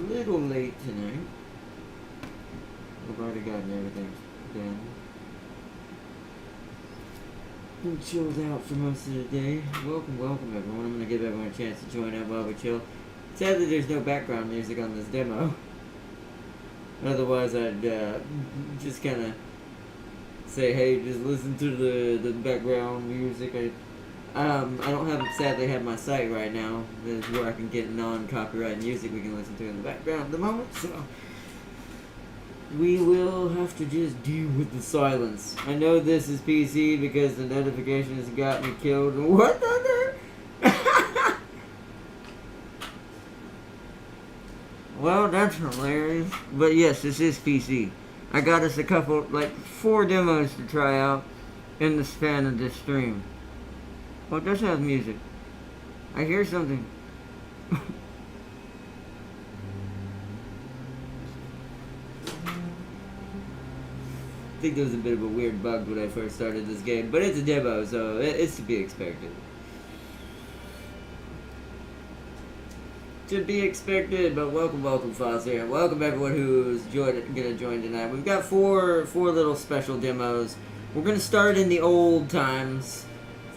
Little late tonight. I've already gotten everything done. Been chilled out for most of the day. Welcome everyone. I'm gonna give everyone a chance to join up while we chill. Sadly, there's no background music on this demo. Otherwise, I'd just kind of say, hey, just listen to the background music. I don't sadly have my site right now. This is where I can get non-copyright music we can listen to in the background at the moment, so we will have to just deal with the silence. I know this is PC because the notifications got me killed. What the heck? Well, that's hilarious. But yes, this is PC. I got us a couple, like 4 demos to try out in the span of this stream. Oh, it does have music. I hear something. I think there was a bit of a weird bug when I first started this game, but it's a demo, so it's to be expected. To be expected, but welcome, Foz here. Welcome everyone who's gonna join tonight. We've got four little special demos. We're gonna start in the old times.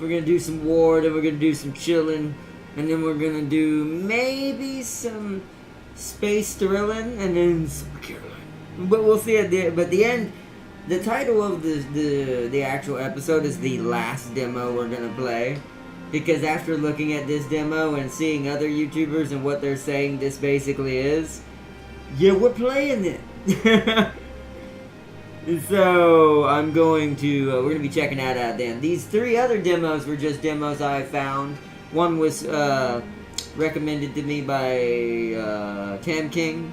We're gonna do some war, then we're gonna do some chilling, and then we're gonna do maybe some space thrilling, and then some killing. But we'll see at the end. The title of the actual episode is the last demo we're gonna play, because after looking at this demo and seeing other YouTubers and what they're saying this basically is, yeah, we're playing it. So I'm going to we're gonna be checking that out then. These 3 other demos were just demos I found. One was recommended to me by Tam King.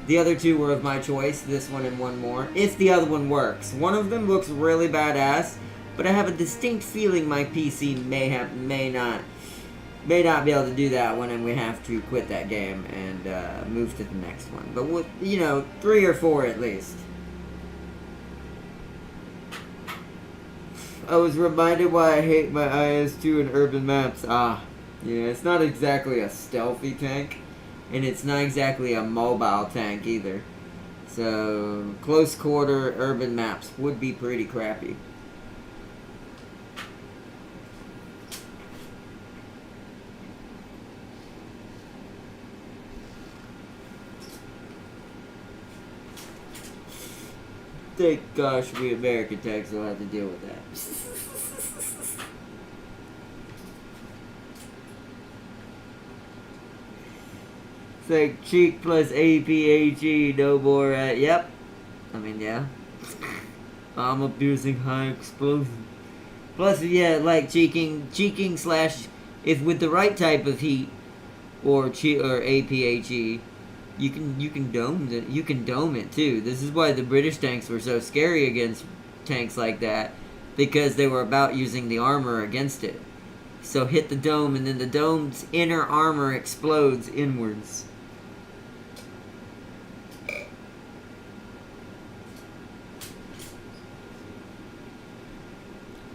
The other 2 were of my choice, this one and one more, if the other one works. One of them looks really badass, but I have a distinct feeling my PC may not be able to do that one, and we have to quit that game and move to the next one. But with 3 or 4 at least. I was reminded why I hate my IS-2 in urban maps. Yeah, it's not exactly a stealthy tank. And it's not exactly a mobile tank either. So, close quarter urban maps would be pretty crappy. Thank gosh we American tanks will have to deal with that. It's like cheek plus APHE, no more, yep. I mean, yeah. I'm abusing high explosion. Plus, yeah, like cheeking slash, if with the right type of heat, or APHE, you can dome it too. This is why the British tanks were so scary against tanks like that, because they were about using the armor against it. So hit the dome, and then the dome's inner armor explodes inwards.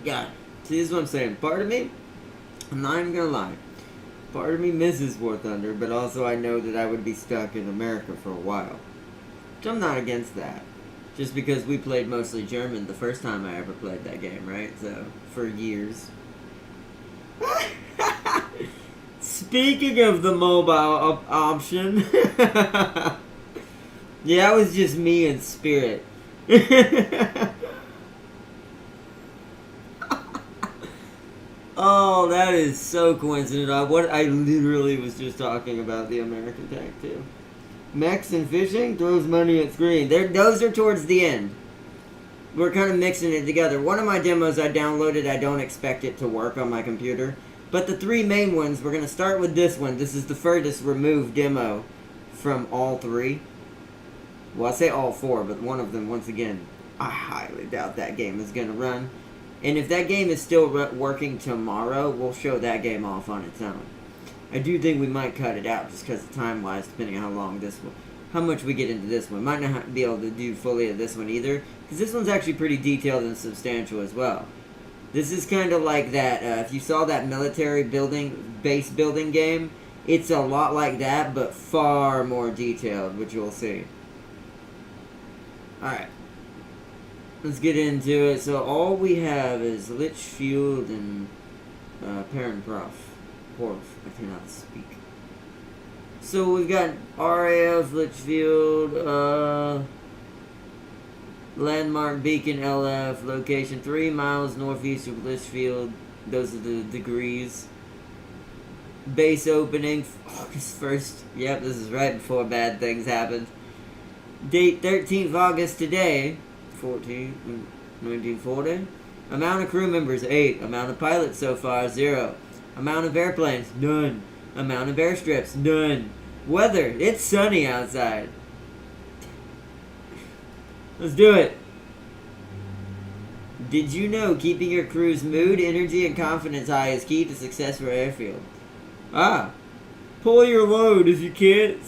God, see, this is what I'm saying. Part of me, I'm not even gonna lie, part of me misses War Thunder, but also I know that I would be stuck in America for a while. Which I'm not against that. Just because we played mostly German the first time I ever played that game, right? So, for years. Speaking of the mobile option, yeah, it was just me in spirit. Oh, that is so coincidental. I literally was just talking about the American tank too. Mechs and fishing throws money at screen. Those are towards the end. We're kind of mixing it together. One of my demos I downloaded, I don't expect it to work on my computer. But the three main ones, we're going to start with this one. This is the furthest removed demo from all three. Well, I say all four, but one of them, once again, I highly doubt that game is going to run. And if that game is still working tomorrow, we'll show that game off on its own. I do think we might cut it out just because time-wise, depending on how long this one, how much we get into this one. Might not be able to do fully of this one either, because this one's actually pretty detailed and substantial as well. This is kind of like that, if you saw that military base building game, it's a lot like that, but far more detailed, which you'll see. Alright. Let's get into it. So all we have is Litchfield and Parent Prof. Porf. I cannot speak. So we've got RAF, Litchfield, Landmark Beacon LF, location 3 miles northeast of Litchfield. Those are the degrees. Base opening August 1st. Yep, this is right before bad things happened. Date 13th August today. 1940. Amount of crew members 8. Amount of pilots so far 0. Amount of airplanes none. Amount of airstrips none. Weather, it's sunny outside. Let's do it. Did you know keeping your crew's mood, energy, and confidence high is key to success for airfield? Ah, pull your load if you can't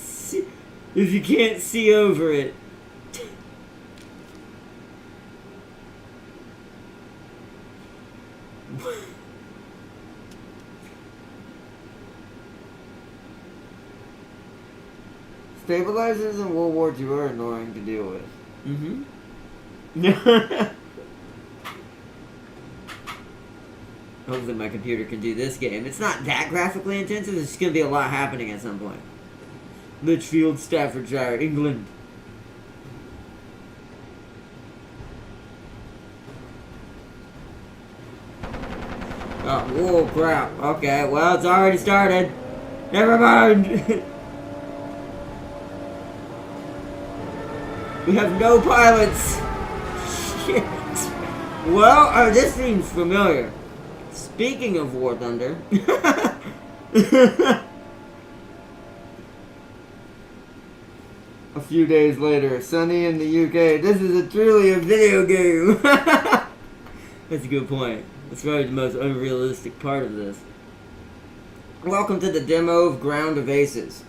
see over it. Stabilizers in World War II are annoying to deal with. Hopefully my computer can do this game. It's not that graphically intensive, it's just going to be a lot happening at some point. Litchfield, Staffordshire, England. Oh, whoa, crap. Okay, well, it's already started. Never mind. We have no pilots. Shit. Well, this seems familiar. Speaking of War Thunder. A few days later, sunny in the UK. This is truly a video game. That's a good point. That's probably the most unrealistic part of this. Welcome to the demo of Ground of Aces.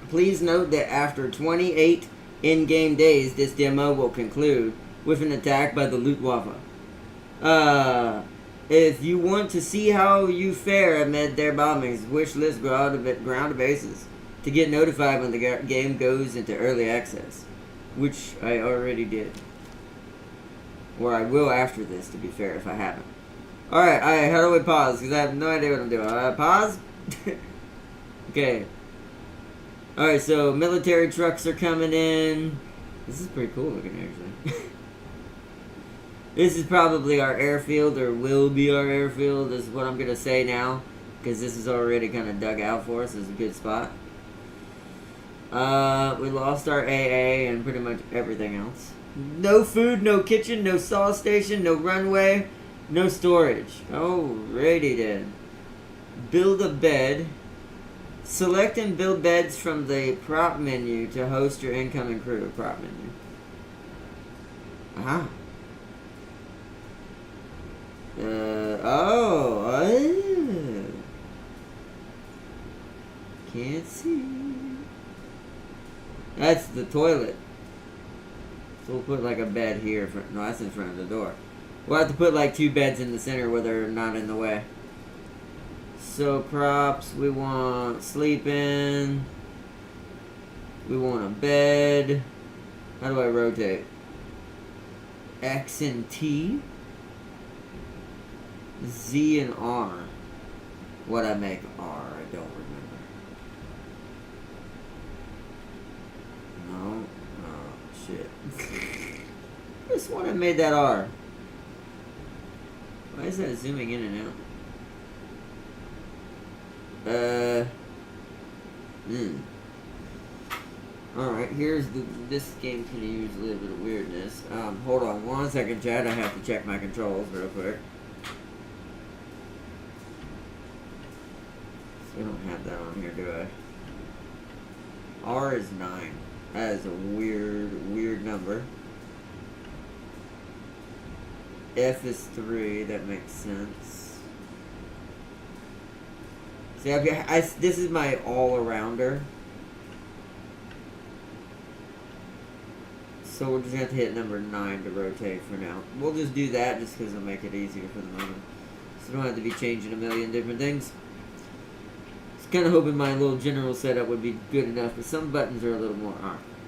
Please note that after 28 in-game days, this demo will conclude with an attack by the Luftwaffe. If you want to see how you fare amid their bombings, wish list Ground of Aces to get notified when the game goes into early access, which I already did. Or I will after this, to be fair, if I haven't. Alright, how do we pause? Because I have no idea what I'm doing. Pause? Okay. Alright, so military trucks are coming in. This is pretty cool looking, actually. This is probably our airfield, or will be our airfield, is what I'm going to say now. Because this is already kind of dug out for us. It's a good spot. We lost our AA and pretty much everything else. No food, no kitchen, no saw station, no runway, no storage. Alrighty then. Build a bed. Select and build beds from the prop menu to host your incoming crew. Prop menu. Aha. Can't see. That's the toilet. So we'll put like a bed here. No, that's in front of the door. We'll have to put like 2 beds in the center where they're not in the way. So props, we want sleeping. We want a bed. How do I rotate? X and T. Z and R. What I make R, I don't remember. No. Oh, shit. This one I made that R. Why is that zooming in and out? Alright, here's this game can use a little bit of weirdness. Hold on 1 second, Chad. I have to check my controls real quick. So I don't have that on here, do I? R is 9. That is a weird number. F is 3. That makes sense. See, this is my all-arounder. So we're just going to have to hit number 9 to rotate for now. We'll just do that just because it'll make it easier for the moment. So we don't have to be changing a million different things. I was kind of hoping my little general setup would be good enough, but some buttons are a little more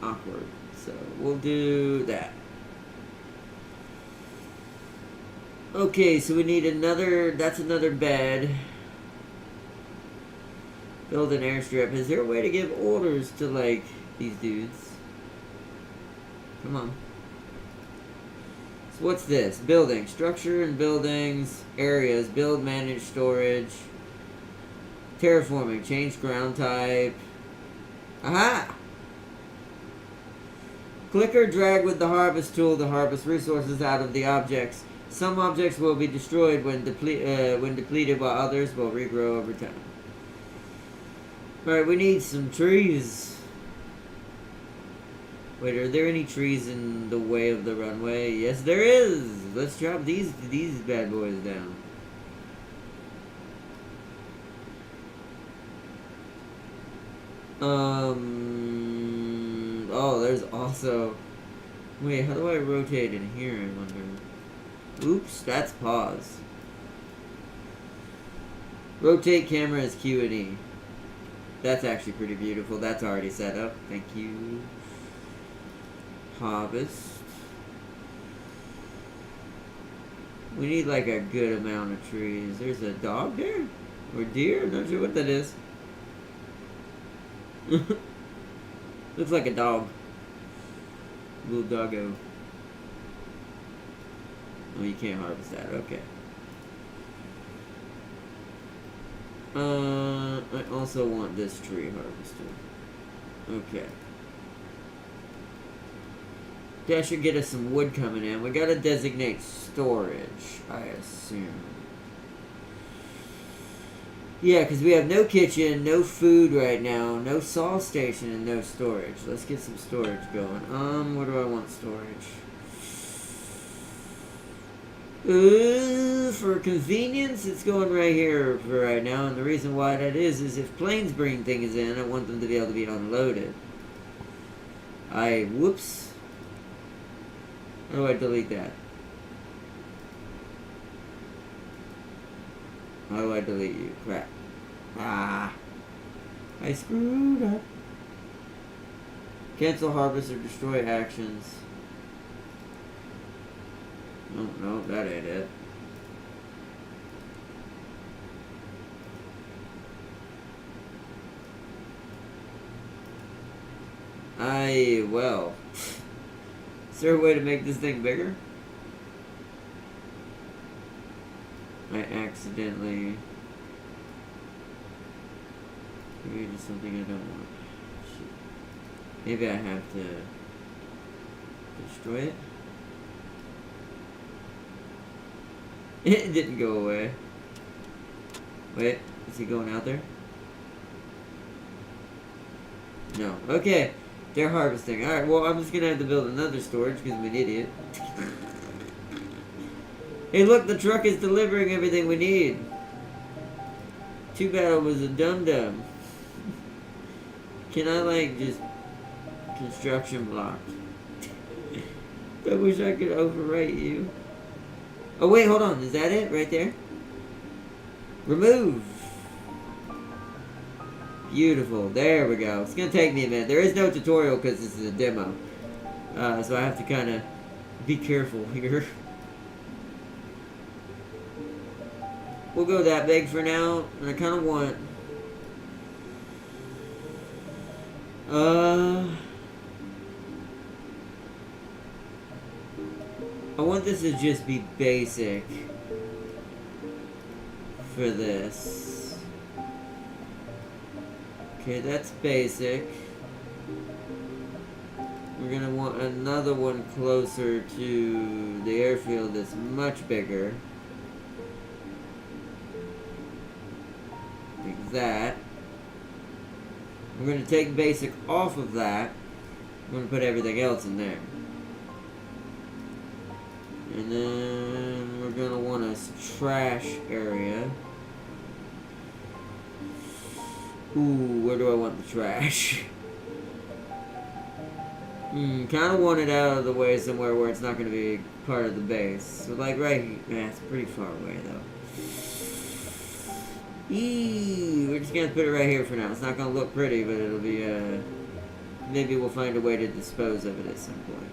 awkward. So we'll do that. Okay, so we need that's another bed. Build an airstrip. Is there a way to give orders to, like, these dudes? Come on. So what's this? Building. Structure and buildings. Areas. Build, manage, storage. Terraforming. Change ground type. Aha! Click or drag with the harvest tool to harvest resources out of the objects. Some objects will be destroyed when depleted, while others will regrow over time. Alright, we need some trees. Wait, are there any trees in the way of the runway? Yes, there is! Let's drop these bad boys down. Oh, there's also... Wait, how do I rotate in here, I wonder? Oops, that's pause. Rotate camera is Q and E. That's actually pretty beautiful. That's already set up. Thank you. Harvest. We need like a good amount of trees. There's a dog there? Or deer? I'm not sure what that is. Looks like a dog. Little doggo. Oh, you can't harvest that. Okay. I also want this tree harvested. Okay. That should get us some wood coming in. We gotta designate storage, I assume. Yeah, because we have no kitchen, no food right now, no saw station, and no storage. Let's get some storage going. Where do I want storage? For convenience, it's going right here for right now, and the reason why that is if planes bring things in, I want them to be able to be unloaded. Whoops. How do I delete that? How do I delete you? Crap. Ah. I screwed up. Cancel harvest or destroy actions. Oh, no, that ain't it. Well. Is there a way to make this thing bigger? I accidentally created something I don't want. Shoot. Maybe I have to destroy it? It didn't go away. Wait, is he going out there? No. Okay. They're harvesting. Alright, well, I'm just gonna have to build another storage because I'm an idiot. Hey, look, the truck is delivering everything we need. Too bad I was a dum-dum. Can I, like, just... construction blocked? I wish I could overwrite you. Oh, wait, hold on. Is that it? Right there? Remove. Beautiful. There we go. It's going to take me a minute. There is no tutorial because this is a demo. So I have to kind of be careful here. We'll go that big for now. And I kind of want... I want this to just be basic. for this. Okay, that's basic. We're gonna want another one closer to the airfield that's much bigger. Like that. We're gonna take basic off of that. We're gonna put everything else in there. And then we're gonna want a trash area. Ooh, where do I want the trash? Kind of want it out of the way somewhere where it's not going to be part of the base. So like right here. Yeah, it's pretty far away though. We're just going to put it right here for now. It's not going to look pretty, but it'll be, maybe we'll find a way to dispose of it at some point.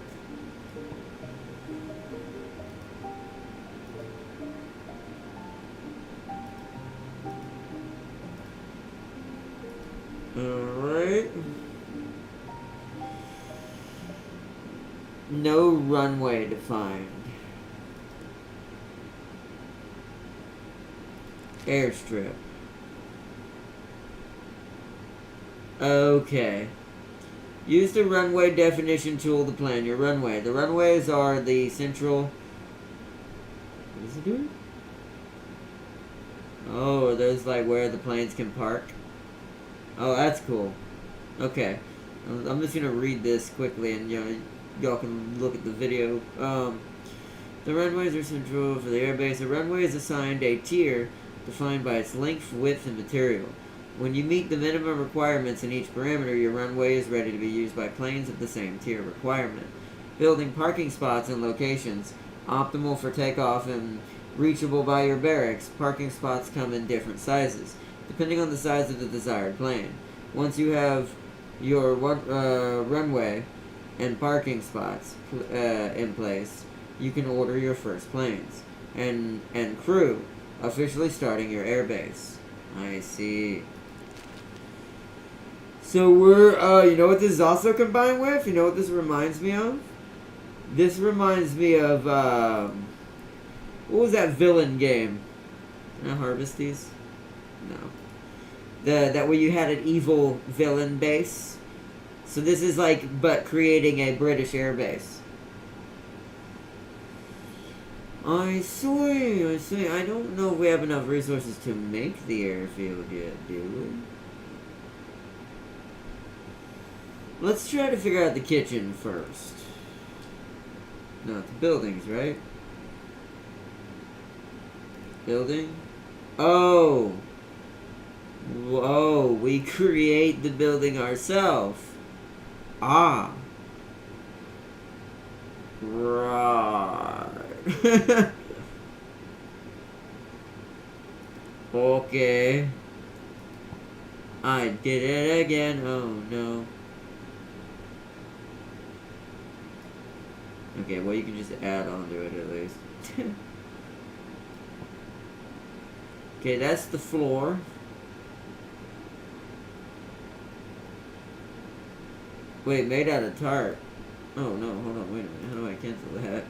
Alright. No runway defined. Airstrip. Okay. Use the runway definition tool to plan your runway. The runways are the central... What is it doing? Oh, are those like where the planes can park? Oh, that's cool. Okay. I'm just gonna read this quickly and y'all can look at the video. The runways are central for the airbase. A runway is assigned a tier defined by its length, width, and material. When you meet the minimum requirements in each parameter, your runway is ready to be used by planes of the same tier requirement. Building parking spots and locations. Optimal for takeoff and reachable by your barracks. Parking spots come in different sizes, depending on the size of the desired plane. Once you have your runway and parking spots in place, you can order your first planes and crew, officially starting your airbase. I see. So we're, you know what this is also combined with? You know what this reminds me of? This reminds me of, what was that villain game? Can I harvest these? No. That where you had an evil villain base. So this is like, but creating a British air base. I see. I don't know if we have enough resources to make the airfield yet, do we? Let's try to figure out the kitchen first. Not the buildings, right? Building? Oh! Whoa, we create the building ourselves. Ah. Right. Okay. I did it again. Oh no. Okay, well you can just add on to it at least. Okay, that's the floor. Wait, made out of tarp. Oh no, hold on, wait a minute. How do I cancel that?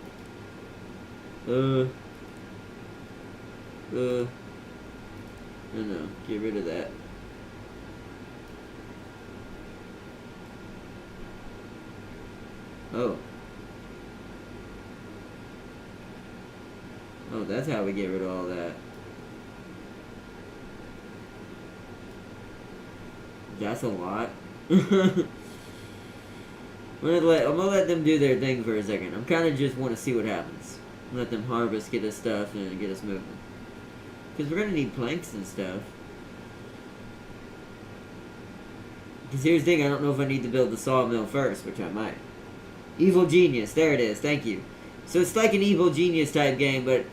No, get rid of that. Oh. Oh, that's how we get rid of all that. That's a lot. I'm gonna let them do their thing for a second. I'm kind of just want to see what happens. Let them harvest, get us stuff, and get us moving. Because we're gonna need planks and stuff. Because here's the thing, I don't know if I need to build the sawmill first, which I might. Evil Genius, there it is, thank you. So it's like an Evil Genius type game, but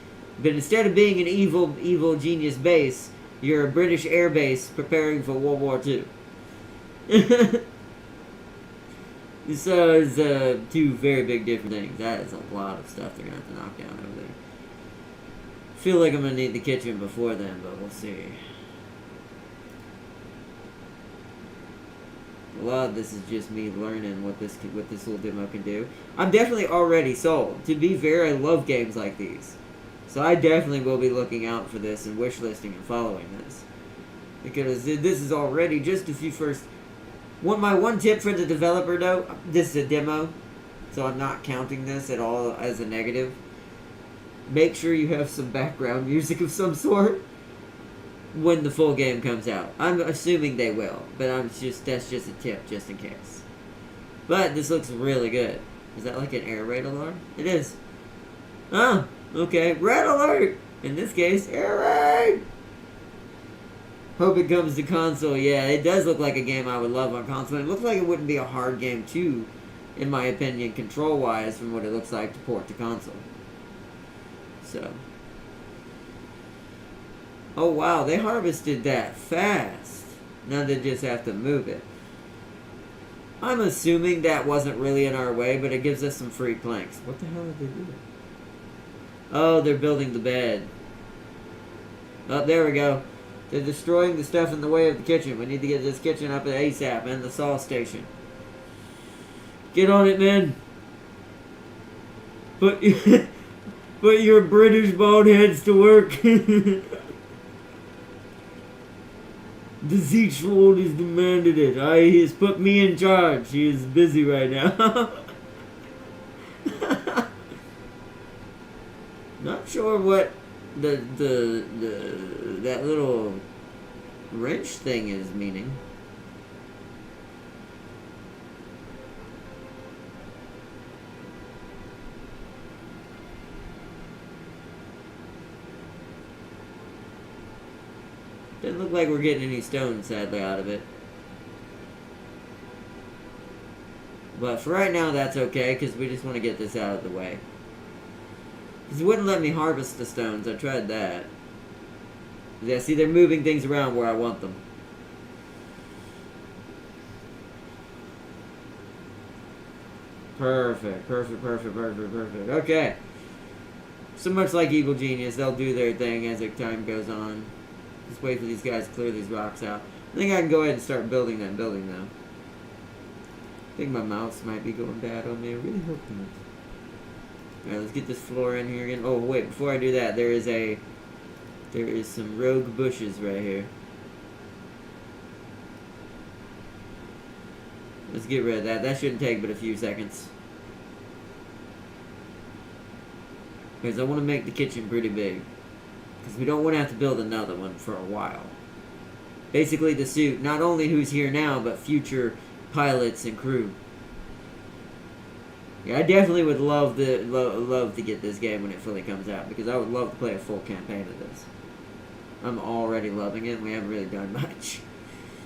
instead of being an evil genius base, you're a British air base preparing for World War II. So it's two very big different things. That is a lot of stuff they're gonna have to knock down over there. Feel like I'm gonna need the kitchen before then, but we'll see. A lot of this is just me learning what this little demo can do. I'm definitely already sold. To be fair, I love games like these. So So I definitely will be looking out for this and wishlisting and following this. Because this is already just a few first... My one tip for the developer, though, this is a demo, so I'm not counting this at all as a negative. Make sure you have some background music of some sort when the full game comes out. I'm assuming they will, but that's just a tip, just in case. But this looks really good. Is that like an air raid alarm? It is. Oh, okay. Red alert! In this case, air raid! Hope it comes to console. Yeah, it does look like a game I would love on console. It looks like it wouldn't be a hard game, too, in my opinion, control-wise, from what it looks like to port to console. So. Oh, wow. They harvested that fast. Now they just have to move it. I'm assuming that wasn't really in our way, but it gives us some free planks. What the hell are they doing? Oh, they're building the bed. Oh, there we go. They're destroying the stuff in the way of the kitchen. We need to get this kitchen up at ASAP and the saw station. Get on it, man. Put your British boneheads to work. The Zeech Lord has demanded it. He has put me in charge. He is busy right now. Not sure what that little wrench thing is meaning. Doesn't look like we're getting any stone, sadly, out of it. But for right now, that's okay, because we just want to get this out of the way. Because it wouldn't let me harvest the stones. I tried that. Yeah, see, they're moving things around where I want them. Perfect. Okay. So much like Evil Genius, they'll do their thing as the time goes on. Just wait for these guys to clear these rocks out. I think I can go ahead and start building that building now. I think my mouse might be going bad on me. I really hope not. Alright, let's get this floor in here again. Oh, wait, before I do that, there is some rogue bushes right here. Let's get rid of that. That shouldn't take but a few seconds. Because I want to make the kitchen pretty big. Because we don't want to have to build another one for a while. Basically to suit not only who's here now, but future pilots and crew. Yeah, I definitely would love to get this game when it fully comes out, because I would love to play a full campaign of this. I'm already loving it, and we haven't really done much.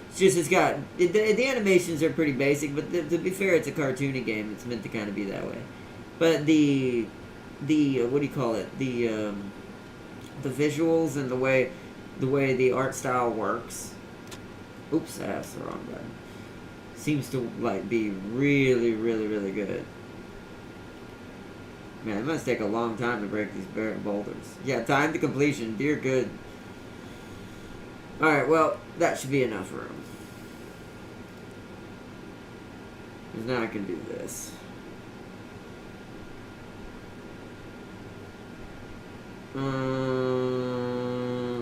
It's just, it's got... The animations are pretty basic, but to be fair, it's a cartoony game. It's meant to kind of be that way. But the what do you call it? The visuals and the way the art style works. Oops, that's the wrong button. Seems to, like, be really, really, really good. Man, it must take a long time to break these boulders. Yeah, time to completion. Dear good. Alright, well, that should be enough room. Because now I can do this.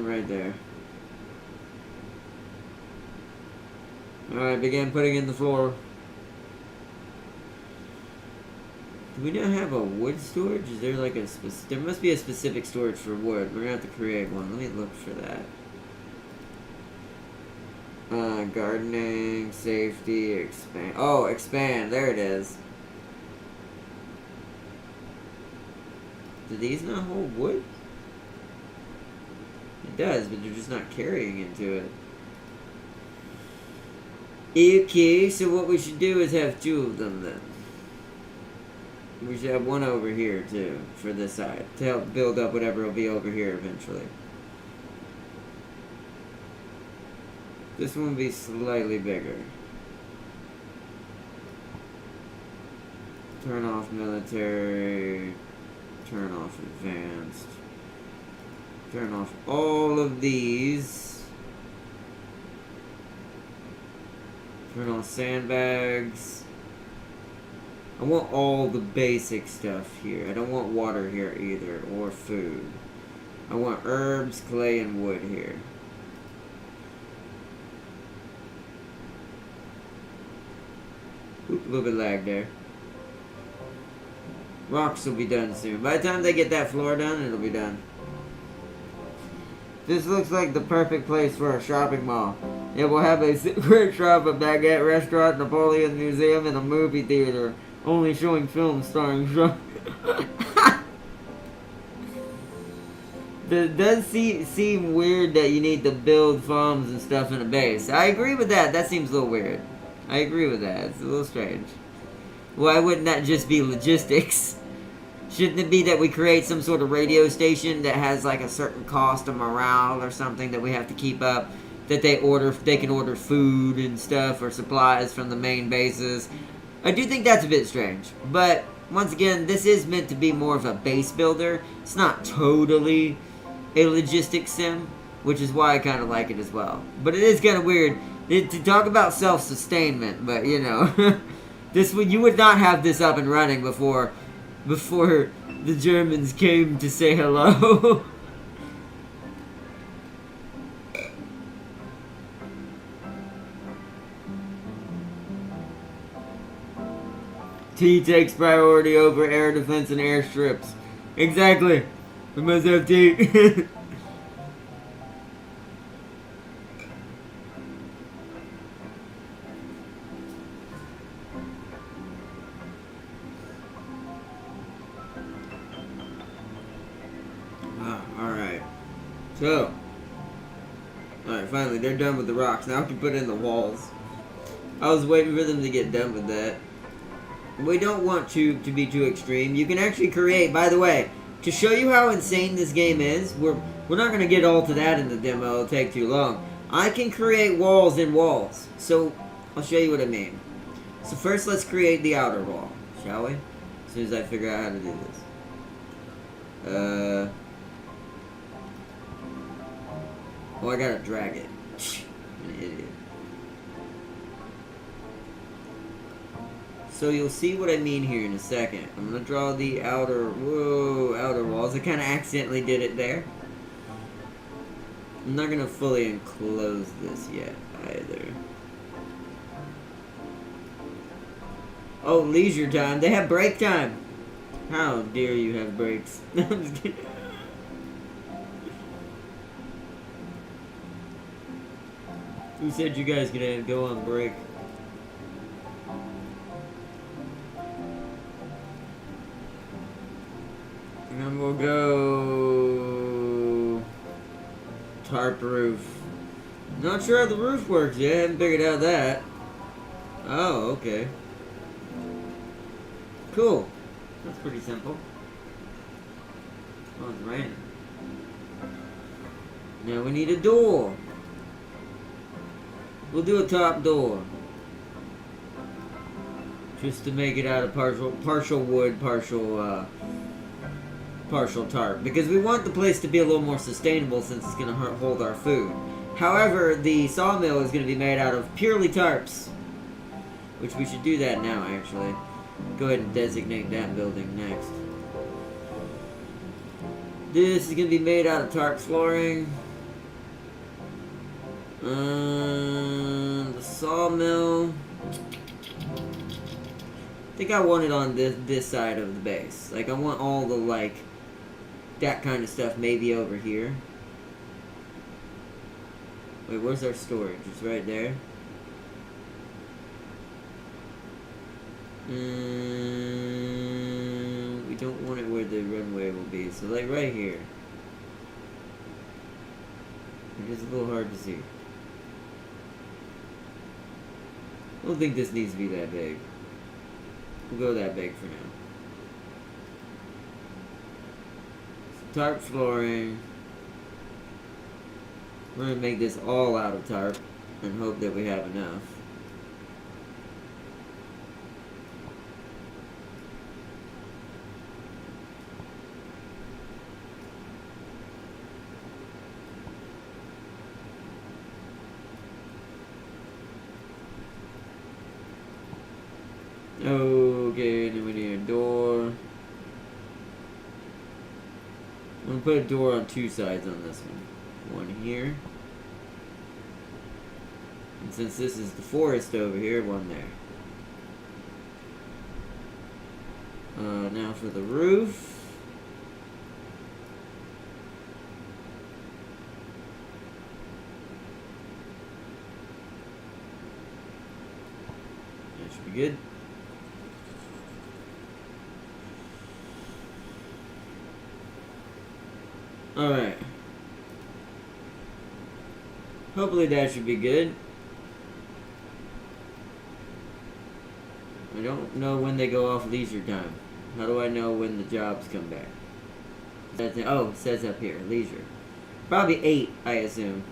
Right there. Alright, begin putting in the floor. Do we not have a wood storage? Is there like a there must be a specific storage for wood. We're gonna have to create one. Let me look for that. Gardening, safety, expand. Oh, expand. There it is. Do these not hold wood? It does, but they're just not carrying into it. Okay, so what we should do is have two of them then. We should have one over here too, for this side, to help build up whatever will be over here eventually. This one will be slightly bigger. Turn off military. Turn off advanced. Turn off all of these. Turn off sandbags. I want all the basic stuff here. I don't want water here either, or food. I want herbs, clay, and wood here. Oop, a little bit lag there. Rocks will be done soon. By the time they get that floor done, it'll be done. This looks like the perfect place for a shopping mall. It will have a secret shop, a baguette restaurant, Napoleon Museum, and a movie theater. Only showing films starring Sean. It does seem weird that you need to build farms and stuff in a base. I agree with that. That seems a little weird. I agree with that. It's a little strange. Why wouldn't that just be logistics? Shouldn't it be that we create some sort of radio station that has like a certain cost of morale or something that we have to keep up? That they can order food and stuff or supplies from the main bases. I do think that's a bit strange. But once again, this is meant to be more of a base builder. It's not totally a logistics sim, which is why I kind of like it as well. But it is kind of weird to talk about self-sustainment, but you know, you would not have this up and running before the Germans came to say hello. T takes priority over air defense and airstrips. Exactly. We must have T. Alright. So. Alright, finally, they're done with the rocks. Now I can put in the walls. I was waiting for them to get done with that. We don't want to be too extreme. You can actually create, by the way, to show you how insane this game is, we're not going to get all to that in the demo. It'll take too long. I can create walls in walls. So, I'll show you what I mean. So first, let's create the outer wall, shall we? As soon as I figure out how to do this. Oh, I gotta drag it. I'm an idiot. So you'll see what I mean here in a second. I'm gonna draw the outer walls. I kind of accidentally did it there. I'm not gonna fully enclose this yet either. Oh, leisure time. They have break time. How dare you have breaks? I'm just kidding. Who said you guys could go on break? And we'll go tarp roof. Not sure how the roof works yet. I haven't figured out that. Oh, okay. Cool. That's pretty simple. Oh, it's raining. Now we need a door. We'll do a top door. Just to make it out of partial wood, partial tarp. Because we want the place to be a little more sustainable since it's going to hold our food. However, the sawmill is going to be made out of purely tarps. Which we should do that now, actually. Go ahead and designate that building next. This is going to be made out of tarp flooring. The sawmill. I think I want it on this side of the base. Like, I want all the, like, that kind of stuff maybe over here. Wait, where's our storage? It's right there. We don't want it where the runway will be. So, like, right here. It is a little hard to see. I don't think this needs to be that big. We'll go that big for now. Tarp flooring. We're going to make this all out of tarp and hope that we have enough. Okay, then we need a door. I don't gonna put a door on two sides on this one. One here. And since this is the forest over here, one there. Now for the roof. That should be good. Alright. Hopefully that should be good. I don't know when they go off leisure time. How do I know when the jobs come back? Oh, it says up here, leisure. Probably 8, I assume.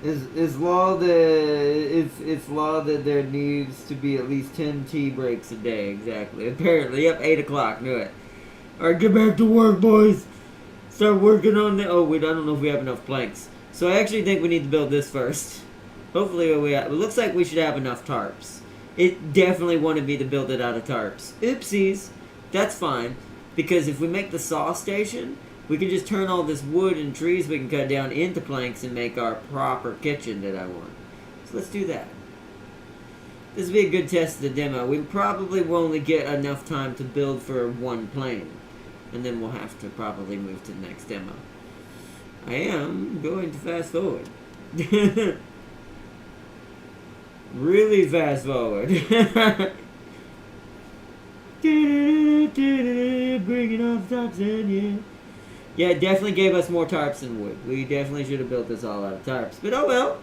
It's law that it's law that there needs to be at least 10 tea breaks a day. Exactly. Apparently, yep, 8 o'clock. Knew it. All right, get back to work, boys. Start working on the. Oh wait, I don't know if we have enough planks. So I actually think we need to build this first. Hopefully we have. It looks like we should have enough tarps. It definitely wanted me to build it out of tarps. Oopsies. That's fine. Because if we make the saw station, we can just turn all this wood and trees we can cut down into planks and make our proper kitchen that I want. So let's do that. This will be a good test of the demo. We probably will only get enough time to build for one plane. And then we'll have to probably move to the next demo. I am going to fast forward. Really fast forward. Bringing off tops in, yeah. Yeah, it definitely gave us more tarps than wood. We definitely should have built this all out of tarps. But oh well.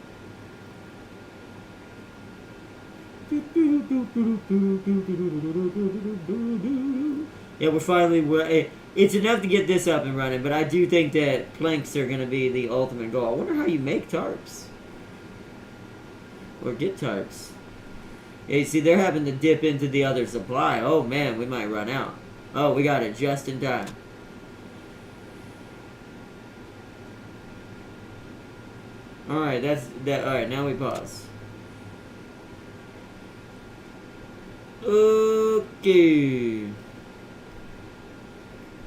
Yeah, we're finally... It's enough to get this up and running, but I do think that planks are going to be the ultimate goal. I wonder how you make tarps. Or get tarps. Yeah, you see, they're having to dip into the other supply. Oh, man, we might run out. Oh, we got it just in time. Alright, that's that. Alright, now we pause. Okay.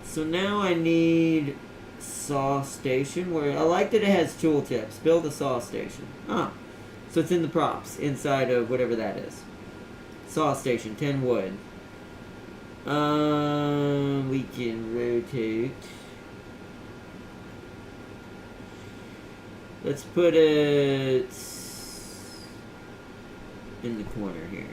So now I need saw station, where I like that it has tooltips. Build a saw station. Ah. So it's in the props, inside of whatever that is. Saw station, 10 wood. We can rotate. Let's put it in the corner here.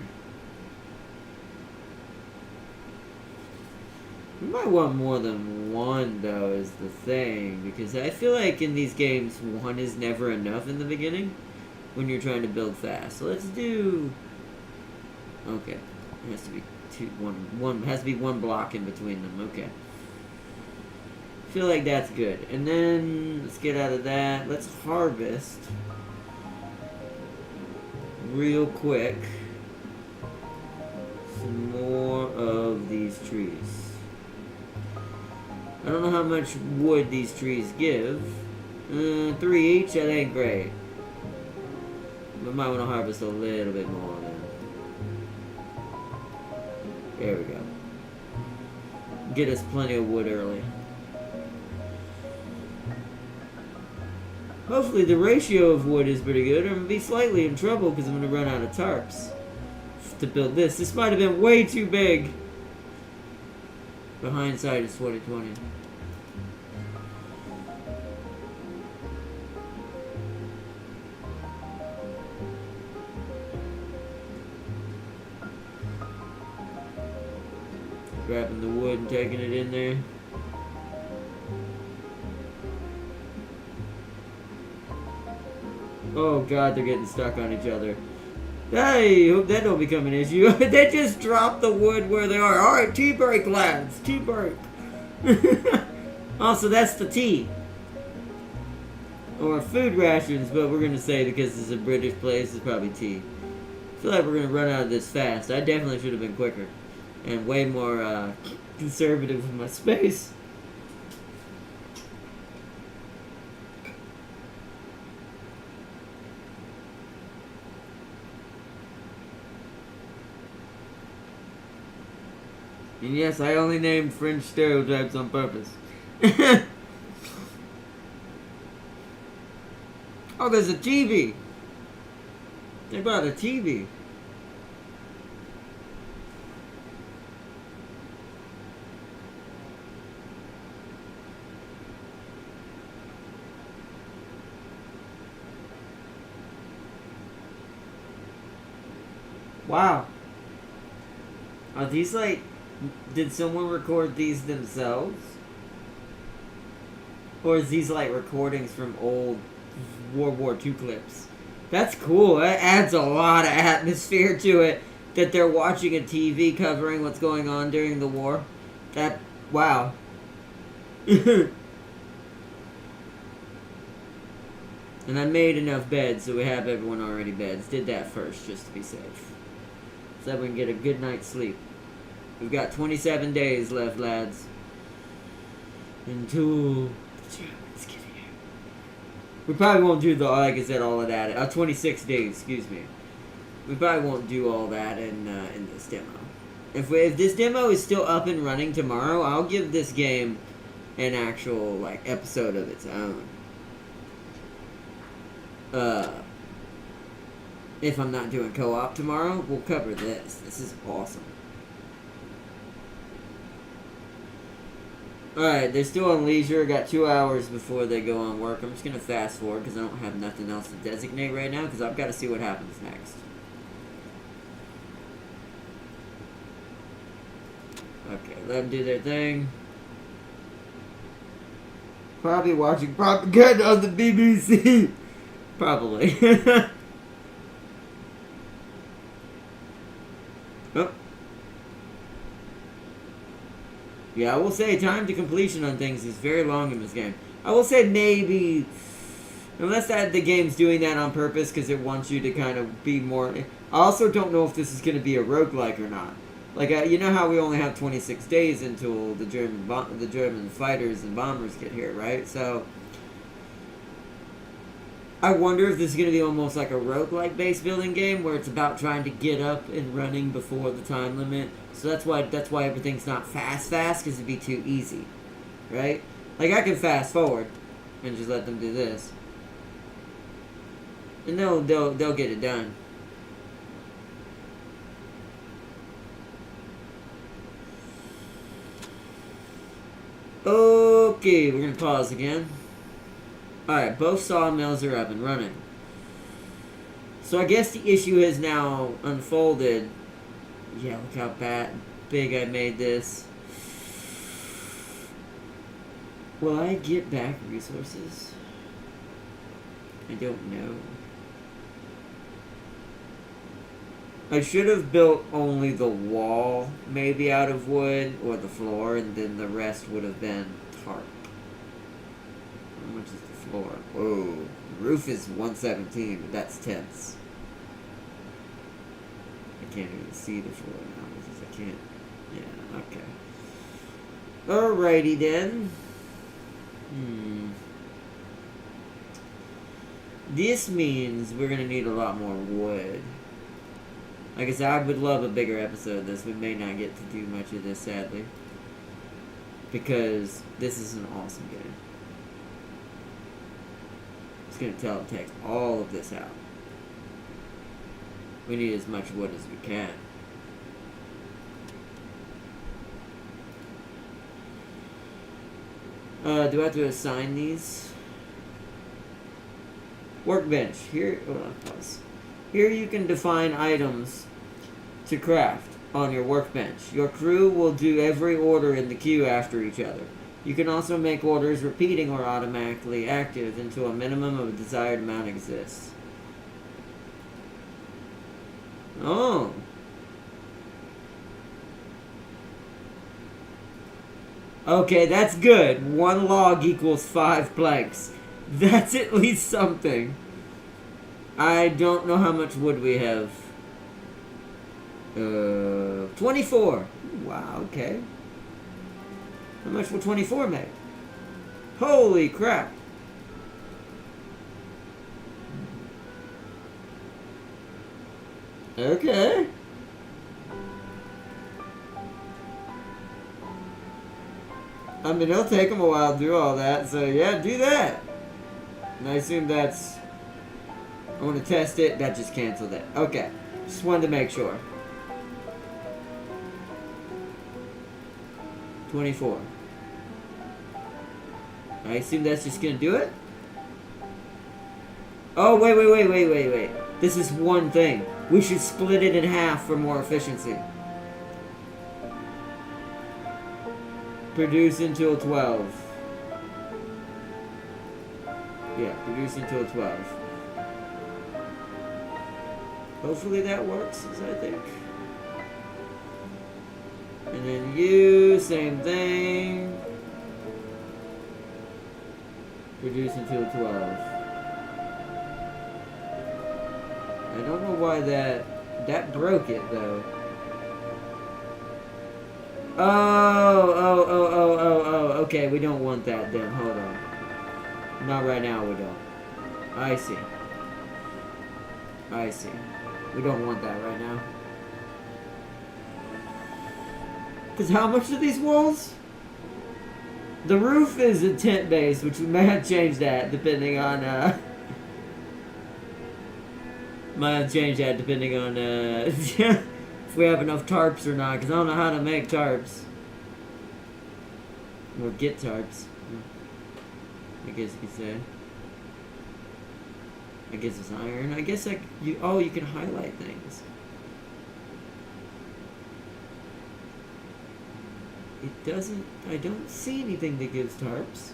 We might want more than one, though, is the thing. Because I feel like in these games, one is never enough in the beginning when you're trying to build fast. So let's do... Okay. It has to be has to be one block in between them. Okay. I feel like that's good. And then, let's get out of that. Let's harvest real quick some more of these trees. I don't know how much wood these trees give. 3 each, that ain't great. We might want to harvest a little bit more then. There we go. Get us plenty of wood early. Hopefully the ratio of wood is pretty good. I'm going to be slightly in trouble because I'm going to run out of tarps to build this. This might have been way too big. But hindsight is 20/20. Grabbing the wood and taking it in there. Oh god, they're getting stuck on each other. Hey, hope that don't become an issue. They just dropped the wood where they are. Alright, tea break, lads. Tea break. Also, that's the tea. Or food rations, but we're going to say because it's a British place, it's probably tea. I feel like we're going to run out of this fast. I definitely should have been quicker. And way more conservative with my space. And yes, I only named French stereotypes on purpose. Oh, there's a TV. They brought a TV. Wow. Are these like... Did someone record these themselves? Or is these like recordings from old World War II clips? That's cool. That adds a lot of atmosphere to it. That they're watching a TV covering what's going on during the war. That... Wow. And I made enough beds, so we have everyone already beds. Did that first, just to be safe. So that we can get a good night's sleep. We've got 27 days left, lads. Until the Germans get here. We probably won't do the, like I said, all of that. 26 days, excuse me. We probably won't do all that in this demo. If this demo is still up and running tomorrow, I'll give this game an actual like episode of its own. If I'm not doing co-op tomorrow, we'll cover this. This is awesome. Alright, they're still on leisure. Got 2 hours before they go on work. I'm just going to fast forward because I don't have nothing else to designate right now because I've got to see what happens next. Okay, let them do their thing. Probably watching propaganda on the BBC. Probably. Oh. Yeah, I will say time to completion on things is very long in this game. I will say maybe, unless the game's doing that on purpose because it wants you to kind of be more... I also don't know if this is going to be a roguelike or not. Like, you know how we only have 26 days until the German fighters and bombers get here, right? So, I wonder if this is going to be almost like a roguelike base building game where it's about trying to get up and running before the time limit. So that's why everything's not fast because it'd be too easy, right? Like I can fast forward and just let them do this, and they'll get it done. Okay, we're gonna pause again. Alright, both sawmills are up and running. So I guess the issue has now unfolded. Yeah, look how big I made this. Will I get back resources? I don't know. I should have built only the wall, maybe out of wood, or the floor, and then the rest would have been tarp. How much is the floor? Whoa. The roof is 117, but that's tense. I can't even see the floor now because I can't. Yeah, okay. Alrighty then. This means we're gonna need a lot more wood. Like I said, I would love a bigger episode of this. We may not get to do much of this, sadly. Because this is an awesome game. It's gonna take all of this out. We need as much wood as we can. Do I have to assign these? Workbench. Here, hold on, pause. Here you can define items to craft on your workbench. Your crew will do every order in the queue after each other. You can also make orders repeating or automatically active until a minimum of a desired amount exists. Oh. Okay, that's good. 1 log equals 5 planks. That's at least something. I don't know how much wood we have. 24. Wow, okay. How much will 24 make? Holy crap. Okay. I mean, it'll take them a while to do all that, so yeah, do that. And I assume that's... I want to test it, that just canceled it. Okay, just wanted to make sure. 24. I assume that's just gonna do it? Oh, wait. This is one thing. We should split it in half for more efficiency. Produce until 12. Yeah, produce until 12. Hopefully that works, as I think. And then you, same thing. Produce until 12. I don't know why that broke it though. Oh, okay, we don't want that then, hold on. Not right now, we don't. I see. We don't want that right now. Because how much are these walls? The roof is a tent base, which we may have changed that depending on, might have changed that depending on, if we have enough tarps or not, because I don't know how to make tarps. Or get tarps. I guess you could say. I guess it's iron. I guess you can highlight things. It doesn't, I don't see anything that gives tarps.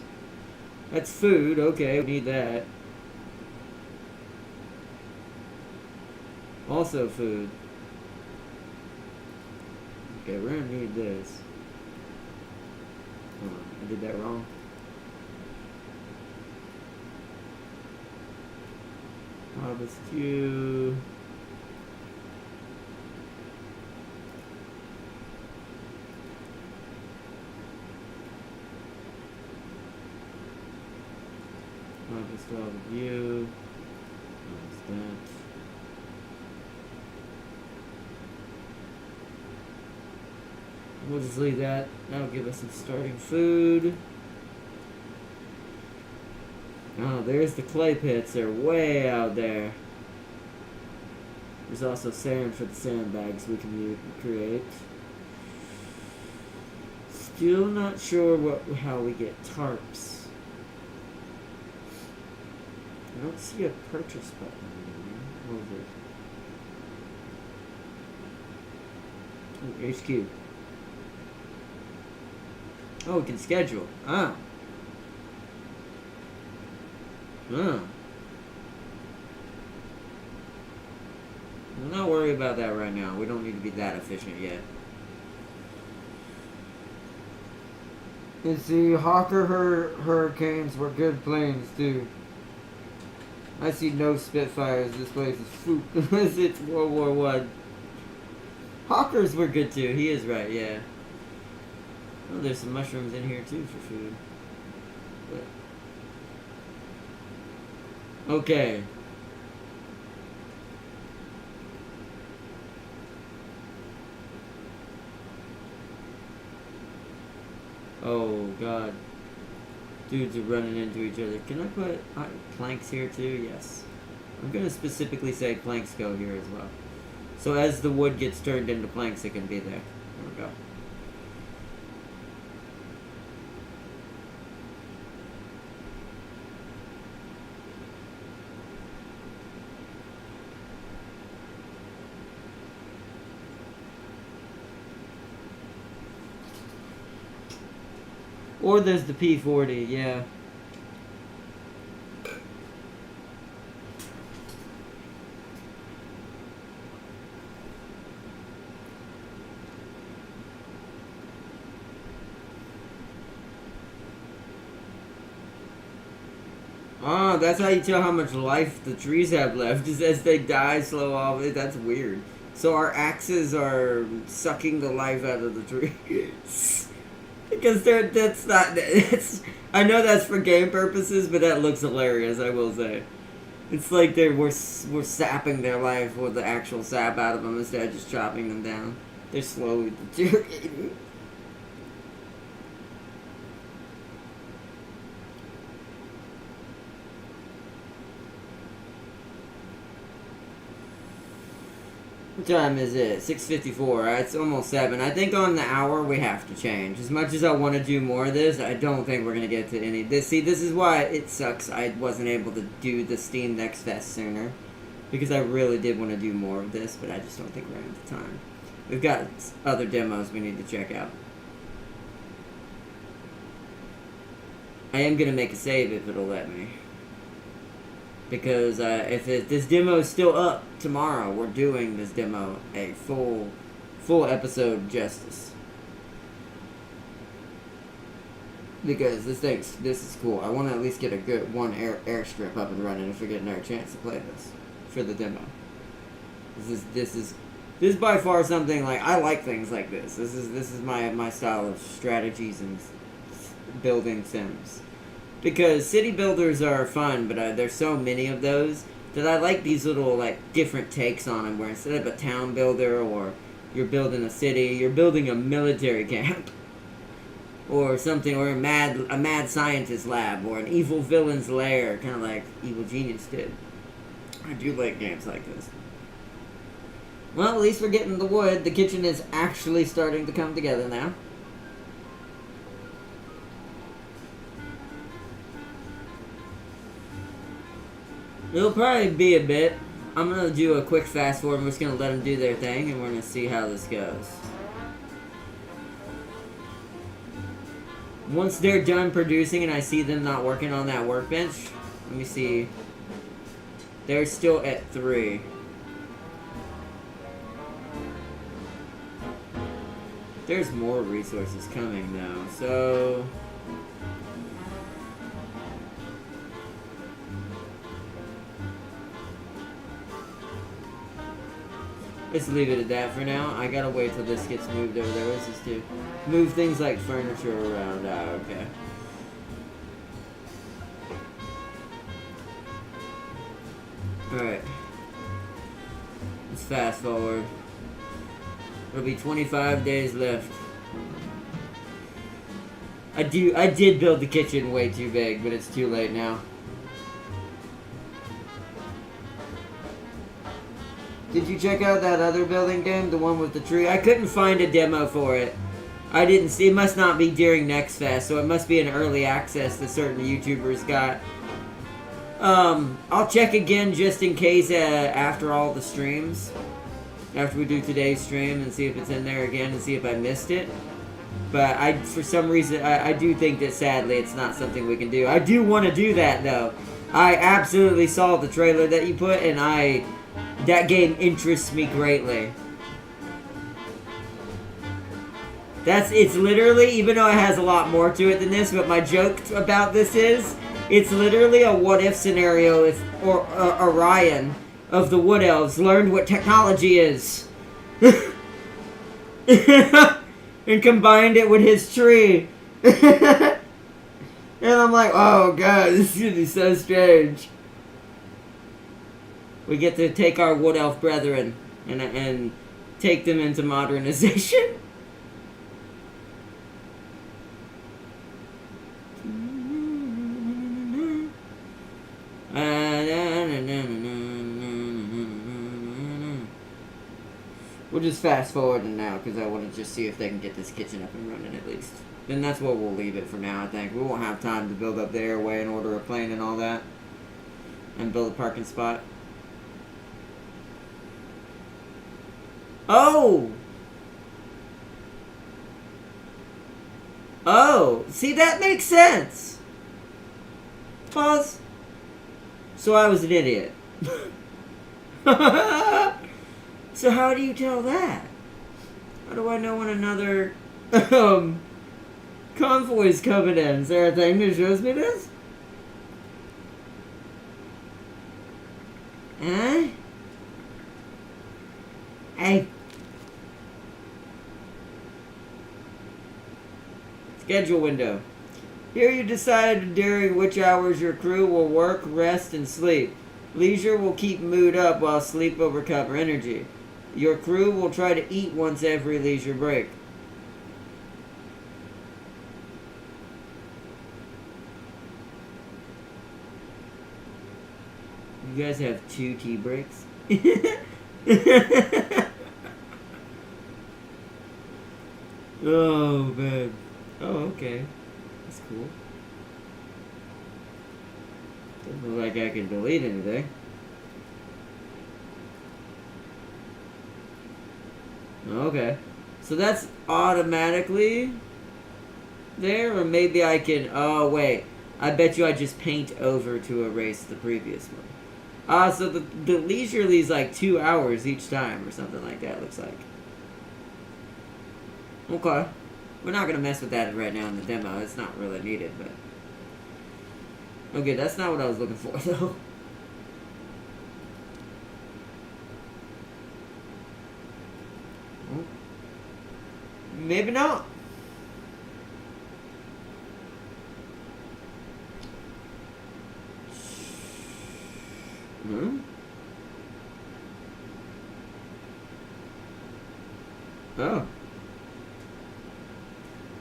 That's food, okay, we need that. Also food. Okay, we're gonna need this. Hold on, I did that wrong. Harvest you. Harvest all of you. Harvest that. We'll just leave that. That'll give us some starting food. Oh, there's the clay pits. They're way out there. There's also sand for the sandbags we can create. Still not sure how we get tarps. I don't see a purchase button anymore. What is it? Oh, HQ. Oh, we can schedule. Ah. We'll not worry about that right now. We don't need to be that efficient yet. And see, Hawker Hurricanes were good planes too. I see no Spitfires. This place is food. It's World War I. Hawkers were good too. He is right, yeah. Oh, there's some mushrooms in here too for food. But... okay. Oh god. Dudes are running into each other. Can I put planks here too? Yes. I'm gonna specifically say planks go here as well. So as the wood gets turned into planks, it can be there. There we go. Or there's the P40, yeah. Oh, that's how you tell how much life the trees have left, is as they die, slow off. That's weird. So our axes are sucking the life out of the trees. Because that's not, I know that's for game purposes, but that looks hilarious, I will say. It's like we're sapping their life with the actual sap out of them instead of just chopping them down. They're slowly deteriorating. What time is it? 6:54. It's almost 7. I think on the hour we have to change. As much as I want to do more of this, I don't think we're going to get to any... This is why it sucks I wasn't able to do the Steam Next Fest sooner. Because I really did want to do more of this, but I just don't think we're going to have the time. We've got other demos we need to check out. I am going to make a save if it'll let me. Because if this demo is still up tomorrow, we're doing this demo a full episode justice. Because this is cool. I want to at least get a good one airstrip up and running if we get another chance to play this for the demo. This is by far something like I like things like this. This is my style of strategies and building sims. Because city builders are fun, but there's so many of those that I like these little like different takes on them. Where instead of a town builder or you're building a city, you're building a military camp, or something, or a mad scientist lab, or an evil villain's lair, kind of like Evil Genius did. I do like games like this. Well, at least we're getting the wood. The kitchen is actually starting to come together now. It'll probably be a bit. I'm going to do a quick fast forward. We're just going to let them do their thing, and we're going to see how this goes. Once they're done producing and I see them not working on that workbench, let me see. They're still at 3. There's more resources coming, though, so... Let's leave it at that for now. I gotta wait till this gets moved over there. What's this do? Move things like furniture around. Okay. Alright. Let's fast forward. It'll be 25 days left. I did build the kitchen way too big, but it's too late now. Did you check out that other building game? The one with the tree? I couldn't find a demo for it. I didn't see. It must not be during Next Fest, so it must be an early access that certain YouTubers got. I'll check again just in case after all the streams. After we do today's stream and see if it's in there again and see if I missed it. But for some reason, I do think that sadly it's not something we can do. I do want to do that though. I absolutely saw the trailer that you put and that game interests me greatly. It's literally, even though it has a lot more to it than this, but my joke about this is, it's literally a what-if scenario if Orion of the Wood Elves learned what technology is. And combined it with his tree. And I'm like, oh god, this is gonna be so strange. We get to take our Wood Elf brethren and take them into modernization. We'll just fast forward now because I want to just see if they can get this kitchen up and running at least. Then that's where we'll leave it for now, I think. We won't have time to build up the airway and order a plane and all that. And build a parking spot. Oh! Oh! See, that makes sense! Pause. So I was an idiot. So how do you tell that? How do I know when another convoy's coming in? Is there a thing that shows me this? Huh? Hey. Schedule window. Here you decide during which hours your crew will work, rest, and sleep. Leisure will keep mood up while sleep will recover energy. Your crew will try to eat once every leisure break. You guys have 2 tea breaks? Oh, man. Oh, okay. That's cool. Doesn't look like I can delete anything. Okay. So that's automatically there, or maybe I can... Oh, wait. I bet you I just paint over to erase the previous one. So the leisurely is like 2 hours each time or something like that, looks like. Okay. We're not going to mess with that right now in the demo. It's not really needed, but... Okay, that's not what I was looking for, though. Maybe not. Hmm? Oh.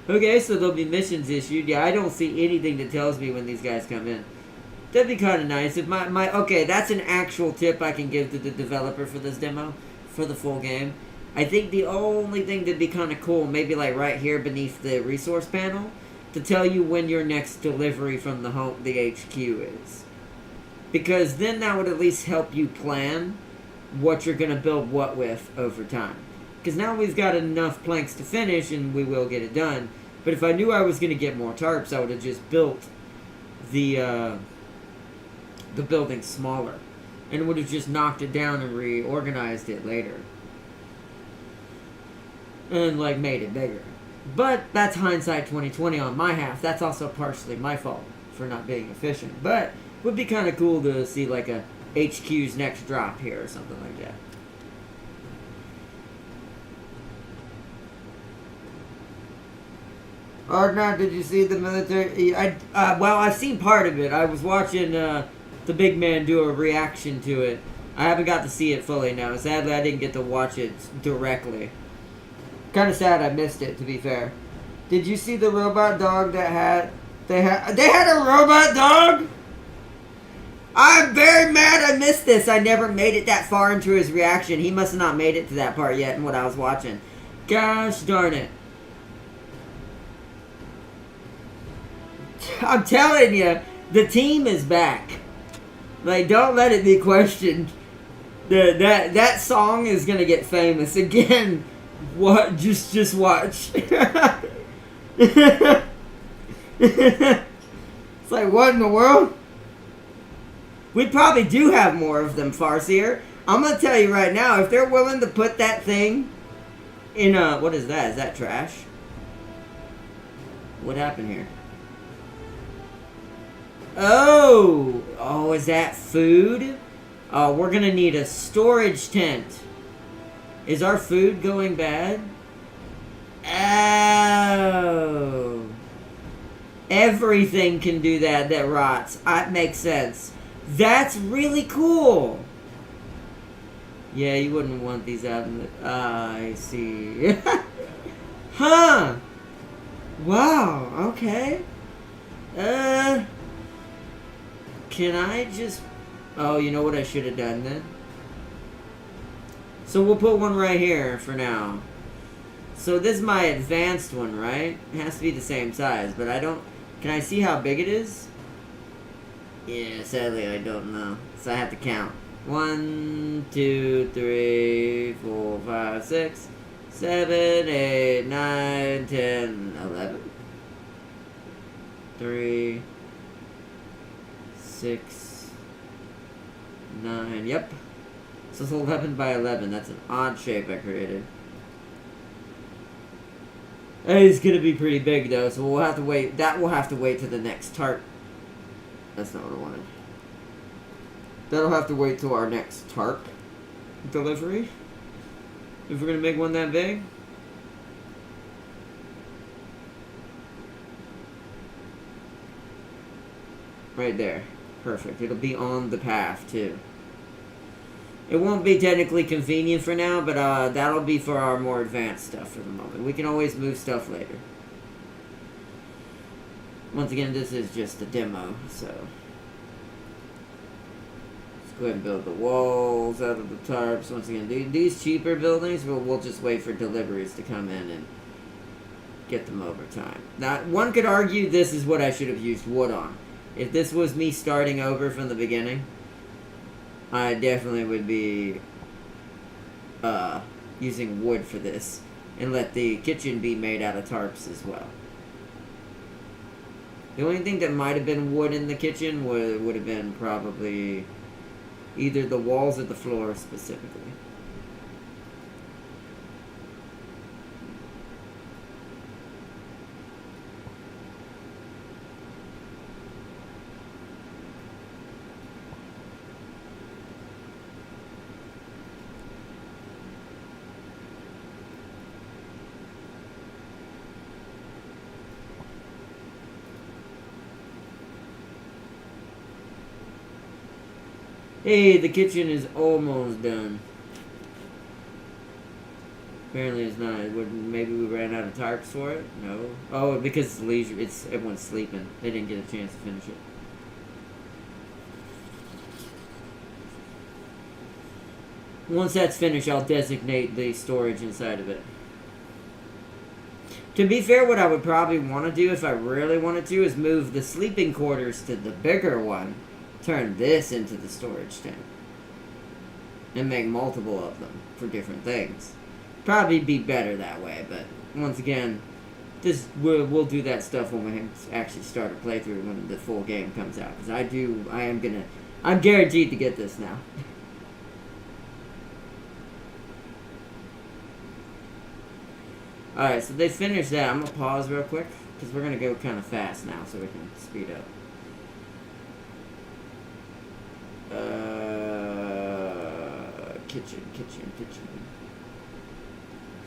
Okay, so there'll be missions issued. Yeah, I don't see anything that tells me when these guys come in. That'd be kind of nice. If my okay, that's an actual tip I can give to the developer for this demo, for the full game. I think the only thing that'd be kind of cool, maybe like right here beneath the resource panel, to tell you when your next delivery from the HQ is. Because then that would at least help you plan what you're going to build what with over time. Because now we've got enough planks to finish, and we will get it done. But if I knew I was going to get more tarps, I would have just built the building smaller. And would have just knocked it down and reorganized it later. And, like, made it bigger. But that's hindsight 2020 on my half. That's also partially my fault for not being efficient. But it would be kind of cool to see, like, a HQ's next drop here or something like that. Or not, did you see the military? Well, I've seen part of it. I was watching the big man do a reaction to it. I haven't got to see it fully now. Sadly, I didn't get to watch it directly. Kind of sad I missed it, to be fair. Did you see the robot dog that had... They had a robot dog? I'm very mad I missed this. I never made it that far into his reaction. He must have not made it to that part yet in what I was watching. Gosh darn it. I'm telling you, the team is back. Like, don't let it be questioned. That song is gonna get famous again. What? Just watch. It's like, what in the world? We probably do have more of them, Farseer. I'm gonna tell you right now, if they're willing to put that thing in a... What is that? Is that trash? What happened here? Oh! Oh, is that food? Oh, we're gonna need a storage tent. Is our food going bad? Oh. Everything can do that rots. That makes sense. That's really cool. Yeah, you wouldn't want these out in the... I see. Huh. Wow, okay. Can I just... Oh, you know what I should have done then? So we'll put one right here for now. So this is my advanced one, right? It has to be the same size, but I don't... Can I see how big it is? Yeah, sadly I don't know. So I have to count. 1, 2, 3, 4, 5, 6, 7, 8, 9, 10, 11. 3, 6, 9. Yep. So it's 11 by 11. That's an odd shape I created. It's gonna be pretty big though, so we'll have to wait. That will have to wait to the next tarp. That's not what I wanted. That'll have to wait till our next tarp delivery. If we're gonna make one that big. Right there. Perfect. It'll be on the path too. It won't be technically convenient for now, but that'll be for our more advanced stuff for the moment. We can always move stuff later. Once again, this is just a demo, so... Let's go ahead and build the walls out of the tarps. Once again, these cheaper buildings, we'll just wait for deliveries to come in and get them over time. Now, one could argue this is what I should have used wood on. If this was me starting over from the beginning, I definitely would be using wood for this, and let the kitchen be made out of tarps as well. The only thing that might have been wood in the kitchen would have been probably either the walls or the floor specifically. Hey, the kitchen is almost done. Apparently it's not. Maybe we ran out of tarps for it? No. Oh, because it's leisure. Everyone's sleeping. They didn't get a chance to finish it. Once that's finished, I'll designate the storage inside of it. To be fair, what I would probably want to do if I really wanted to is move the sleeping quarters to the bigger one. Turn this into the storage tank. And make multiple of them for different things. Probably be better that way, but once again, we'll do that stuff when we actually start a playthrough when the full game comes out. Because I'm guaranteed to get this now. Alright, so they finished that. I'm going to pause real quick, because we're going to go kind of fast now, so we can speed up. Kitchen.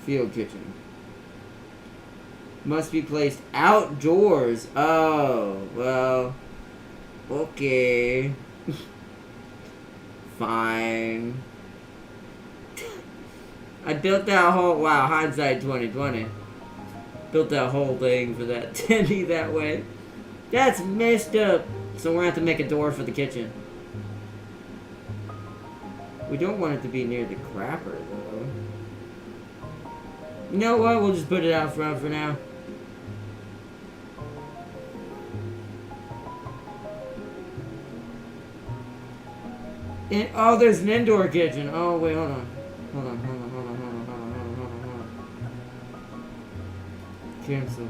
Field kitchen. Must be placed outdoors. Oh, well. Okay. Fine. I built that whole... Wow, hindsight 2020. Built that whole thing for that to be that way. That's messed up. So we're going to have to make a door for the kitchen. We don't want it to be near the crapper, though. You know what? We'll just put it out front for now. Oh, there's an indoor kitchen. Oh, wait, hold on. Hold on. Cancel.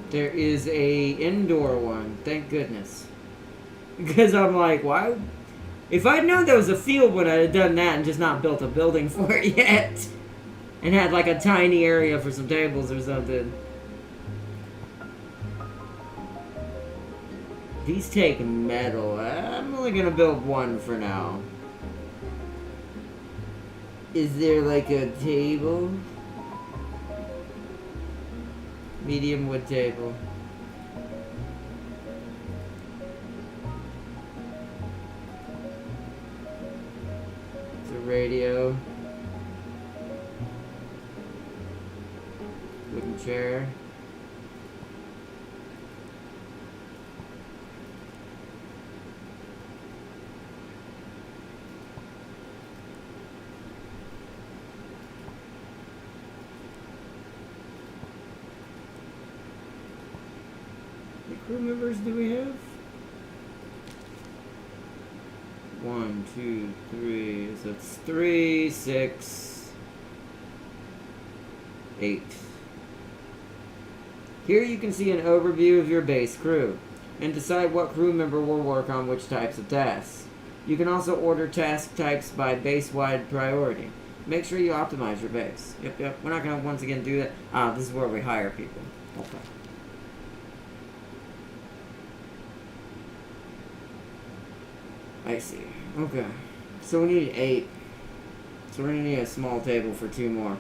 There is a indoor one. Thank goodness. Because I'm like, why? If I'd known there was a field when I'd have done that and just not built a building for it yet. And had like a tiny area for some tables or something. These take metal. I'm only gonna build one for now. Is there like a table? Medium wood table. Radio, wooden chair, what crew members do we have? 1, 2, 3, so it's 3, 6, 8. Here you can see an overview of your base crew, and decide what crew member will work on which types of tasks. You can also order task types by base-wide priority. Make sure you optimize your base. Yep, we're not going to once again do that. This is where we hire people. Okay. I see. Okay. So we need 8. So we're going to need a small table for 2 more.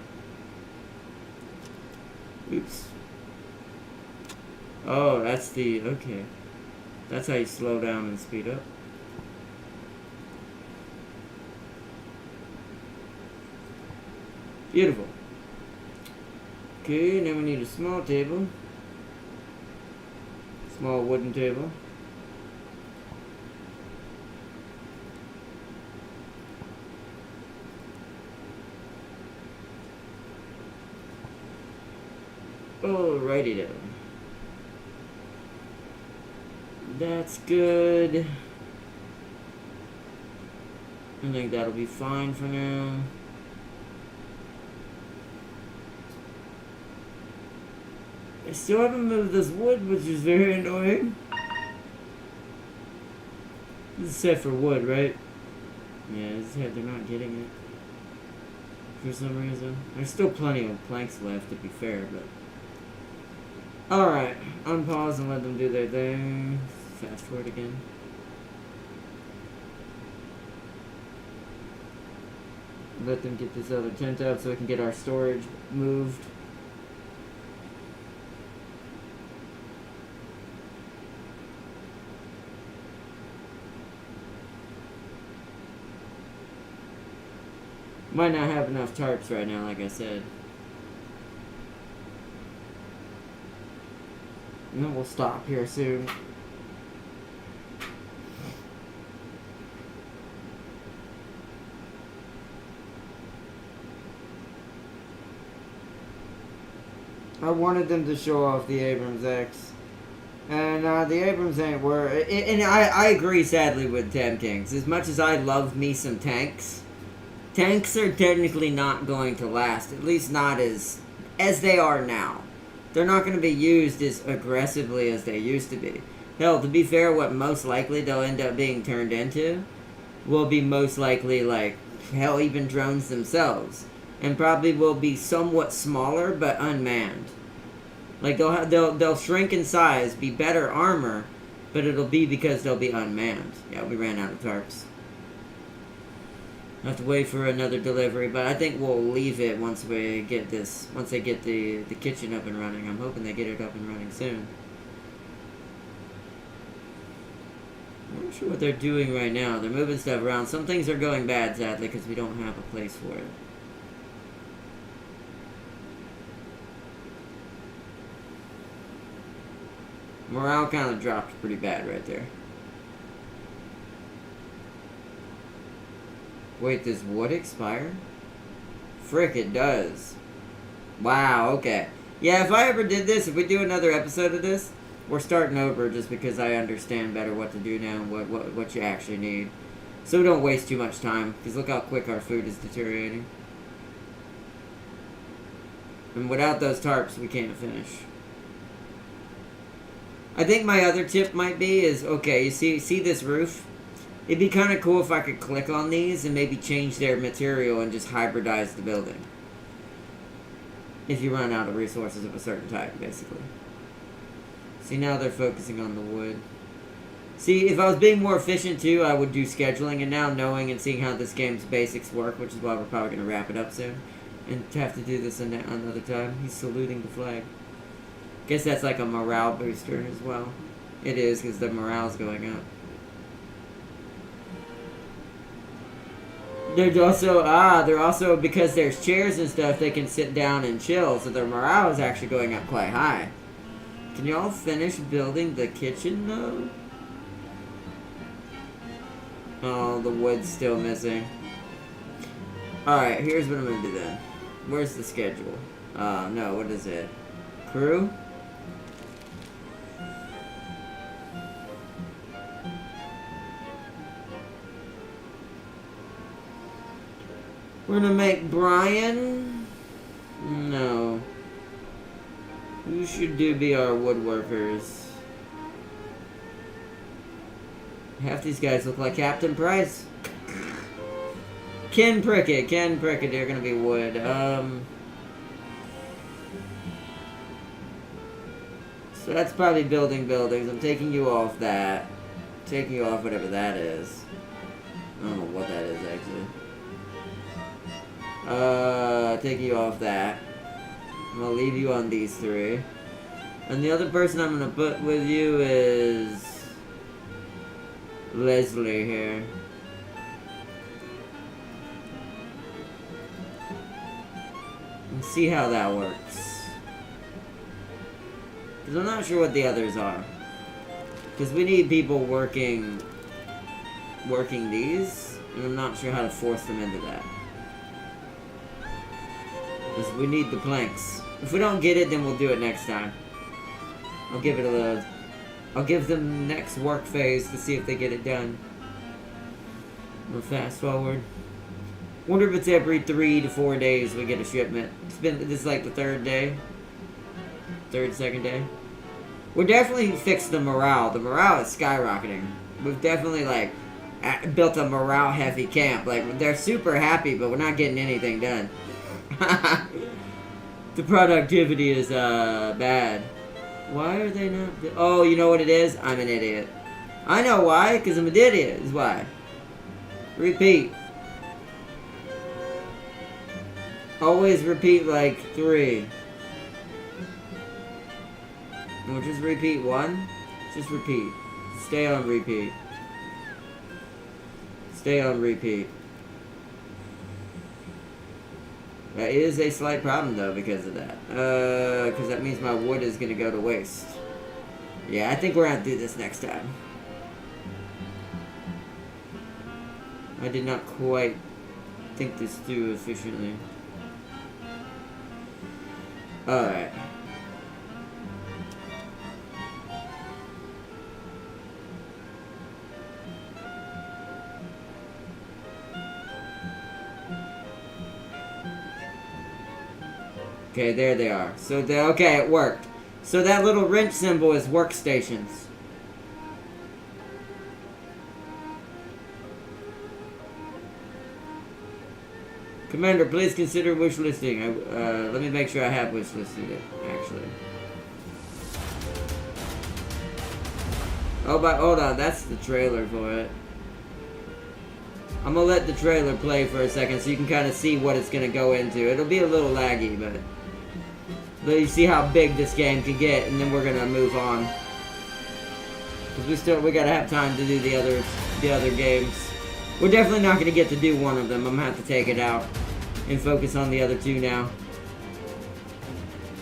Oops. Oh, that's the... Okay. That's how you slow down and speed up. Beautiful. Okay, now we need a small table. Small wooden table. Alrighty then. That's good. I think that'll be fine for now. I still haven't moved this wood, which is very annoying. This is set for wood, right? Yeah, they're not getting it. For some reason. There's still plenty of planks left, to be fair, but... Alright, unpause and let them do their thing. Fast forward again. Let them get this other tent out so we can get our storage moved. Might not have enough tarps right now, like I said. And then we'll stop here soon. I wanted them to show off the Abrams X. And the Abrams ain't worth. And I agree, sadly, with Ten Kings. As much as I love me some tanks, tanks are technically not going to last. At least not as they are now. They're not going to be used as aggressively as they used to be. Hell, to be fair, what most likely they'll end up being turned into will be most likely, like, hell, even drones themselves. And probably will be somewhat smaller, but unmanned. Like, they'll shrink in size, be better armor, but it'll be because they'll be unmanned. Yeah, we ran out of tarps. I'll have to wait for another delivery, but I think we'll leave it once they get the kitchen up and running. I'm hoping they get it up and running soon. I'm not sure what they're doing right now. They're moving stuff around. Some things are going bad, sadly, because we don't have a place for it. Morale kind of dropped pretty bad right there. Wait, does wood expire? Frick, it does. Wow, okay. Yeah, if I ever did this, if we do another episode of this, we're starting over just because I understand better what to do now and what you actually need. So we don't waste too much time, because look how quick our food is deteriorating. And without those tarps, we can't finish. I think my other tip might be is, okay, you see this roof? It'd be kind of cool if I could click on these and maybe change their material and just hybridize the building. If you run out of resources of a certain type, basically. See, now they're focusing on the wood. See, if I was being more efficient too, I would do scheduling, and now knowing and seeing how this game's basics work, which is why we're probably going to wrap it up soon, and to have to do this another time. He's saluting the flag. Guess that's like a morale booster as well. It is, because the morale's going up. They're also, because there's chairs and stuff, they can sit down and chill, so their morale is actually going up quite high. Can y'all finish building the kitchen, though? Oh, the wood's still missing. Alright, here's what I'm gonna do then. Where's the schedule? No, what is it? Crew? We're gonna make Brian? No. Who should be our woodworkers? Half these guys look like Captain Price. Ken Prickett, they're gonna be wood. So that's probably building buildings. I'm taking you off that. Taking you off whatever that is. I don't know what that is actually. Taking you off that. I'm gonna leave you on these three. And the other person I'm gonna put with you is Leslie here. And see how that works. Because I'm not sure what the others are. Because we need people working these, and I'm not sure how to force them into that. Because we need the planks. If we don't get it, then we'll do it next time. I'll give it a load. I'll give them next work phase to see if they get it done. We'll fast forward. Wonder if it's every 3 to 4 days we get a shipment. This is like the third day. Second day. We're definitely fixed the morale. The morale is skyrocketing. We've definitely like built a morale heavy camp. Like they're super happy, but we're not getting anything done. The productivity is bad. Why are they not? Oh, you know what it is? I'm an idiot. I know why, because I'm an idiot. Is why. Repeat. Always repeat like 3. We'll just repeat 1. Just repeat. Stay on repeat. Stay on repeat. That is a slight problem though because of that. Because that means my wood is going to go to waste. Yeah, I think we're going to do this next time. I did not quite think this through efficiently. Alright. Okay, there they are. So, okay, it worked. So that little wrench symbol is workstations. Commander, please consider wish listing. Let me make sure I have wish listed it, actually. Oh, but hold on, that's the trailer for it. I'm gonna let the trailer play for a second so you can kind of see what it's gonna go into. It'll be a little laggy, but you see how big this game can get, and then we're gonna move on. Cause we gotta have time to do the other games. We're definitely not gonna get to do one of them. I'm gonna have to take it out and focus on the other 2 now.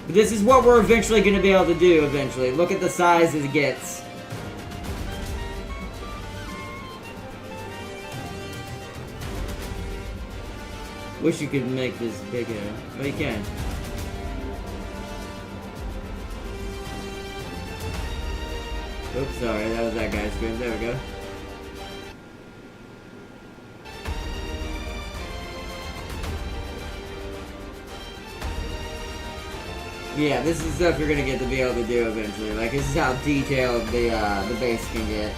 But this is what we're eventually gonna be able to do. Eventually, look at the size it gets. Wish you could make this bigger, but you can. Oops, sorry, that was that guy's screen. There we go. Yeah, this is stuff you're gonna get to be able to do eventually. Like, this is how detailed the base can get.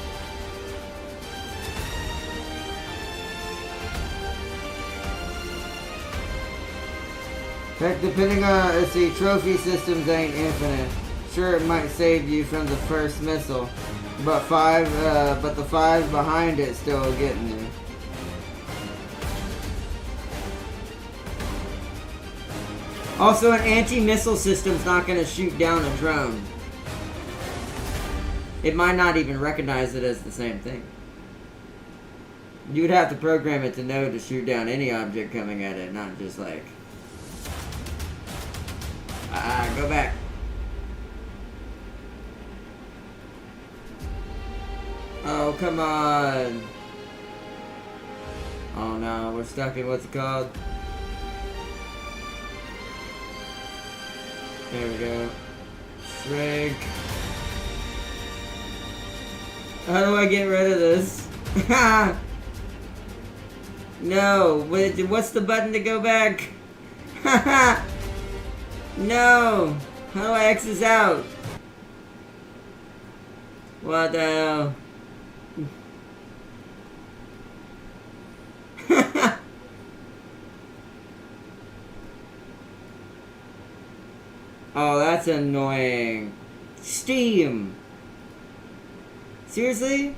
Heck, depending on, let's see, trophy systems ain't infinite. Sure, it might save you from the first missile, but the 5 behind it still getting you. Also, an anti-missile system's not going to shoot down a drone. It might not even recognize it as the same thing. You would have to program it to know to shoot down any object coming at it, not just like... go back. Oh, come on. Oh no, we're stuck in what's it called? There we go. Shrink. How do I get rid of this? No, what's the button to go back? No! How do I X this out? What the hell? Oh, that's annoying. Steam! Seriously?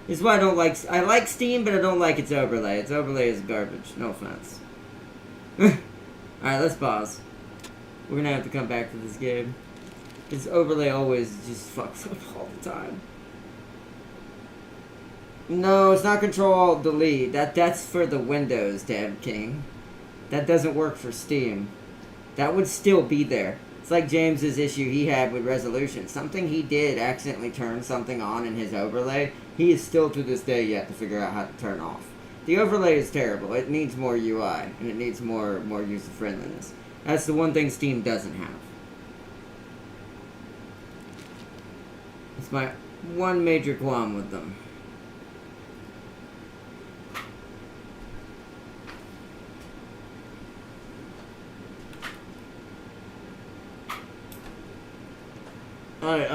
This is why I don't like... I like Steam, but I don't like its overlay. Its overlay is garbage. No offense. Alright, let's pause. We're gonna have to come back to this game. This overlay always just fucks up all the time. No, it's not Control-Alt-Delete. That's for the Windows, Tab King. That doesn't work for Steam. That would still be there. It's like James's issue he had with resolution. Something he did accidentally turn something on in his overlay. He is still to this day yet to figure out how to turn off. The overlay is terrible. It needs more UI, and it needs more user-friendliness. That's the one thing Steam doesn't have. It's my one major qualm with them. Alright,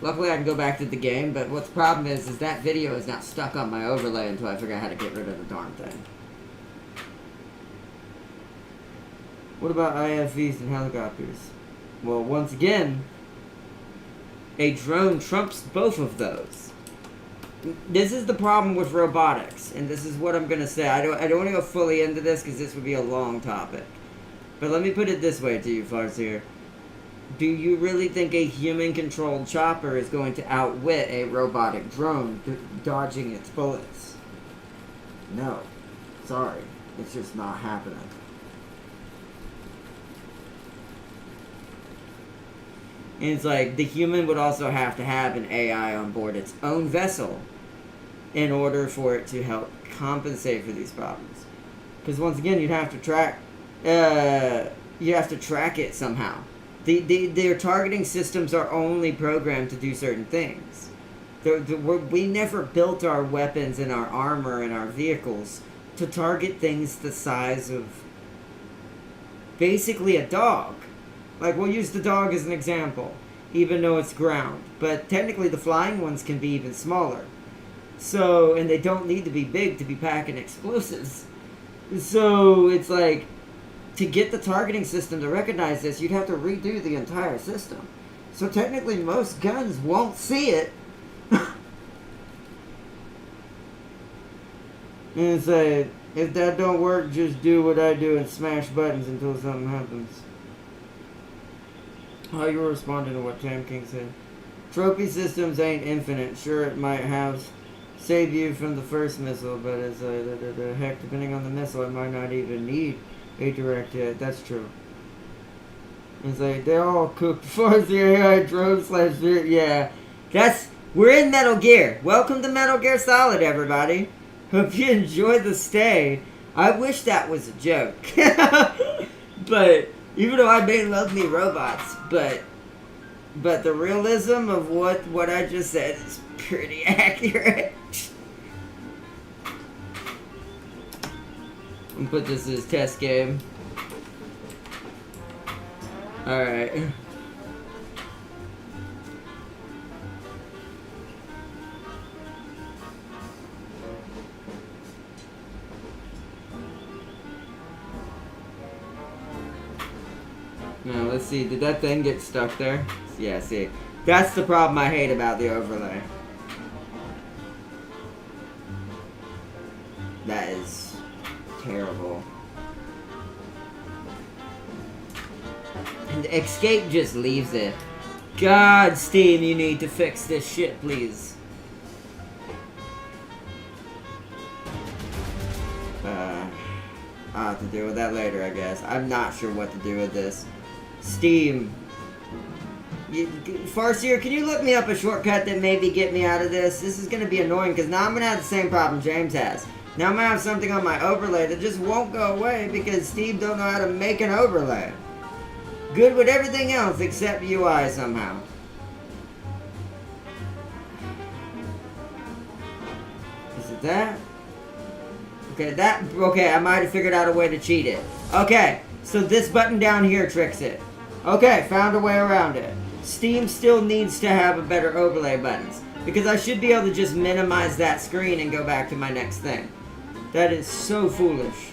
luckily I can go back to the game, but what the problem is that video is now stuck on my overlay until I figure out how to get rid of the darn thing. What about IFVs and helicopters? Well, once again, a drone trumps both of those. This is the problem with robotics, and this is what I'm going to say. I don't want to go fully into this because this would be a long topic. But let me put it this way to you, Farseer. Do you really think a human-controlled chopper is going to outwit a robotic drone dodging its bullets? No. Sorry. It's just not happening. And it's like, the human would also have to have an AI on board its own vessel in order for it to help compensate for these problems. Because once again, you'd have to track it somehow. Their targeting systems are only programmed to do certain things. We never built our weapons and our armor and our vehicles to target things the size of basically a dog. Like, we'll use the dog as an example, even though it's ground. But technically the flying ones can be even smaller. So, and they don't need to be big to be packing explosives. So, it's like, to get the targeting system to recognize this, you'd have to redo the entire system. So technically most guns won't see it. And it's like, if that don't work, just do what I do and smash buttons until something happens. How you were responding to what Tam King said. Trophy systems ain't infinite. Sure, it might have saved you from the first missile, but it's the heck, depending on the missile, it might not even need a direct hit. That's true. It's like, they're all cooked for the AI drone / yeah. We're in Metal Gear. Welcome to Metal Gear Solid, everybody. Hope you enjoyed the stay. I wish that was a joke. But, even though I may love me robots, but the realism of what I just said is pretty accurate. And put this as test game. Alright. Now, let's see. Did that thing get stuck there? Yeah, see. That's the problem I hate about the overlay. That is terrible. And escape just leaves it. God, Steam, you need to fix this shit, please. I'll have to deal with that later, I guess. I'm not sure what to do with this. Steam. Farseer, can you look me up a shortcut that maybe get me out of this? This is going to be annoying because now I'm going to have the same problem James has. Now I'm going to have something on my overlay that just won't go away because Steve don't know how to make an overlay. Good with everything else except UI somehow. Is it that? Okay, I might have figured out a way to cheat it. Okay, so this button down here tricks it. Okay, found a way around it. Steam still needs to have a better overlay buttons. Because I should be able to just minimize that screen and go back to my next thing. That is so foolish.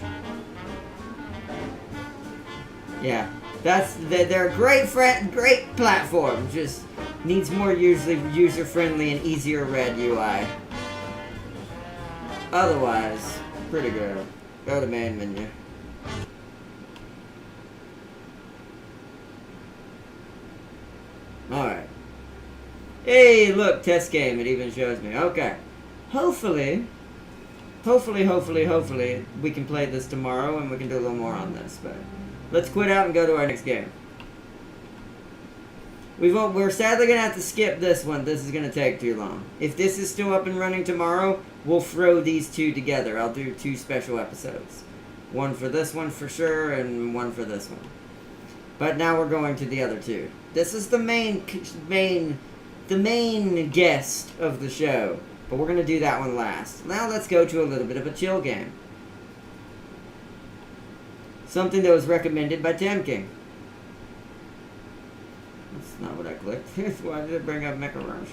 Yeah, they're a great platform. Just needs more user-friendly and easier read UI. Otherwise, pretty good. Go to main menu. Alright. Hey, look, test game. It even shows me. Okay. Hopefully, we can play this tomorrow and we can do a little more on this. But let's quit out and go to our next game. We're sadly going to have to skip this one. This is going to take too long. If this is still up and running tomorrow, we'll throw these two together. I'll do 2 special episodes. One for this one for sure, and one for this one. But now we're going to the other two. This is the main guest of the show. But we're going to do that one last. Now let's go to a little bit of a chill game. Something that was recommended by Tam King. That's not what I clicked. Why did it bring up Mecha Rush?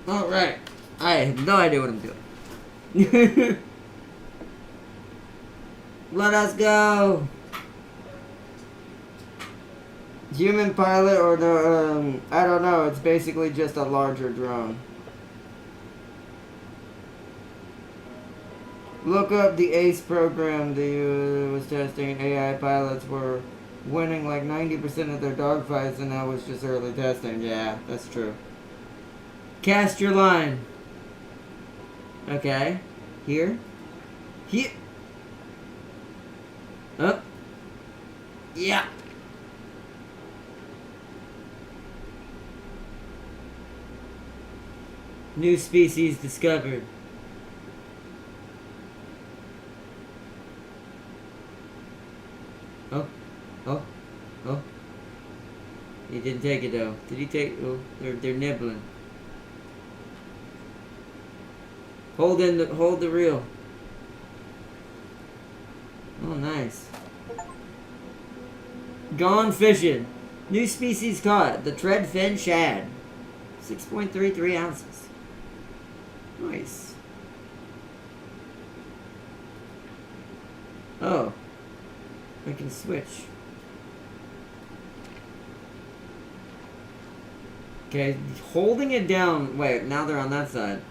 Alright. I have no idea what I'm doing. Let us go! Human pilot or the, I don't know, it's basically just a larger drone. Look up the ACE program that was testing. AI pilots were winning like 90% of their dogfights, and that was just early testing. Yeah, that's true. Cast your line. Okay. Here. Here. Up. Yeah. New species discovered. Oh. Oh. Oh. He didn't take it though. Did he take? Oh, they're nibbling. Hold the reel. Oh, nice. Gone fishing. New species caught. The threadfin shad. 6.33 ounces. Nice. Oh. I can switch. Okay, holding it down. Wait, now they're on that side.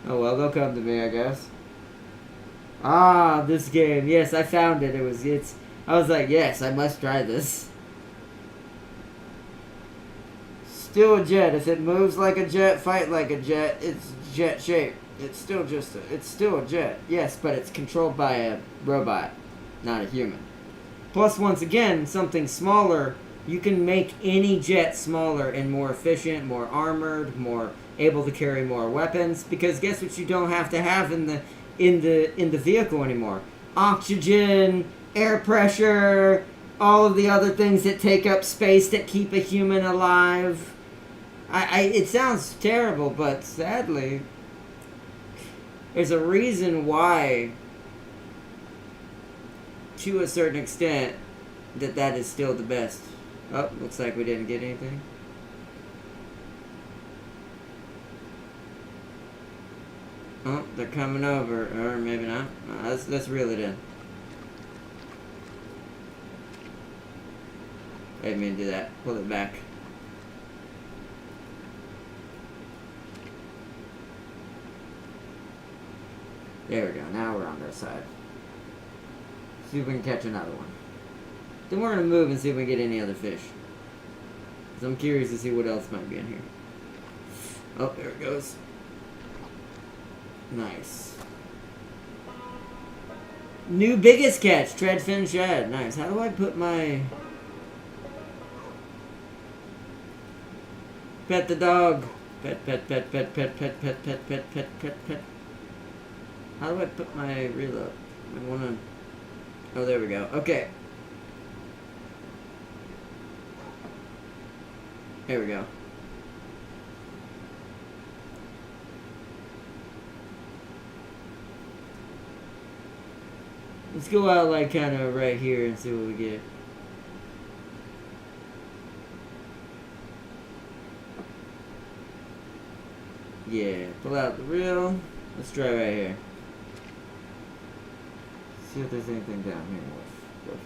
Oh well, they'll come to me, I guess. Ah, this game. Yes, I found it. I was like, yes, I must try this. Still a jet. If it moves like a jet, fight like a jet, it's jet shaped. It's still a jet. Yes, but it's controlled by a robot, not a human. Plus, once again, something smaller. You can make any jet smaller and more efficient, more armored, more able to carry more weapons. Because guess what you don't have to have in the vehicle anymore? Oxygen, air pressure, all of the other things that take up space that keep a human alive. It sounds terrible, but sadly, there's a reason why, to a certain extent, that is still the best. Oh, looks like we didn't get anything. Oh, they're coming over. Or maybe not. Let's reel it in. I didn't mean to do that. Pull it back. There we go. Now we're on their side. See if we can catch another one. Then we're going to move and see if we can get any other fish. Because I'm curious to see what else might be in here. Oh, there it goes. Nice. New biggest catch. Threadfin shad. Nice. How do I put my... Pet the dog. Pet, pet, pet, pet, pet, pet, pet, pet, pet, pet, pet, pet. How do I put my reel up? I want to... Oh, there we go. Okay. There we go. Let's go out like kind of right here and see what we get. Yeah, pull out the reel. Let's try right here. See if there's anything down here worth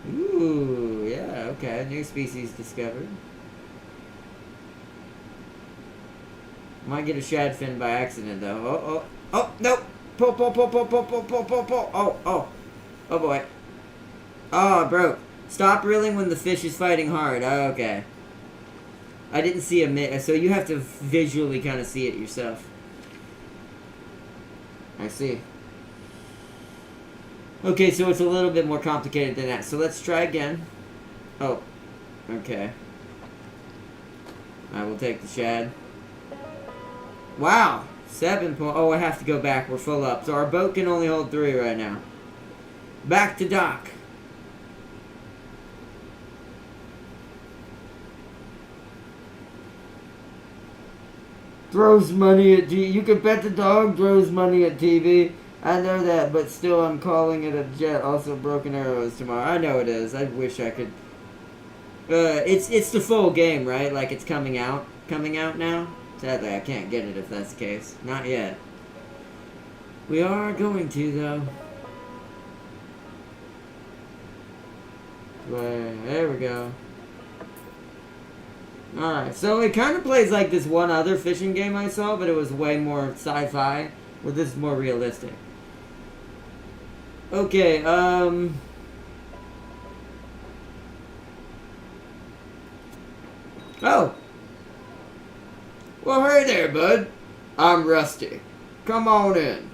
anything. Ooh, yeah, okay. New species discovered. Might get a shadfin by accident though. Oh, no! Pull. Oh boy. Oh, it broke. Stop reeling when the fish is fighting hard. Oh, okay. I didn't see a so you have to visually kind of see it yourself. I see. Okay, so it's a little bit more complicated than that. So let's try again. Oh, Okay. I will take the shad. Wow! 7 point. Oh, I have to go back. We're full up. So our boat can only hold 3 right now. Back to dock. Throws money at TV. You can bet the dog throws money at TV. I know that, but still I'm calling it a jet. Also broken arrows tomorrow. I know it is. I wish I could. It's the full game, right? Like it's coming out now. Sadly, I can't get it if that's the case. Not yet. We are going to though. There we go. Alright, so it kind of plays like this one other fishing game I saw, but it was way more sci-fi. Well, this is more realistic. Okay, Oh! Well, hey there, bud. I'm Rusty. Come on in.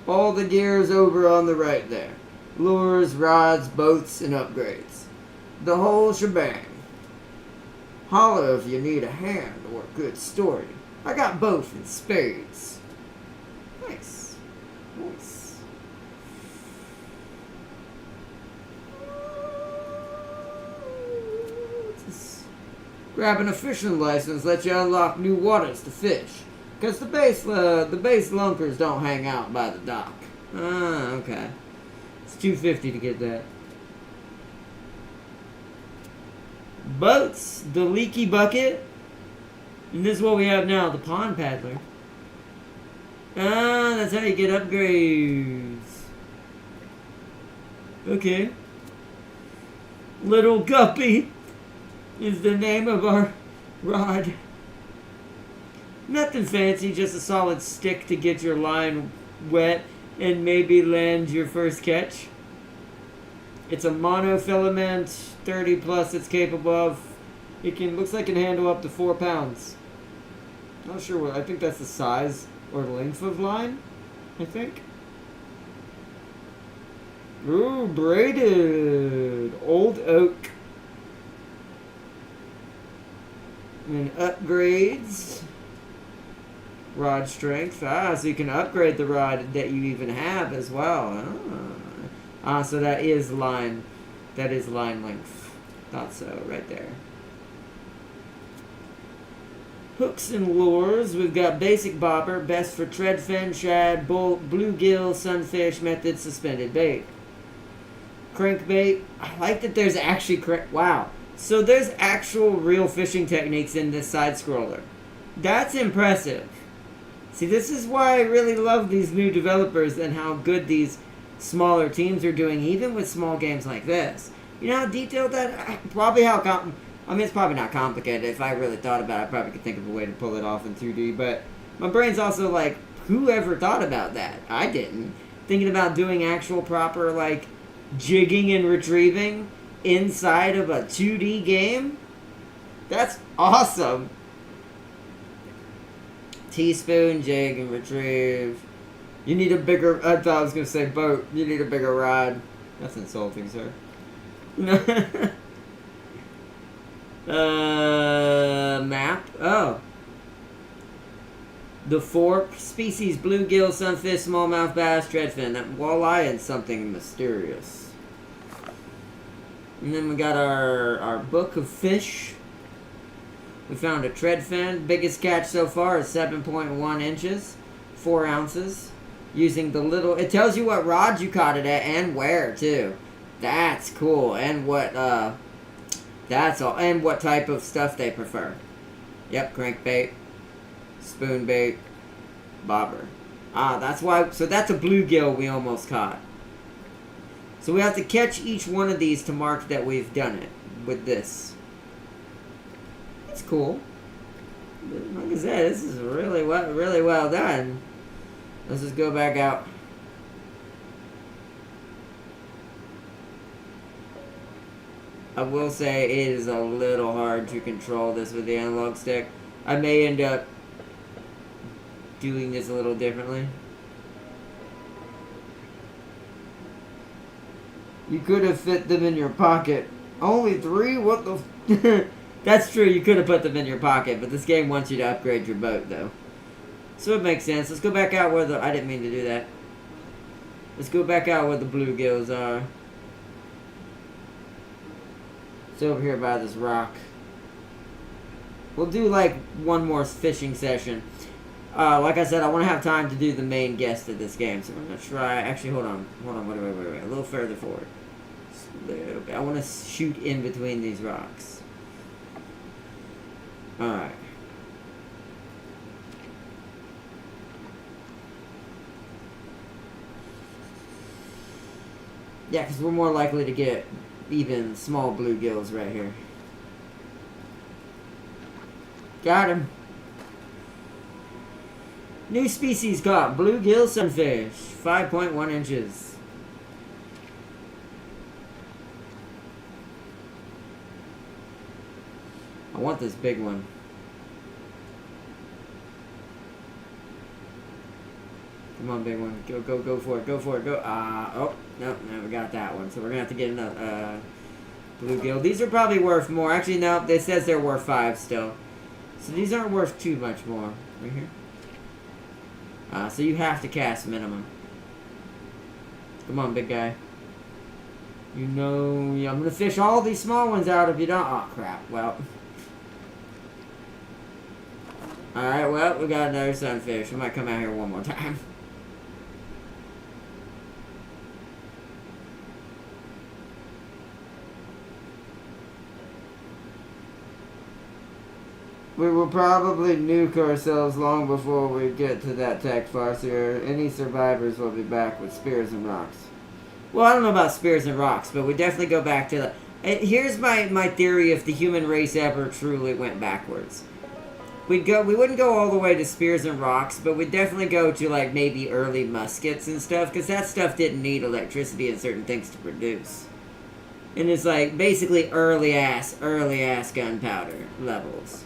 All the gear's over on the right there. Lures, rods, boats, and upgrades. The whole shebang. Holler if you need a hand or a good story. I got both in spades. Nice. Nice. Grabbing a fishing license lets you unlock new waters to fish. Because the base lunkers don't hang out by the dock. Ah, okay. It's $250 to get that. Boats, the leaky bucket, and this is what we have now, the pond paddler. Ah, that's how you get upgrades. Okay. Little Guppy is the name of our rod. Nothing fancy, just a solid stick to get your line wet and maybe land your first catch. It's a monofilament, 30 plus it's capable of. Looks like it can handle up to 4 pounds. Not sure what, I think that's the size or length of line, I think. Ooh, braided. Old oak. And upgrades. Rod strength. So you can upgrade the rod that you even have as well. So that is line. That is line length. Thought so, right there. Hooks and lures. We've got basic bobber, best for treadfin, shad, bluegill, sunfish, method, suspended bait. Crankbait. I like that there's actually wow. So there's actual real fishing techniques in this side scroller. That's impressive. See, this is why I really love these new developers and how good these smaller teams are doing, even with small games like this. You know how detailed that? Probably it's probably not complicated. If I really thought about it, I probably could think of a way to pull it off in 2D. But my brain's also like, who ever thought about that? I didn't. Thinking about doing actual proper, like, jigging and retrieving inside of a 2D game? That's awesome. Teaspoon, jig, and retrieve. You need a bigger... I thought I was going to say boat. You need a bigger rod. That's insulting, sir. Map. Oh. The fork. Species, bluegill, sunfish, smallmouth bass, treadfin. That walleye and something mysterious. And then we got our book of fish. We found a treadfin. Biggest catch so far is 7.1 inches. 4 ounces. Using the little... It tells you what rod you caught it at and where, too. That's cool. And what, that's all. And what type of stuff they prefer. Yep, crankbait. Spoon bait. Bobber. Ah, that's why... So that's a bluegill we almost caught. So we have to catch each one of these to mark that we've done it with this. That's cool. Like I said, this is really well done. Let's just go back out. I will say it is a little hard to control this with the analog stick. I may end up doing this a little differently. You could have fit them in your pocket Only 3? What the... That's true, you could have put them in your pocket, but this game wants you to upgrade your boat, though. So it makes sense. Let's go back out where the... I didn't mean to do that. Let's go back out where the bluegills are. It's over here by this rock. We'll do, like, one more fishing session. Like I said, I want to have time to do the main guest of this game. So I'm going to try... Actually, hold on. Hold on. Wait. A little further forward. I want to shoot in between these rocks. Alright. Yeah, because we're more likely to get even small bluegills right here. Got him. New species caught. Bluegill sunfish. 5.1 inches. I want this big one. Come on, big one. Go for it. Go for it. Go. Oh, no, we got that one. So we're going to have to get another bluegill. These are probably worth more. Actually, no, it says they're worth 5 still. So these aren't worth too much more. Right here. So you have to cast minimum. Come on, big guy. You know, I'm going to fish all these small ones out if you don't. Oh, crap. Well. Alright, well, we got another sunfish. We might come out here one more time. We will probably nuke ourselves long before we get to that tech farcier. Any survivors will be back with spears and rocks. Well, I don't know about spears and rocks, but we definitely go back to the... Here's my theory if the human race ever truly went backwards. We wouldn't go all the way to spears and rocks, but we'd definitely go to, like, maybe early muskets and stuff, because that stuff didn't need electricity and certain things to produce. And it's, like, basically early-ass gunpowder levels.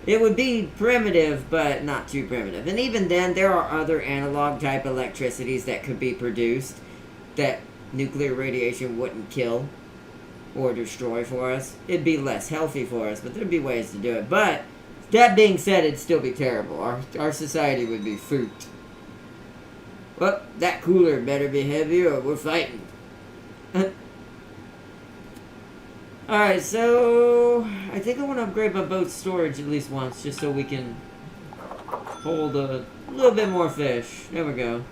It would be primitive, but not too primitive. And even then, there are other analog-type electricities that could be produced that nuclear radiation wouldn't kill or destroy for us. It'd be less healthy for us, but there'd be ways to do it. But, that being said, it'd still be terrible. Our society would be fruit. Well, that cooler better be heavy or we're fighting. Alright, so I think I want to upgrade my boat's storage at least once, just so we can hold a little bit more fish. There we go.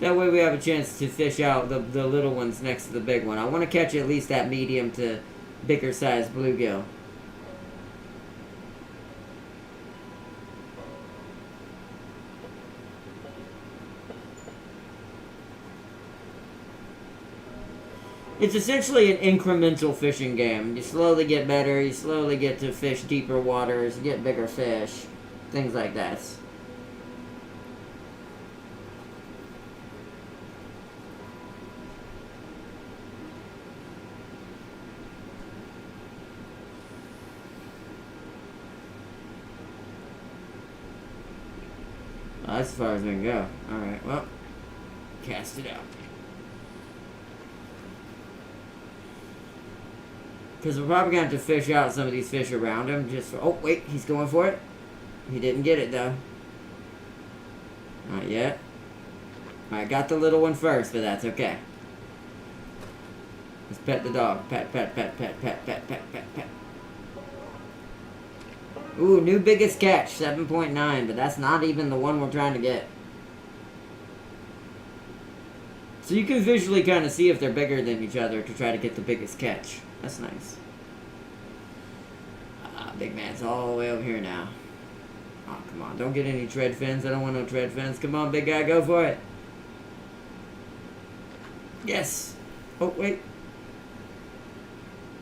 That way we have a chance to fish out the little ones next to the big one. I want to catch at least that medium to bigger size bluegill. It's essentially an incremental fishing game. You slowly get better, you slowly get to fish deeper waters, you get bigger fish, things like that. Well, that's as far as we can go. Alright, well, cast it out. Because we're probably going to have to fish out some of these fish around him just for... Oh, wait, he's going for it. He didn't get it, though. Not yet. Alright, got the little one first, but that's okay. Let's pet the dog. Pet. Ooh, new biggest catch, 7.9, but that's not even the one we're trying to get. So you can visually kind of see if they're bigger than each other to try to get the biggest catch. That's nice. Big man's all the way over here now. Oh, come on. Don't get any tread fins. I don't want no tread fins. Come on, big guy. Go for it. Yes. Oh, wait.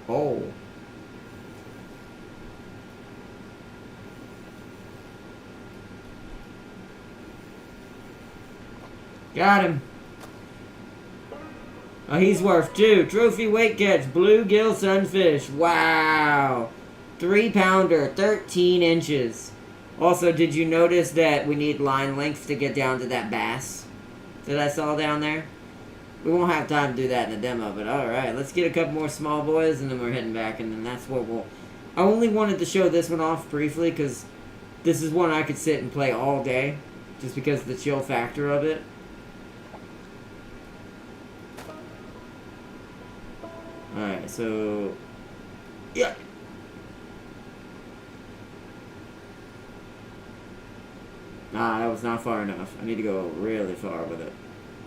Oh. Got him. Oh, he's worth 2. Trophy weight catch. Bluegill sunfish. Wow. 3-pounder. 13 inches. Also, did you notice that we need line length to get down to that bass that I saw down there? We won't have time to do that in the demo, but alright. Let's get a couple more small boys, and then we're heading back, and then that's what we'll... I only wanted to show this one off briefly, because this is one I could sit and play all day, just because of the chill factor of it. Alright, so... Yeah! Nah, that was not far enough. I need to go really far with it.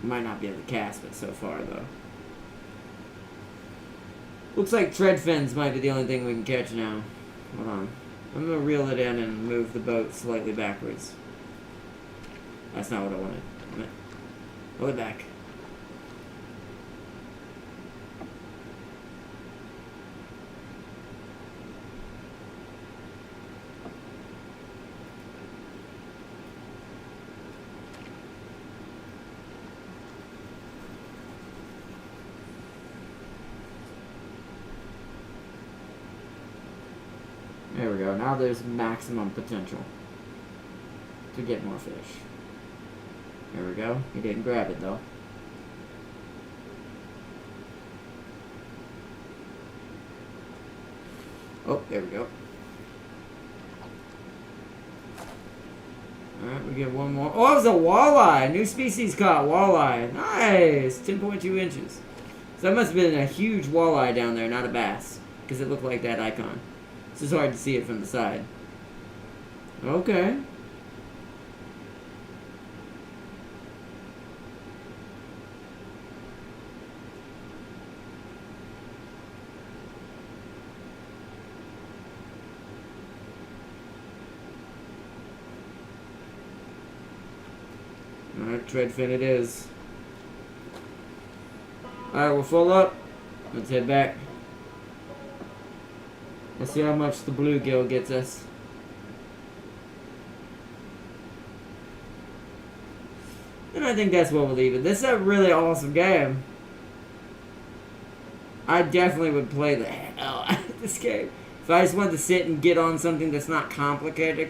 Might not be able to cast it so far, though. Looks like tread fins might be the only thing we can catch now. Hold on. I'm going to reel it in and move the boat slightly backwards. That's not what I wanted. Pull it back. There we go. Now there's maximum potential to get more fish. There we go. He didn't grab it though. Oh, there we go. Alright, we get one more. Oh, it was a walleye! New species caught, walleye. Nice! 10.2 inches. So that must have been a huge walleye down there, not a bass. Because it looked like that icon. It's just hard to see it from the side. Okay. Alright, tread fin it is. Alright, we're full up. Let's head back. Let's see how much the bluegill gets us. And I think that's what we'll leave it. This is a really awesome game. I definitely would play the hell out of this game. If I just wanted to sit and get on something that's not complicated,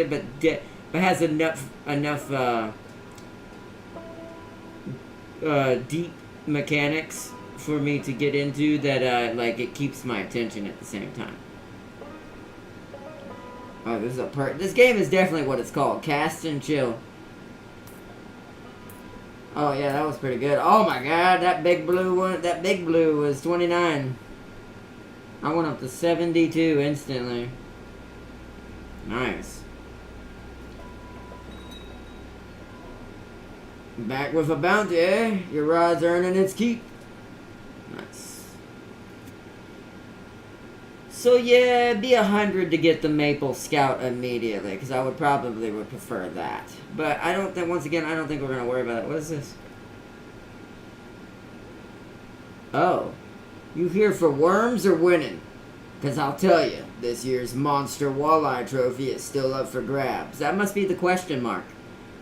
but has enough deep mechanics for me to get into that, like, it keeps my attention at the same time. Oh, this is this game is definitely what it's called. Cast and chill. Oh, yeah, that was pretty good. Oh, my God, that big blue was 29. I went up to 72 instantly. Nice. Back with a bounty, eh? Your rod's earning its keep. Nice. So yeah, it'd be 100 to get the Maple Scout immediately, because I would prefer that. But I don't think, once again, I don't think we're going to worry about it. What is this? Oh. You here for worms or winning? Because I'll tell you, this year's Monster Walleye Trophy is still up for grabs. That must be the question mark.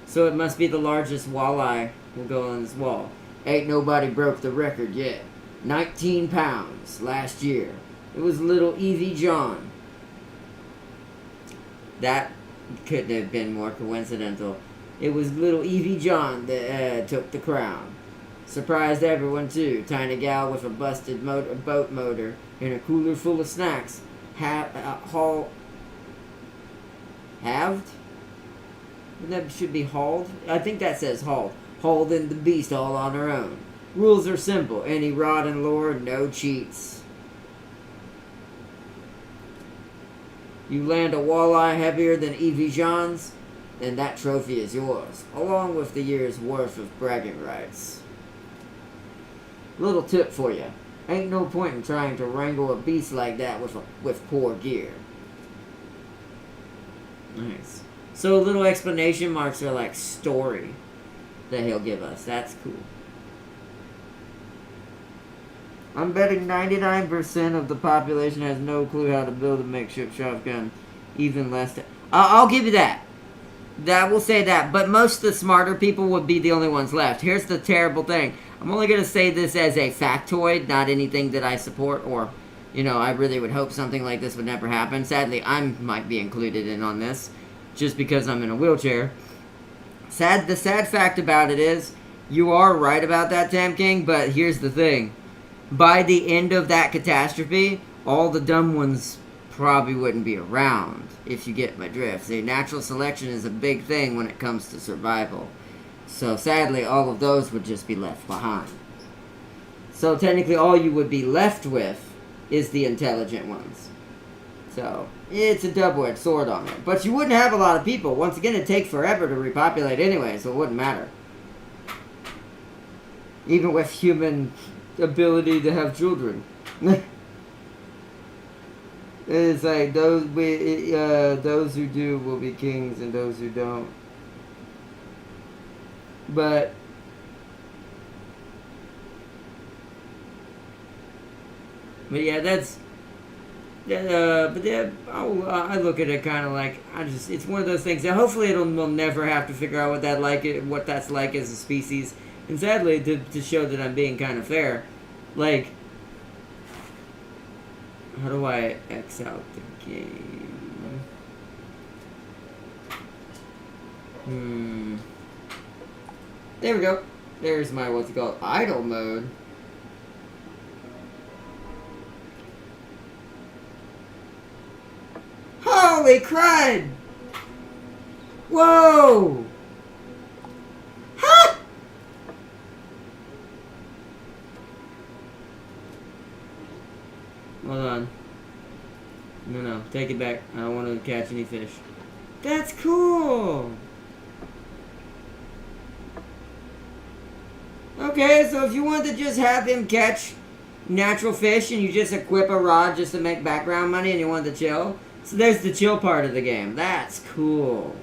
So it must be the largest walleye will go on this wall. Ain't nobody broke the record yet. 19 pounds last year. It was little Evie John. That couldn't have been more coincidental. It was little Evie John that took the crown. Surprised everyone too. Tiny gal with a busted boat motor and a cooler full of snacks. Halved? That should be hauled. I think that says hauled. Hauled in the beast all on her own. Rules are simple. Any rod and lure, no cheats. You land a walleye heavier than Evie Jean's, then that trophy is yours, along with the year's worth of bragging rights. Little tip for you. Ain't no point in trying to wrangle a beast like that with poor gear. Nice. So little explanation marks are like story that he'll give us. That's cool. I'm betting 99% of the population has no clue how to build a makeshift shotgun. Even less. I'll give you that. That will say that. But most of the smarter people would be the only ones left. Here's the terrible thing. I'm only going to say this as a factoid, not anything that I support or, you know, I really would hope something like this would never happen. Sadly, I might be included in on this just because I'm in a wheelchair. The sad fact about it is You are right about that, Tam King, but here's the thing. By the end of that catastrophe, all the dumb ones probably wouldn't be around, if you get my drift. See, natural selection is a big thing when it comes to survival. So sadly, all of those would just be left behind. So technically, all you would be left with is the intelligent ones. So it's a double-edged sword on it. But you wouldn't have a lot of people. Once again, it'd take forever to repopulate anyway, so it wouldn't matter. Even with human ability to have children. It's like those who do will be kings and those who don't. But yeah, that's. But yeah, I look at it kind of like it's one of those things that hopefully we'll never have to figure out what that's like as a species. And sadly, to show that I'm being kind of fair, like, how do I X out the game? There we go. There's my what's it called idle mode. Holy crud! Whoa! Huh? Hold on. No, take it back. I don't want to catch any fish. That's cool! Okay, so if you want to just have him catch natural fish and you just equip a rod just to make background money and you want to chill, so there's the chill part of the game. That's cool.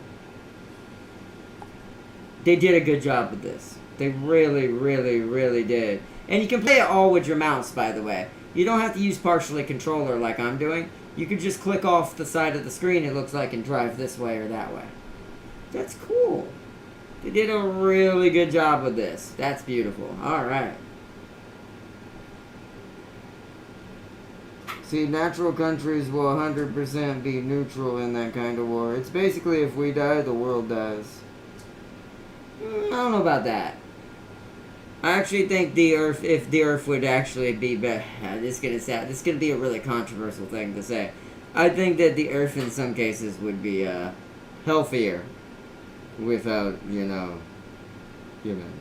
They did a good job with this. They really, really, really did. And you can play it all with your mouse, by the way. You don't have to use partially controller like I'm doing. You can just click off the side of the screen, it looks like, and drive this way or that way. That's cool. They did a really good job with this. That's beautiful. Alright. See, natural countries will 100% be neutral in that kind of war. It's basically if we die, the world dies. I don't know about that. I actually think if the Earth would actually be better, this is gonna be a really controversial thing to say. I think that the Earth in some cases would be healthier without, human.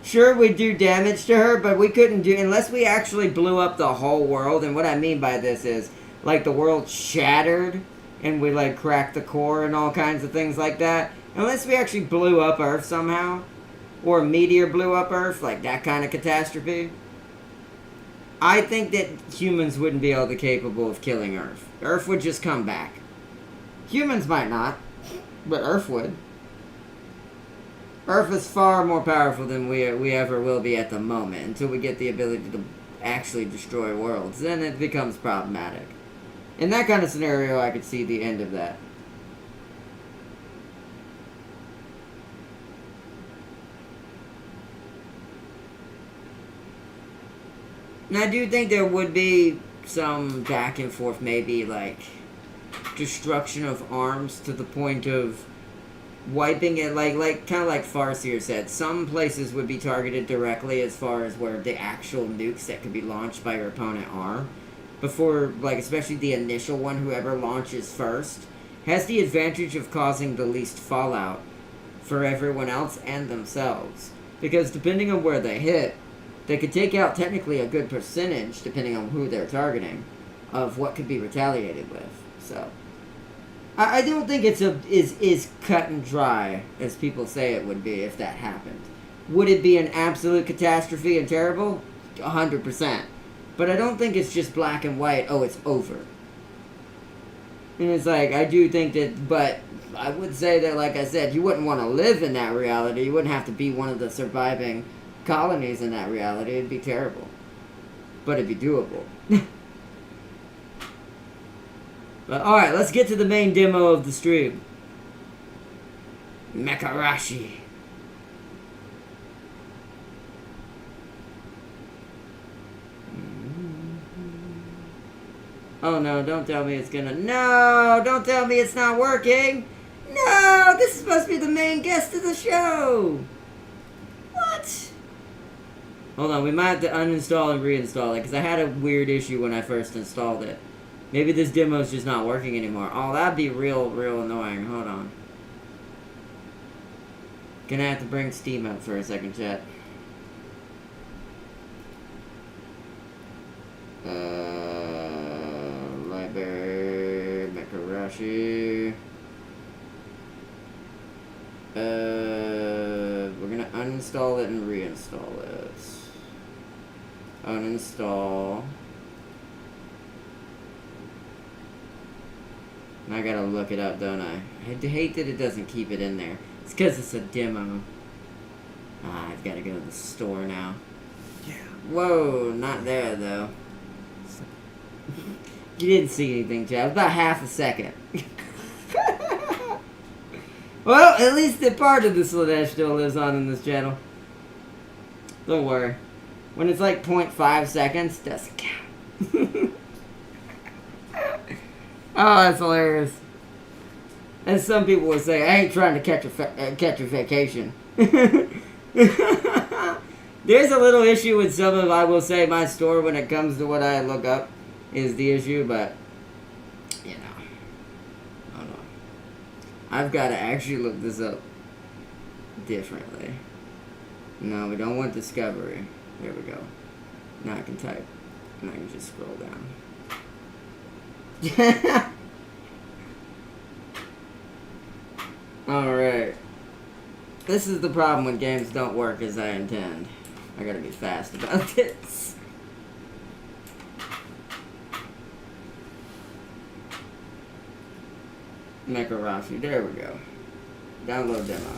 Sure, we do damage to her, but we couldn't do unless we actually blew up the whole world. And what I mean by this is, like, the world shattered and we like cracked the core and all kinds of things like that. Unless we actually blew up Earth somehow, or a meteor blew up Earth, like that kind of catastrophe, I think that humans wouldn't be able to capable of killing Earth. Earth would just come back. Humans might not, but Earth would. Earth is far more powerful than we ever will be at the moment until we get the ability to actually destroy worlds. Then it becomes problematic. In that kind of scenario, I could see the end of that. And I do think there would be some back and forth, maybe like destruction of arms to the point of wiping it, like kind of like Farseer said. Some places would be targeted directly as far as where the actual nukes that could be launched by your opponent are. Before, like, especially the initial one, whoever launches first, has the advantage of causing the least fallout for everyone else and themselves. Because depending on where they hit, they could take out technically a good percentage, depending on who they're targeting, of what could be retaliated with. So I don't think it's is cut and dry as people say it would be if that happened. Would it be an absolute catastrophe and terrible? 100%. But I don't think it's just black and white, oh, it's over. And it's like, I do think that, but I would say that, like I said, you wouldn't want to live in that reality. You wouldn't have to be one of the surviving colonies in that reality. It'd be terrible. But it'd be doable. But alright, let's get to the main demo of the stream. Mekarashi. Oh no, don't tell me it's gonna... No! Don't tell me it's not working! No! no! This is supposed to be the main guest of the show! What? Hold on, we might have to uninstall and reinstall it, because I had a weird issue when I first installed it. Maybe this demo's just not working anymore. Oh, that'd be real annoying. Hold on. Gonna have to bring Steam up for a second, chat. Library, Makarashi. We're gonna uninstall it and reinstall it. Uninstall. And I gotta look it up, don't I? I hate that it doesn't keep it in there. It's because it's a demo. Ah, I've gotta go to the store now. Yeah. Whoa, not there though. You didn't see anything, Chad. It was about half a second. Well, at least a part of the Slanesh still lives on in this channel. Don't worry. When it's like 0.5 seconds, doesn't count. Oh, that's hilarious. As some people would say, I ain't trying to catch a vacation. There's a little issue with some of, I will say, my store when it comes to what I look up is the issue, but, you know. Hold on. I've got to actually look this up differently. No, we don't want discovery. There we go. Now I can type. And I can just scroll down. Alright. This is the problem when games don't work as I intend. I gotta be fast about this. Makarashi, there we go. Download demo.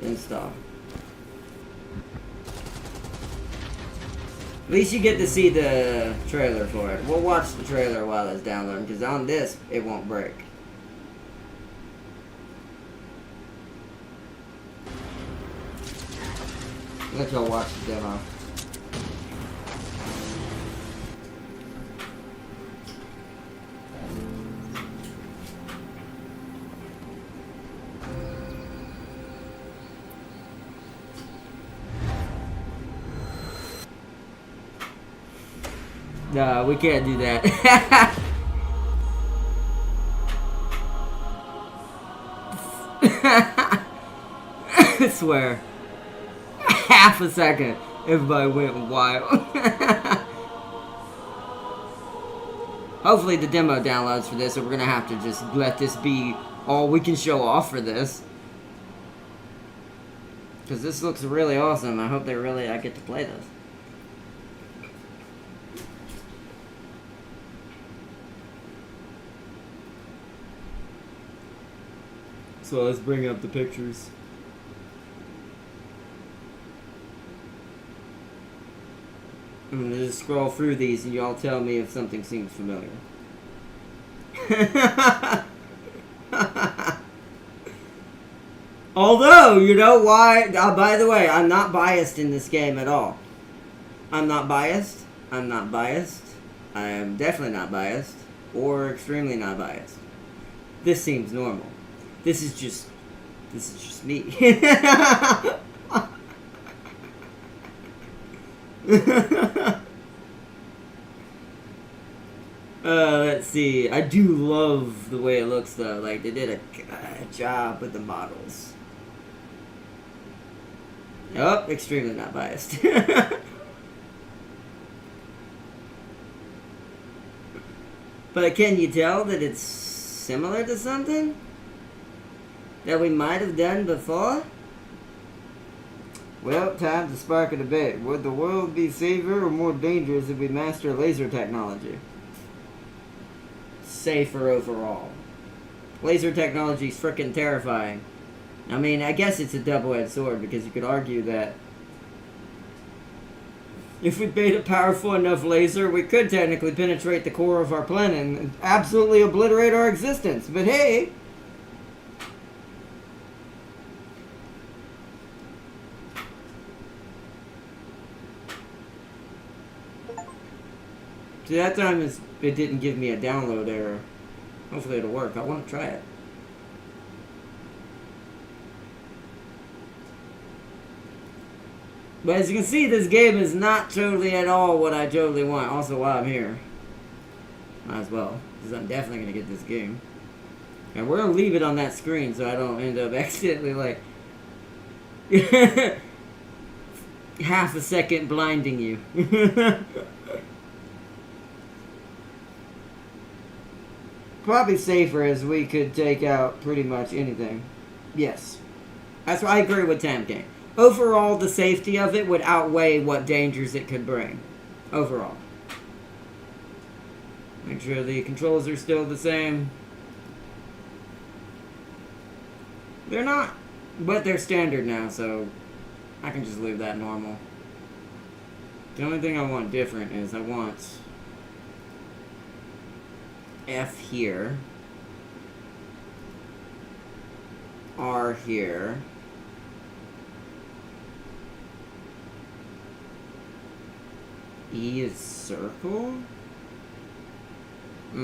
Install. At least you get to see the trailer for it. We'll watch the trailer while it's downloading, because on this, it won't break. Let y'all watch the demo. No, we can't do that. I swear. Half a second, everybody went wild. Hopefully the demo downloads for this, or we're gonna have to just let this be all we can show off for this. Because this looks really awesome. I hope I get to play this. So let's bring up the pictures. I'm gonna just scroll through these and y'all tell me if something seems familiar. Although, you know why? By the way, I'm not biased in this game at all. I'm not biased. I'm not biased. I am definitely not biased. Or extremely not biased. This seems normal. This is just me. Let's see. I do love the way it looks though. Like they did a good job with the models. Oh, extremely not biased. But can you tell that it's similar to something that we might have done before? Well, time to spark a debate. Would the world be safer or more dangerous if we master laser technology? Safer overall. Laser technology is freaking terrifying. I mean, I guess it's a double-edged sword, because you could argue that if we made a powerful enough laser, we could technically penetrate the core of our planet and absolutely obliterate our existence. But hey! See, that time it didn't give me a download error. Hopefully it'll work. I want to try it. But as you can see, this game is not totally at all what I totally want. Also, while I'm here, might as well, because I'm definitely going to get this game. And we're going to leave it on that screen so I don't end up accidentally, like, half a second blinding you. Probably safer as we could take out pretty much anything. Yes. That's why I agree with Tam King. Overall, the safety of it would outweigh what dangers it could bring. Overall. Make sure the controls are still the same. They're not, but they're standard now, so I can just leave that normal. The only thing I want different is I want F here, R here, E is circle? We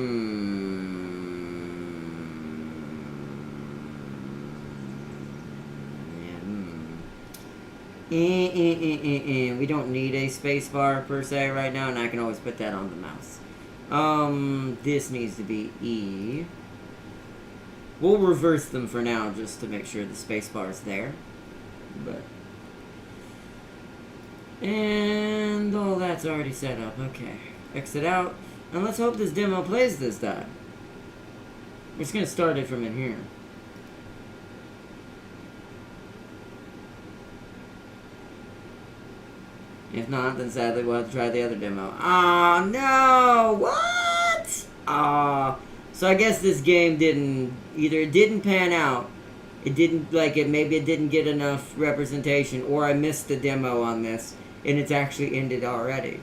don't need a space bar per se right now, and I can always put that on the mouse. This needs to be E. We'll reverse them for now just to make sure the space bar is there. And all that's already set up. Okay. Exit out. And let's hope this demo plays this time. We're just going to start it from in here. If not, then sadly we'll have to try the other demo. Oh no! What? So I guess this game didn't, either it didn't pan out, it didn't, like, maybe it didn't get enough representation, or I missed the demo on this, and it's actually ended already.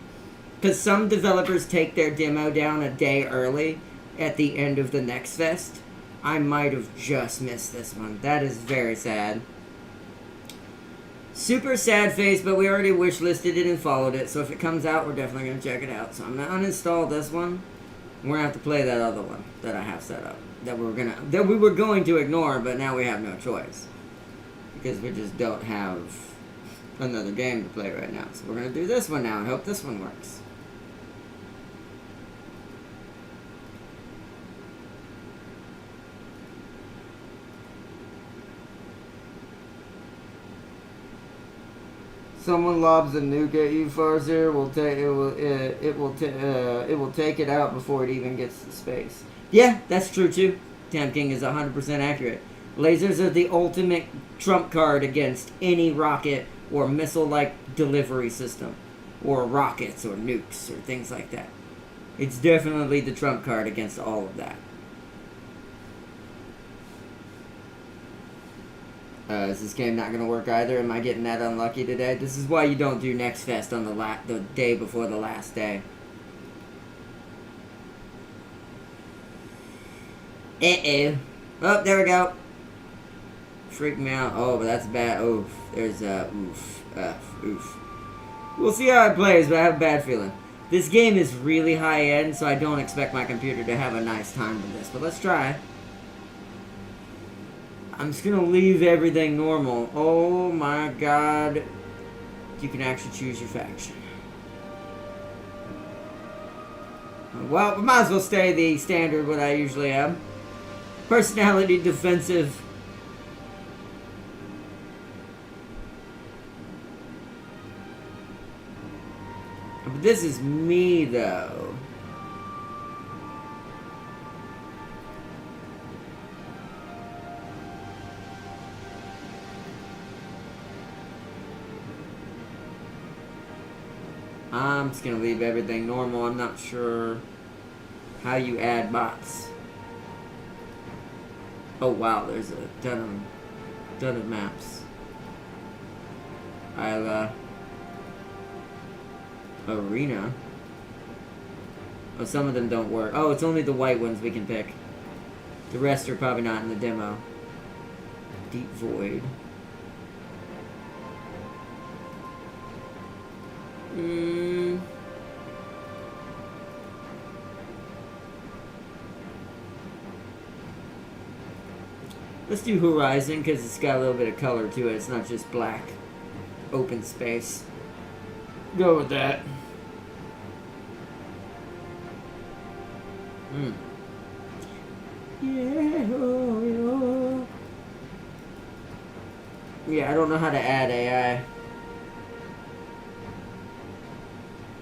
Because some developers take their demo down a day early at the end of the next fest. I might have just missed this one. That is very sad. Super sad face, but we already wishlisted it and followed it, so if it comes out, we're definitely going to check it out. So I'm going to uninstall this one. We're going to have to play that other one that I have set up. That we were going to ignore, but now we have no choice. Because we just don't have another game to play right now. So we're going to do this one now and hope this one works. Someone lobs a nuke at you, Farzer. It will take it out before it even gets to space. Yeah, that's true too. Tam King is 100% accurate. Lasers are the ultimate trump card against any rocket or missile-like delivery system, or rockets or nukes or things like that. It's definitely the trump card against all of that. Is this game not going to work either? Am I getting that unlucky today? This is why you don't do Next Fest on the day before the last day. Uh-oh. Oh, there we go. Freak me out. Oh, but that's bad. Oof. There's oof. Oof. We'll see how it plays, but I have a bad feeling. This game is really high-end, so I don't expect my computer to have a nice time with this. But let's try. I'm just gonna leave everything normal. Oh my god. You can actually choose your faction. Well, we might as well stay the standard what I usually am. Personality defensive. But this is me though. I'm just going to leave everything normal. I'm not sure how you add bots. Oh wow, there's a ton of maps. Arena. Oh, some of them don't work. Oh, it's only the white ones we can pick. The rest are probably not in the demo. Deep Void. Let's do Horizon because it's got a little bit of color to it. It's not just black. open space. Go with that. Yeah, oh, yeah, I don't know how to add AI.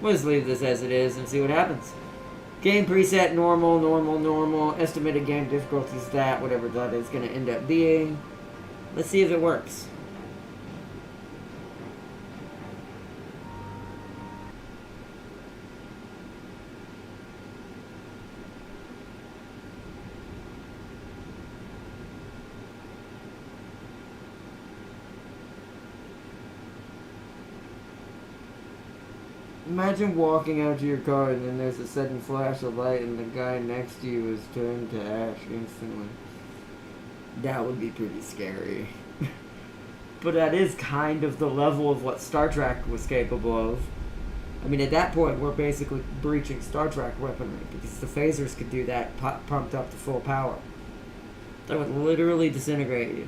We'll just leave this as it is and see what happens. Game preset, normal, normal, normal. Estimated game difficulty is that, whatever that is going to end up being. Let's see if it works. Imagine walking out to your car and then there's a sudden flash of light and the guy next to you is turned to ash instantly. That would be pretty scary. But that is kind of the level of what Star Trek was capable of. I mean, at that point, we're basically breaching Star Trek weaponry because the phasers could do that pumped up to full power. That would literally disintegrate you.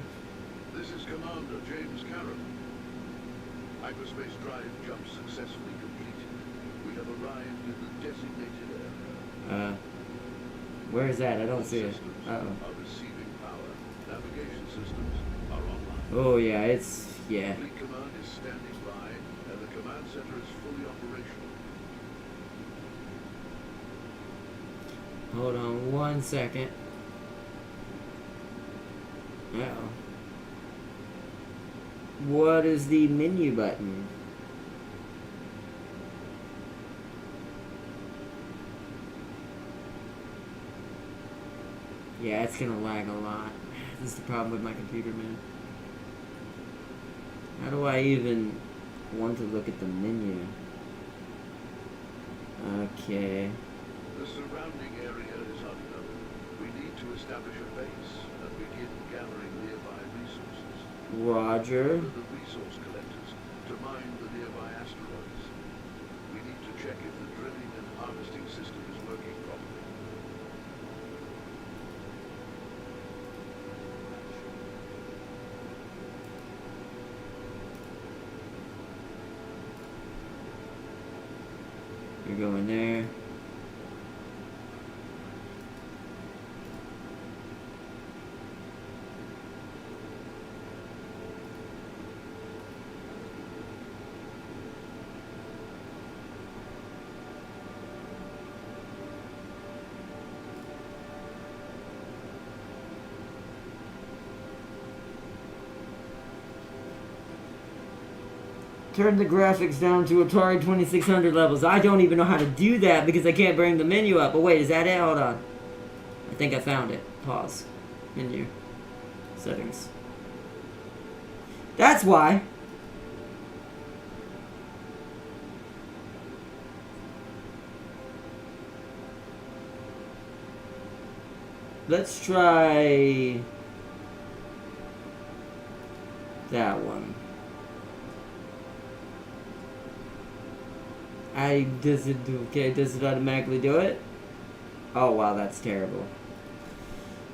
This is Commander James Caron. Hyperspace drive jump successfully completed. We have arrived in the designated area. Where is that? I don't see it. Systems are receiving power. Navigation systems are online. Oh yeah, it's yeah. Fleet command is standing by, and the command center is fully operational. Hold on 1 second. Uh-oh. What is the menu button? Yeah, it's gonna lag a lot. This is the problem with my computer, man. How do I even want to look at the menu? Okay. The surrounding area is unknown. We need to establish a base and begin gathering nearby resources. Roger. Order the resource collectors to mine the nearby asteroids. We need to check if the drilling and harvesting system is working properly. You're going there. Turn the graphics down to Atari 2600 levels. I don't even know how to do that because I can't bring the menu up. But wait, is that it? Hold on. I think I found it. Pause. Menu. Settings. That's why. Let's try that one. Does it automatically do it? Oh wow, that's terrible.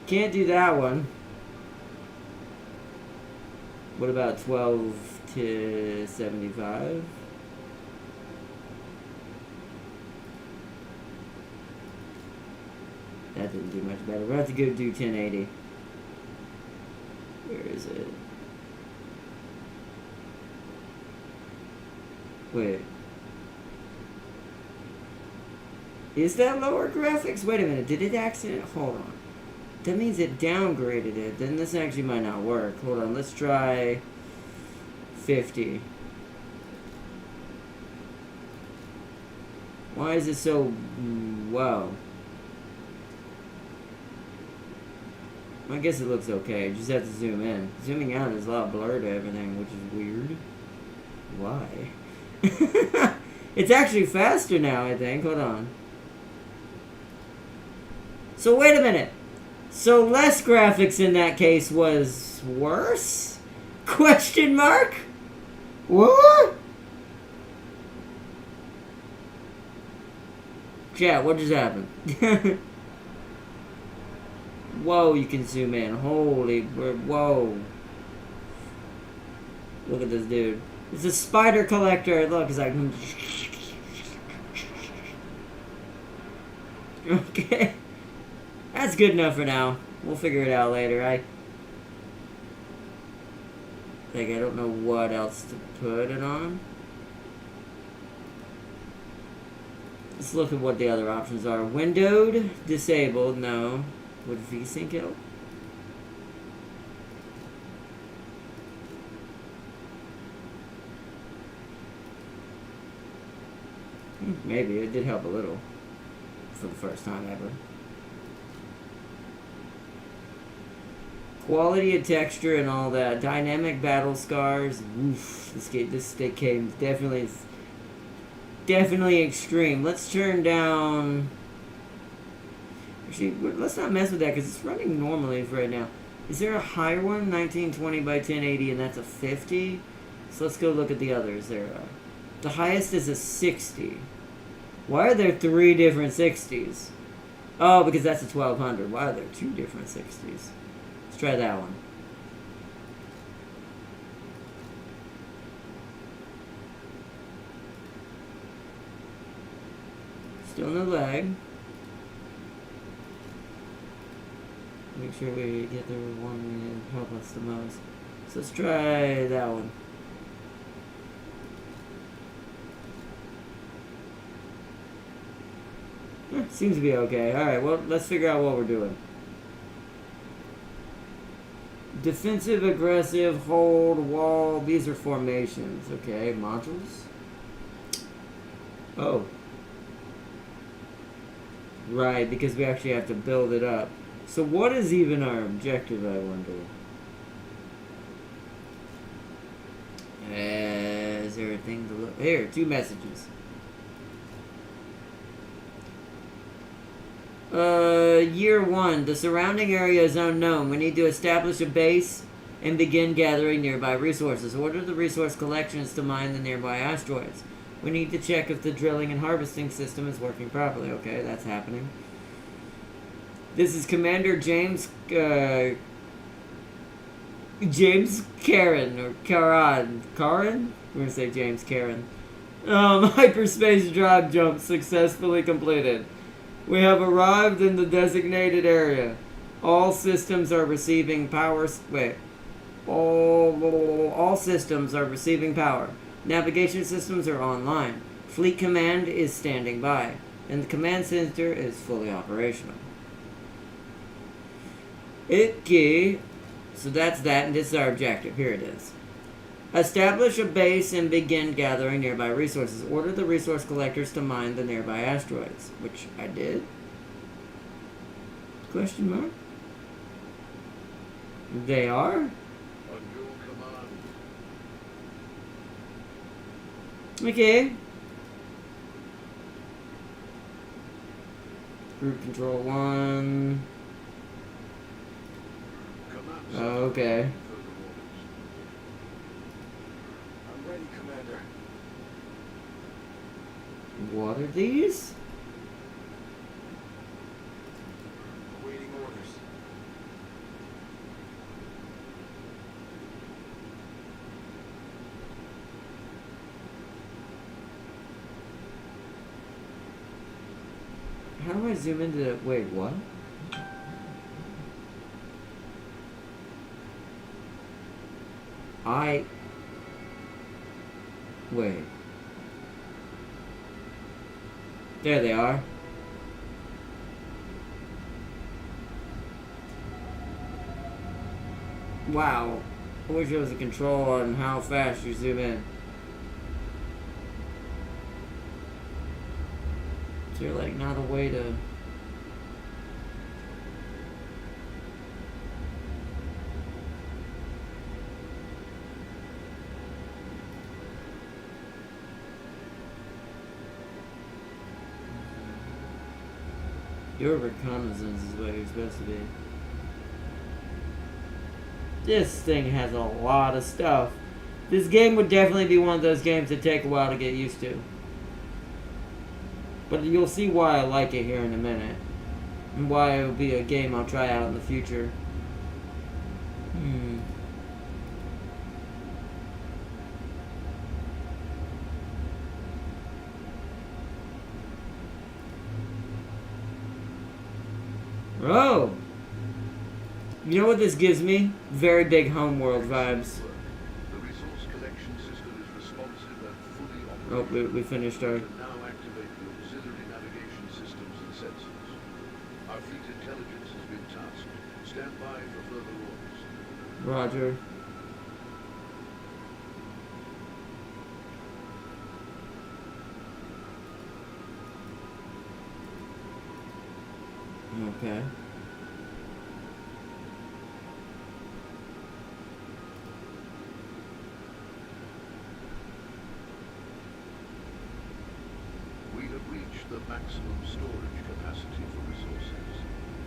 Can't do that one. What about 12 to 75? That didn't do much better. We'll have to go do 1080. Where is it? Wait. Is that lower graphics? Wait a minute, did it accidentally? Hold on. That means it downgraded it. Then this actually might not work. Hold on, let's try 50. Why is it so... Wow. I guess it looks okay. You just have to zoom in. Zooming out is a lot blurred to everything, which is weird. Why? It's actually faster now, I think. Hold on. So wait a minute. So less graphics in that case was worse? Question mark? What? Chat, what just happened? Whoa, you can zoom in. Holy, whoa. Look at this dude. It's a spider collector. Look, it's like... Okay. That's good enough for now. We'll figure it out later. I don't know what else to put it on. Let's look at what the other options are. Windowed, disabled, no. Would VSync help? Maybe, it did help a little. For the first time ever. Quality of texture and all that. Dynamic battle scars. Oof, this game definitely extreme. Let's turn down... Actually, let's not mess with that because it's running normally for right now. Is there a higher one? 1920 by 1080 and that's a 50? So let's go look at the others. The highest is a 60. Why are there 3 different 60s? Oh, because that's a 1200. Why are there 2 different 60s? Let's try that one. Still no lag. Make sure we get the one that help us the most. So let's try that one. Seems to be okay. Alright, well, let's figure out what we're doing. Defensive, aggressive, hold, wall. These are formations. Okay, modules. Oh. Right, because we actually have to build it up. So what is even our objective, I wonder? Is there a thing to look? Here, 2 messages. Year 1. The surrounding area is unknown. We need to establish a base and begin gathering nearby resources. Order the resource collections to mine the nearby asteroids. We need to check if the drilling and harvesting system is working properly. Okay, that's happening. This is Commander James Karen or Karan. Karan? We're gonna say James Karen. Hyperspace drive jump successfully completed. We have arrived in the designated area. All systems are receiving power. All systems are receiving power. Navigation systems are online. Fleet command is standing by, and the command center is fully operational. Okay, so that's that, and this is our objective. Here it is. Establish a base and begin gathering nearby resources. Order the resource collectors to mine the nearby asteroids, which I did. Question mark? They are? On your command. Okay. Group control 1. Okay. I'm ready, Commander. What are these? Awaiting orders. How do I zoom into the... Wait, what? Wait. There they are. Wow. I wish there was a control on how fast you zoom in. Is there like not a way to... Your reconnaissance is what you're supposed to be. This thing has a lot of stuff. This game would definitely be one of those games that take a while to get used to. But you'll see why I like it here in a minute. And why it will be a game I'll try out in the future. Oh! You know what this gives me? Very big homeworld vibes. The resource collection system is responsive and fully Oh, operational. we finished our... We can now activate the auxiliary navigation systems and sensors. Our fleet intelligence has been tasked. Stand by for further orders. Roger. Okay. We have reached the maximum storage capacity for resources.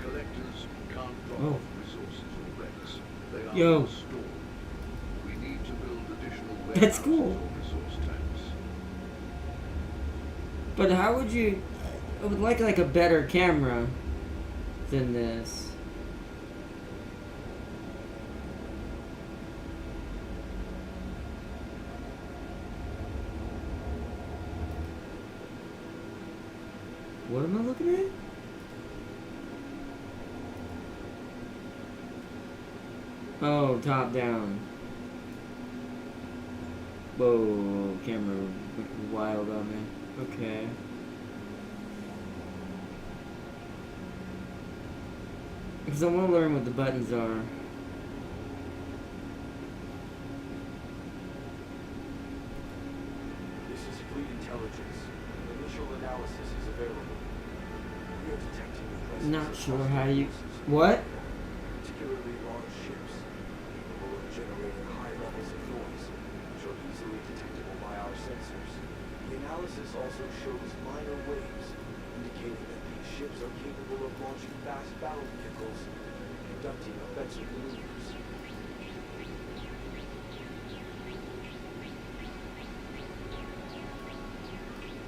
Collectors can't drop off resources or wrecks. They are Yo. stored. We need to build additional That's warehouses cool. or resource tanks. But how would you... I would like a better camera than this. What am I looking at? Oh, top down. Whoa, camera went wild on me. Okay. Because I want to learn what the buttons are. This is fleet intelligence. Initial analysis is available. We are detecting the presence Not of sure hostile how you... forces, What? particularly large ships, capable of generating high levels of noise, which are easily detectable by our sensors. The analysis also shows minor waves, indicating that these ships are capable of launching fast battle vehicles and conducting offensive maneuvers.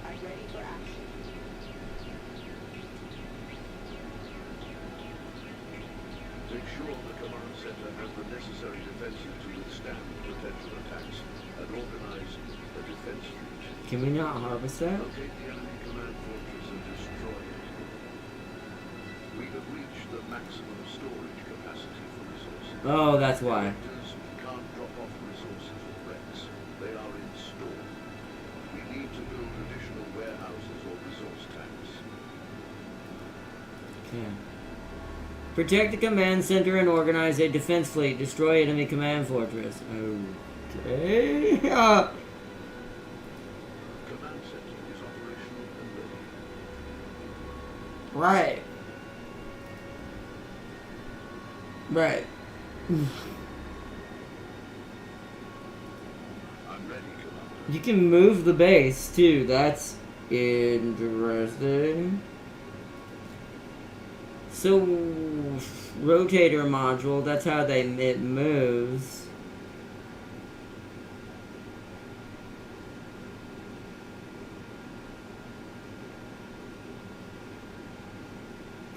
I'm ready for action. Make sure the command center has the necessary defenses to withstand potential attacks and organize a defense fleet. Can we not harvest that? Locate the enemy command fortress and destroy it. We have reached the maximum storage capacity for resources. Oh, that's why. Collectors can't drop off resources or wrecks. They are in store. We need to build additional warehouses or resource tanks. Okay. Protect the command center and organize a defense fleet. Destroy enemy command fortress. Okay. Command center is operational and ready. Right. Right. I'm ready, Commander. You can move the base too. That's interesting. So, rotator module, that's how it moves.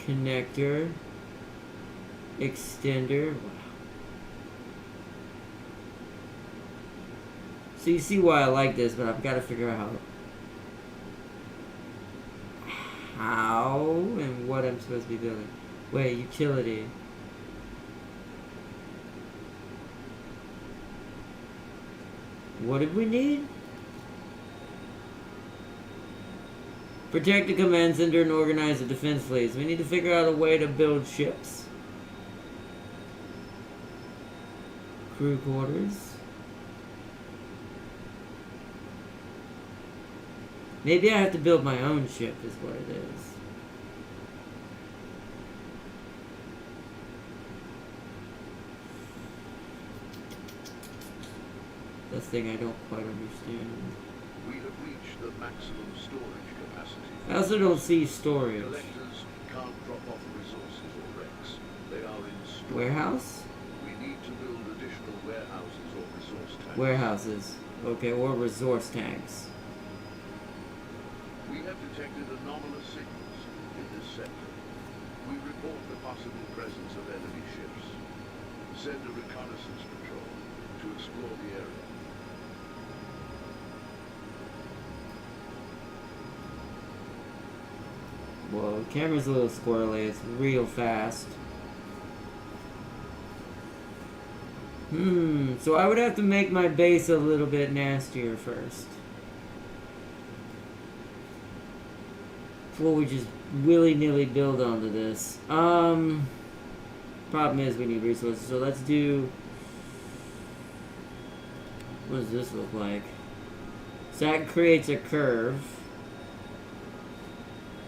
Connector. Extender. Wow. So you see why I like this, but I've got to figure out how and what I'm supposed to be building. Wait, utility. What did we need? Protect the command center and organize the defense fleets. We need to figure out a way to build ships. Crew quarters. Maybe I have to build my own ship is what it is. This thing I don't quite understand. We have reached the maximum storage capacity. I also don't see storage. Collectors can't drop off resources or wrecks. They are in storage. Warehouse? We need to build additional warehouses or resource tanks. Warehouses. Okay, or resource tanks. We have detected anomalous signals in this sector. We report the possible presence of enemy ships. Send a reconnaissance patrol to explore the area. Whoa, the camera's a little squirrely. It's real fast. So I would have to make my base a little bit nastier first. Before we just willy-nilly build onto this. Problem is we need resources, so let's do... What does this look like? So that creates a curve.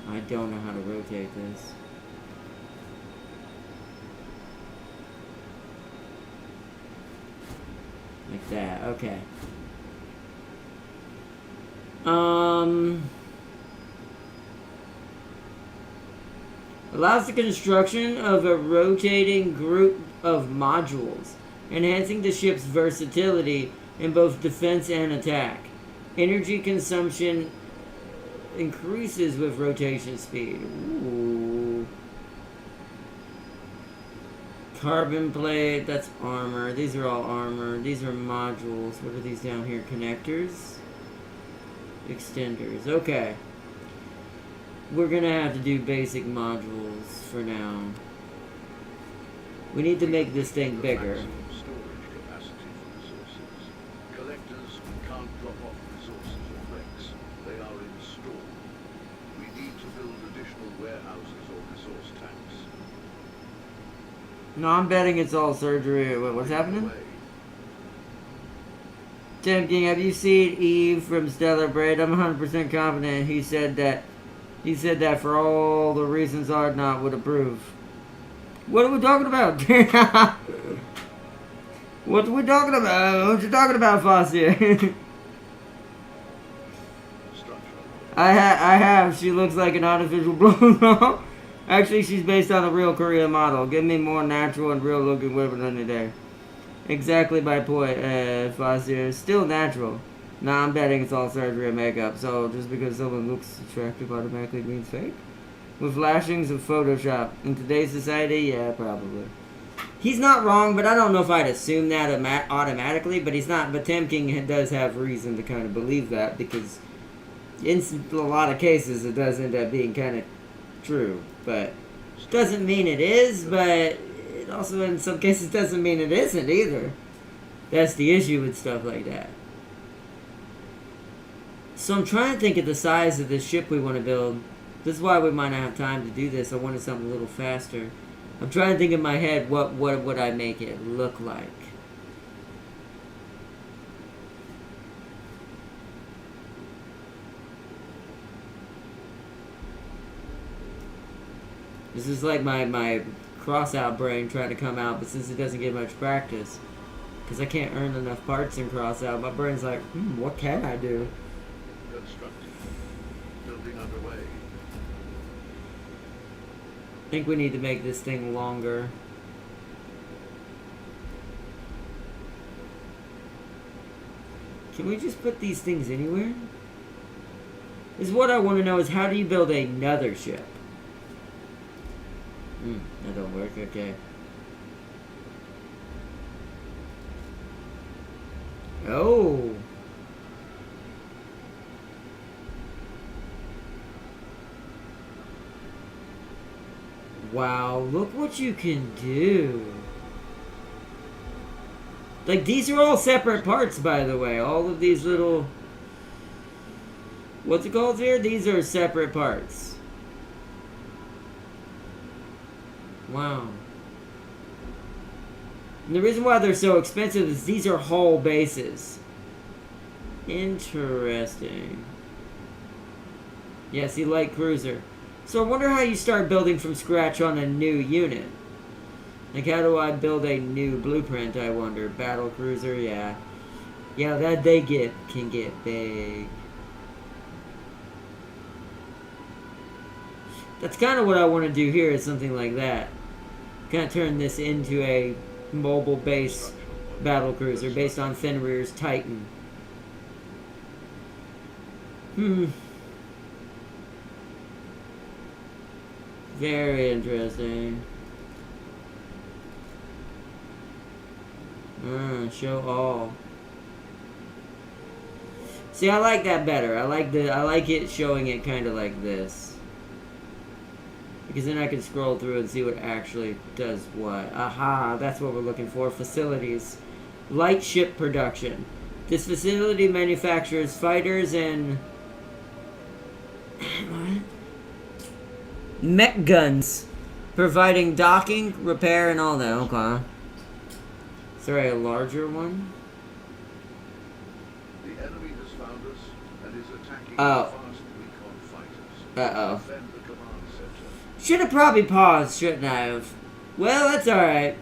I don't know how to rotate this. Like that, okay. Allows the construction of a rotating group of modules, enhancing the ship's versatility in both defense and attack. Energy consumption increases with rotation speed. Ooh. Carbon plate, that's armor. These are all armor. These are modules. What are these down here? Connectors? Extenders. Okay. We're gonna have to do basic modules for now. We need to make this thing bigger. Maximum storage capacity for resources. Collectors can't drop off resources or wrecks. They are in store. We need to build additional warehouses or resource tanks. No, I'm betting it's all surgery. What's happening? Tim King, have you seen Eve from Stellar Braid? I'm 100% confident he said that for all the reasons Ardnot would approve. What are we talking about? What are we talking about? What you talking about, Fossier? I have. She looks like an artificial blow. Actually, she's based on a real Korean model. Give me more natural and real looking women any day. Exactly my point, Fossier. Still natural. Nah, I'm betting it's all surgery and makeup. So just because someone looks attractive automatically means fake? With lashings of Photoshop. In today's society, yeah, probably. He's not wrong, but I don't know if I'd assume that automatically. But he's not. But Tim King does have reason to kind of believe that, because in a lot of cases it does end up being kind of true. But doesn't mean it is. But it also in some cases doesn't mean it isn't either. That's the issue with stuff like that. So I'm trying to think of the size of the ship we want to build. This is why we might not have time to do this. I wanted something a little faster. I'm trying to think in my head, what would I make it look like? This is like my cross-out brain trying to come out, but since it doesn't get much practice, because I can't earn enough parts in cross-out, my brain's like, what can I do? Constructing. Building underway. I think we need to make this thing longer. Can we just put these things anywhere? Is what I want to know is, how do you build another ship? That don't work, okay. Oh! Wow, look what you can do. Like, these are all separate parts, by the way. All of these little... What's it called here? These are separate parts. Wow. And the reason why they're so expensive is these are hull bases. Interesting. Yeah, see, light cruiser. So I wonder how you start building from scratch on a new unit. Like, how do I build a new blueprint, I wonder? Battle cruiser, yeah. Yeah, that can get big. That's kind of what I want to do here, is something like that. Kind of turn this into a mobile base battle cruiser based on Fenrir's Titan. Very interesting. Show all. See, I like that better. I like it showing it kind of like this. Because then I can scroll through and see what actually does what. Aha, that's what we're looking for. Facilities. Light ship production. This facility manufactures fighters and... what? Mech guns. Providing docking, repair, and all that. Okay. Is there a larger one? The enemy has found us and is attacking Oh. fast recon fighters. Uh-oh. Defend the command center. Should have probably paused, shouldn't I have? Well, that's alright.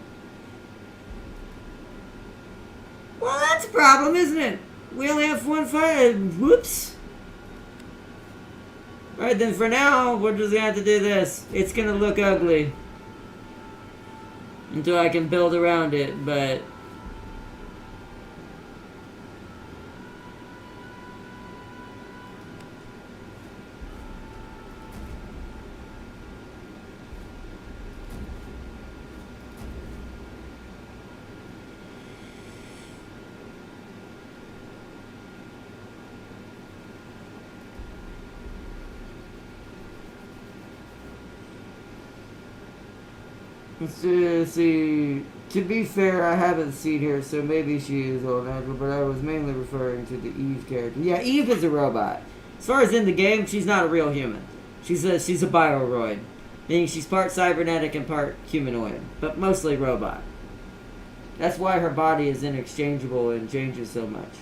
Well, that's a problem, isn't it? We only have one fight. Whoops. Alright, then for now, we're just gonna have to do this. It's gonna look ugly. Until I can build around it, but... let's see. To be fair, I haven't seen her, so maybe she is all natural, but I was mainly referring to the Eve character. Yeah, Eve is a robot. As far as in the game, she's not a real human. She's a bioroid. Meaning she's part cybernetic and part humanoid, but mostly robot. That's why her body is inexchangeable and changes so much.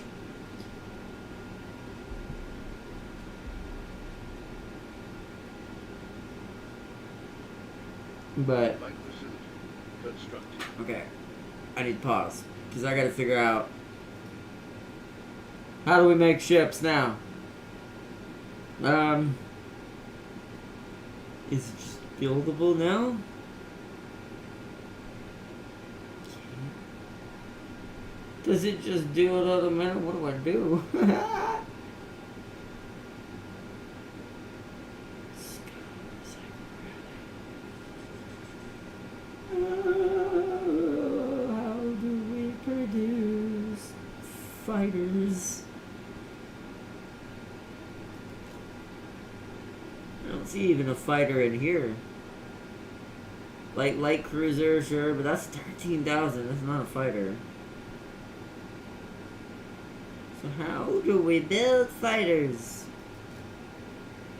But... Light facility constructed. okay, I need to pause because I gotta figure out how do we make ships now. Is it just buildable now? Does it just do it automatically? What do I do? How do we produce fighters? I don't see even a fighter in here. Light cruiser, sure, but that's 13,000. That's not a fighter. So how do we build fighters?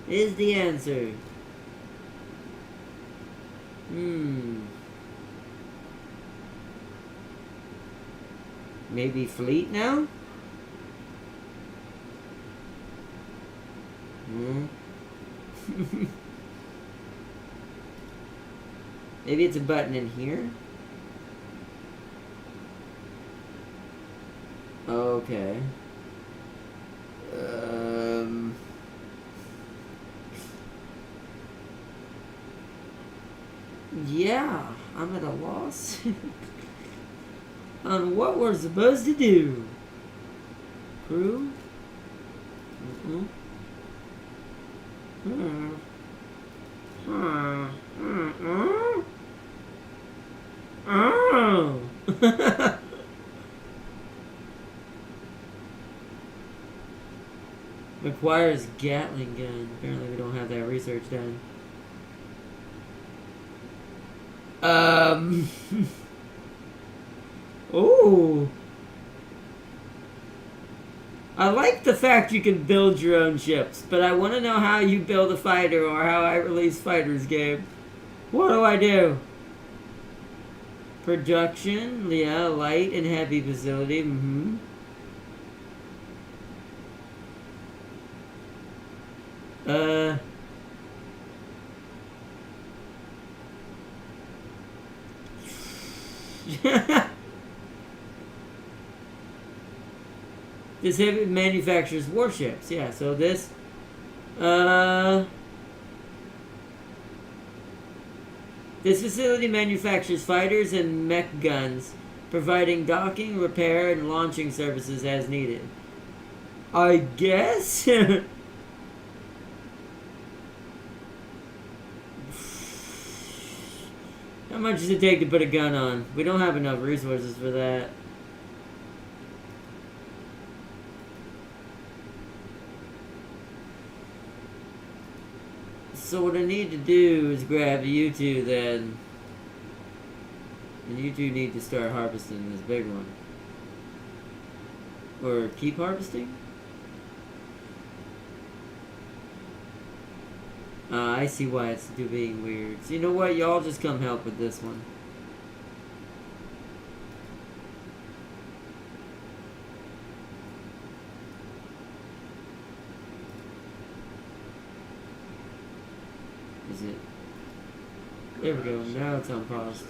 Is the answer. Maybe fleet now? Maybe it's a button in here? Okay. Yeah, I'm at a loss on what we're supposed to do. Crew? Oh. Requires Gatling gun. Apparently we don't have that research done. Oh. I like the fact you can build your own ships, but I want to know how you build a fighter or how I release fighters game. What do I do? Production, yeah, light and heavy facility, This heavy manufactures warships, yeah, so this, this facility manufactures fighters and mech guns, providing docking, repair, and launching services as needed. I guess? How much does it take to put a gun on? We don't have enough resources for that. So what I need to do is grab you two then. And you two need to start harvesting this big one. Or keep harvesting? I see why it's being weird. So you know what? Y'all just come help with this one. Is it? There we go. Now it's on pause.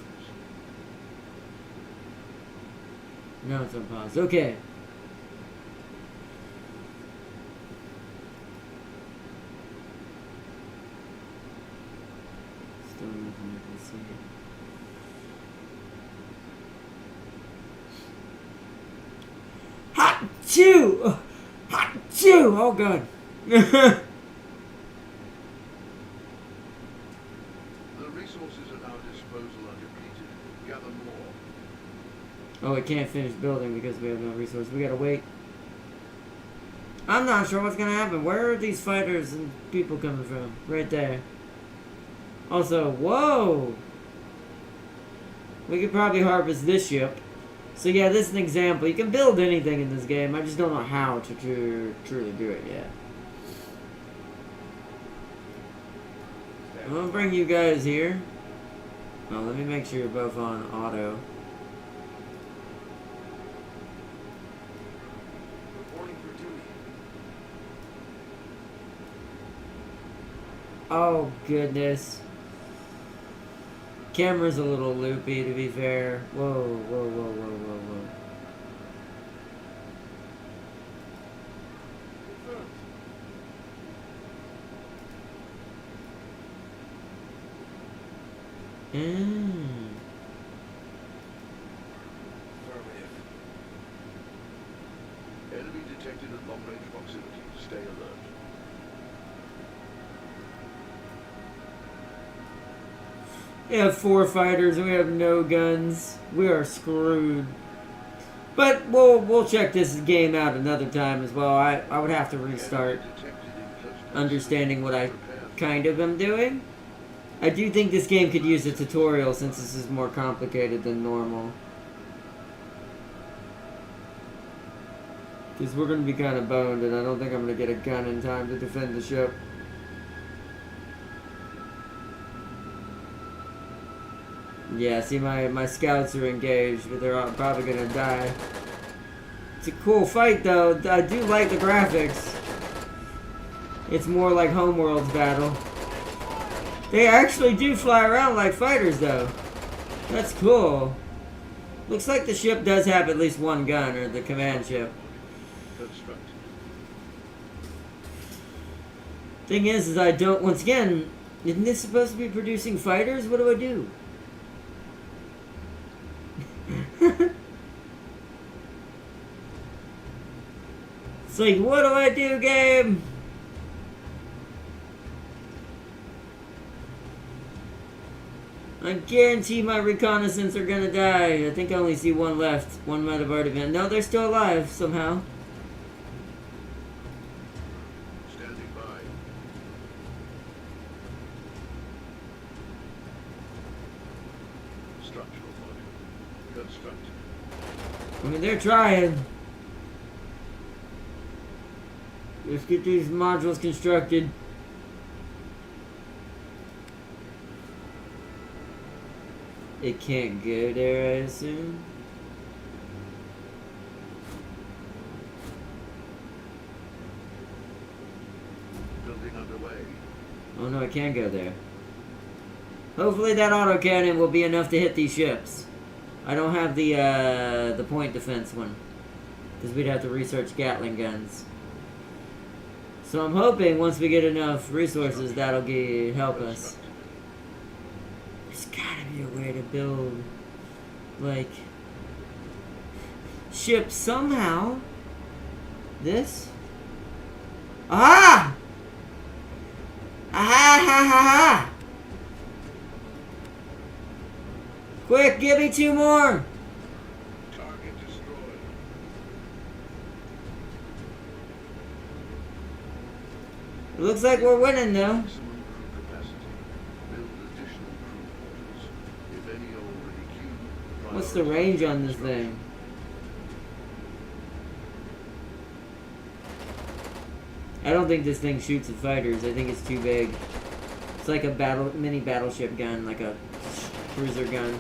Now it's on pause. Okay. Still nothing I can see. Hot chew! Hot chew! Oh god. The resources at our disposal are depleted. Gather more. Oh, we can't finish building because we have no resource. We gotta wait. I'm not sure what's gonna happen. Where are these fighters and people coming from? Right there. Also, whoa! We could probably harvest this ship. So yeah, this is an example. You can build anything in this game. I just don't know how to truly do it yet. I'm gonna bring you guys here. Oh, let me make sure you're both on auto. Reporting for duty. Oh, goodness. Camera's a little loopy, to be fair. Whoa, whoa, whoa, whoa, whoa, whoa. Affirmative. Enemy detected at long-range proximity. Stay alert. We have 4 fighters and we have no guns. We are screwed. But we'll check this game out another time as well. I would have to restart Enemy detected in close understanding what I Prepare. kind of am doing. I do think this game could use a tutorial since this is more complicated than normal. Because we're going to be kind of boned and I don't think I'm going to get a gun in time to defend the ship. Yeah, see my scouts are engaged, but they're all probably going to die. It's a cool fight though. I do like the graphics. It's more like Homeworld's battle. They actually do fly around like fighters though. That's cool. Looks like the ship does have at least one gun, or the command ship. Construct. Thing is I don't, once again, isn't this supposed to be producing fighters? What do I do? It's like, what do I do, game? I guarantee my reconnaissance are gonna die. I think I only see one left. One might have already been. No, they're still alive somehow. Standing by. Structural module. Construct. I mean, they're trying. Let's get these modules constructed. It can't go there, I assume. Building underway. Oh no, it can go there. Hopefully that autocannon will be enough to hit these ships. I don't have the point defense one, because we'd have to research Gatling guns. So I'm hoping once we get enough resources, that'll help us. There's gotta be a way to build, like, ships somehow. This? Ah! Ah ha ha ha! Quick, give me 2 more! Target destroyed. It looks like we're winning though. Maximum crew the range on this thing? I don't think this thing shoots at fighters. I think it's too big. It's like a mini battleship gun, like a cruiser gun.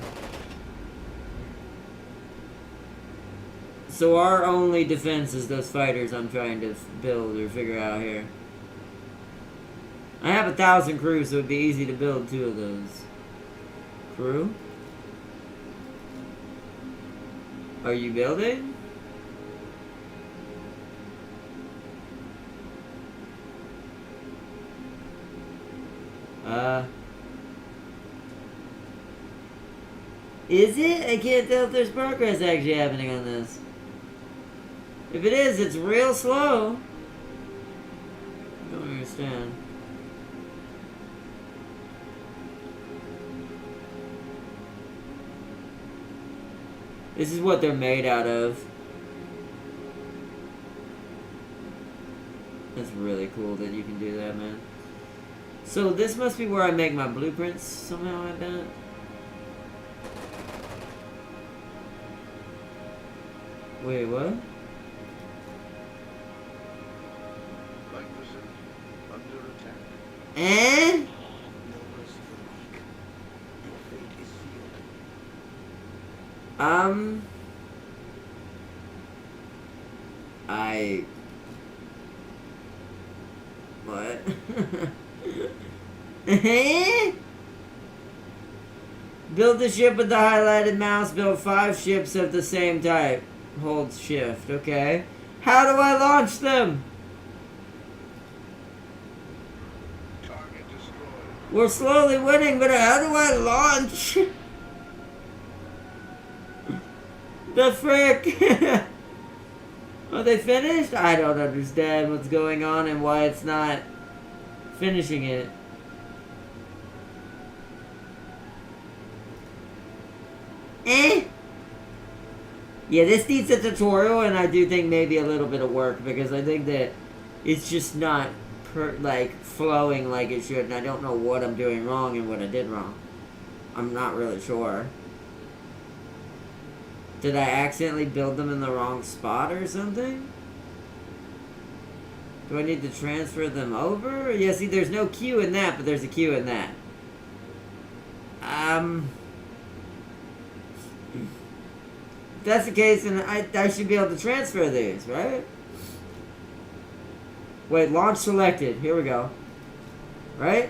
So our only defense is those fighters I'm trying to build or figure out here. I have 1,000 crew, so it'd be easy to build 2 of those. Crew? Are you building? Is it? I can't tell if there's progress actually happening on this. If it is, it's real slow. I don't understand. This is what they're made out of. That's really cool that you can do that, man. So this must be where I make my blueprints somehow, I bet. Wait, what? Under attack. Eh? No mercy for the weak. Your fate is sealed. What? Build the ship with the highlighted mouse. Build 5 ships of the same type. Hold shift. Okay. How do I launch them? Target destroyed. We're slowly winning, but how do I launch? The frick? Are they finished? I don't understand what's going on and why it's not finishing it. Yeah, this needs a tutorial, and I do think maybe a little bit of work, because I think that it's just not flowing like it should, and I don't know what I'm doing wrong and what I did wrong. I'm not really sure. Did I accidentally build them in the wrong spot or something? Do I need to transfer them over? Yeah, see, there's no Q in that, but there's a Q in that. If that's the case, then I should be able to transfer these, right? Wait, launch selected. Here we go. Right?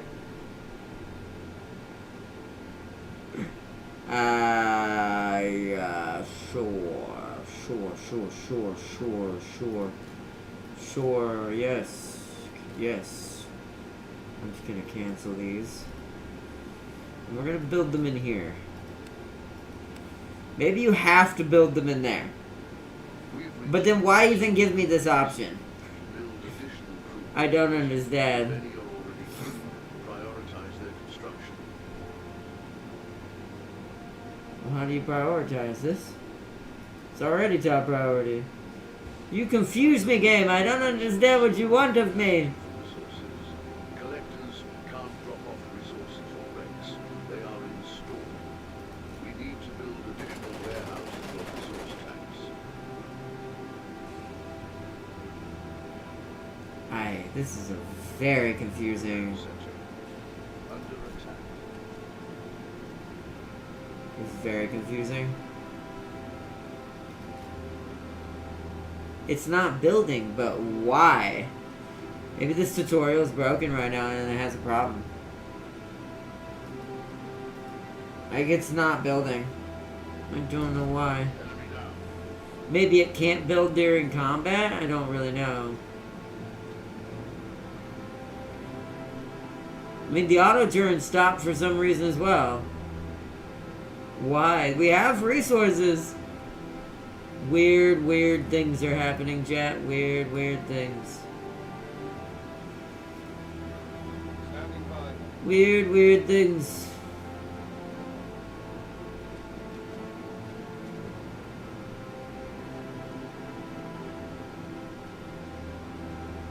Yeah, sure, yes. I'm just gonna cancel these. And we're gonna build them in here. Maybe you have to build them in there. But then why even give me this option? Build additional crew. I don't understand. Many are already crewed. Prioritize their construction. Well, how do you prioritize this? It's already top priority. You confuse me, game. I don't understand what you want of me. Resources. Collectors can't drop off resources or wrecks. They are in store. We need to build additional warehouses or resource tanks. This is a very confusing. Center. Under attack. It's very confusing. It's not building, but why? Maybe this tutorial is broken right now and it has a problem. Like, it's not building. I don't know why. Enemy down. Maybe it can't build during combat? I don't really know. I mean, the auto turn stopped for some reason as well. Why? We have resources. Weird things are happening, chat. Weird things. Standing by. Weird things.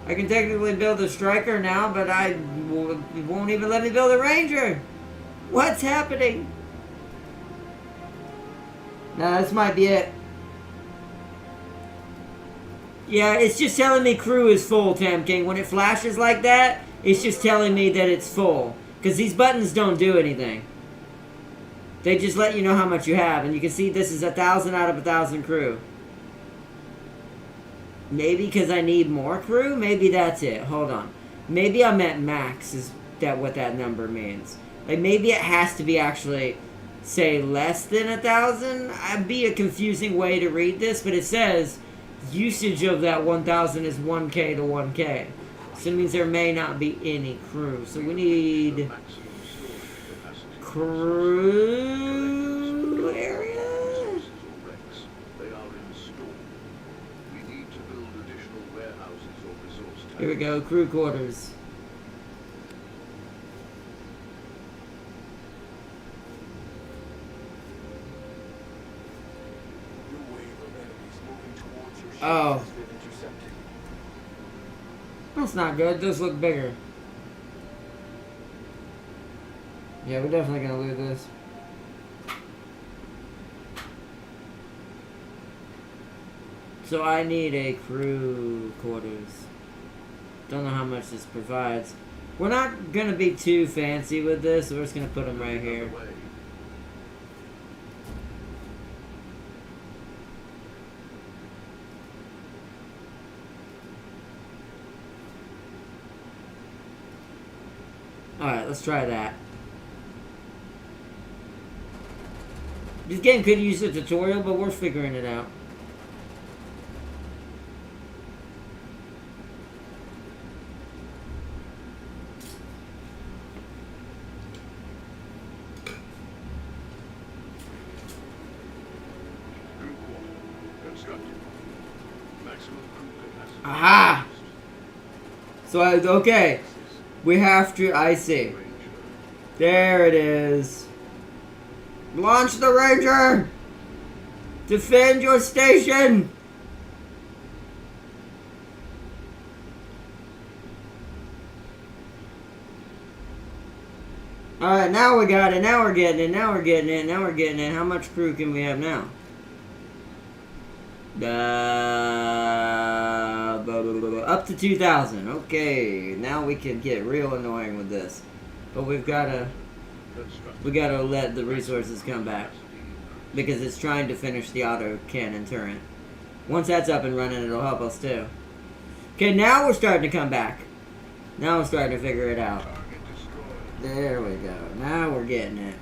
I can technically build a striker now, but it won't even let me build a ranger. What's happening? Now this might be it. Yeah, it's just telling me crew is full, Tam King. When it flashes like that, it's just telling me that it's full. Because these buttons don't do anything. They just let you know how much you have. And you can see this is 1,000 out of 1,000 crew. Maybe because I need more crew? Maybe that's it. Hold on. Maybe I'm at max, is that what that number means. Like, maybe it has to be actually, say, less than 1,000? That'd be a confusing way to read this, but it says usage of that 1,000 is 1K to 1K. So it means there may not be any crew. So we need crew area? Here we go, crew quarters. Oh. That's not good. Those look bigger. Yeah, we're definitely gonna lose this. So I need a crew quarters. Don't know how much this provides. We're not gonna be too fancy with this, so we're just gonna put them right here. Alright, let's try that. This game could use a tutorial, but we're figuring it out. Aha! So, okay. We have to, I see. There it is. Launch the Ranger! Defend your station! Alright, now we got it. Now we're getting it. Now we're getting it. Now we're getting it. How much crew can we have now? Up to 2,000. Okay, now we can get real annoying with this. But we gotta let the resources come back. Because it's trying to finish the auto cannon turret. Once that's up and running, it'll help us too. Okay, now we're starting to come back. Now we're starting to figure it out. There we go. Now we're getting it.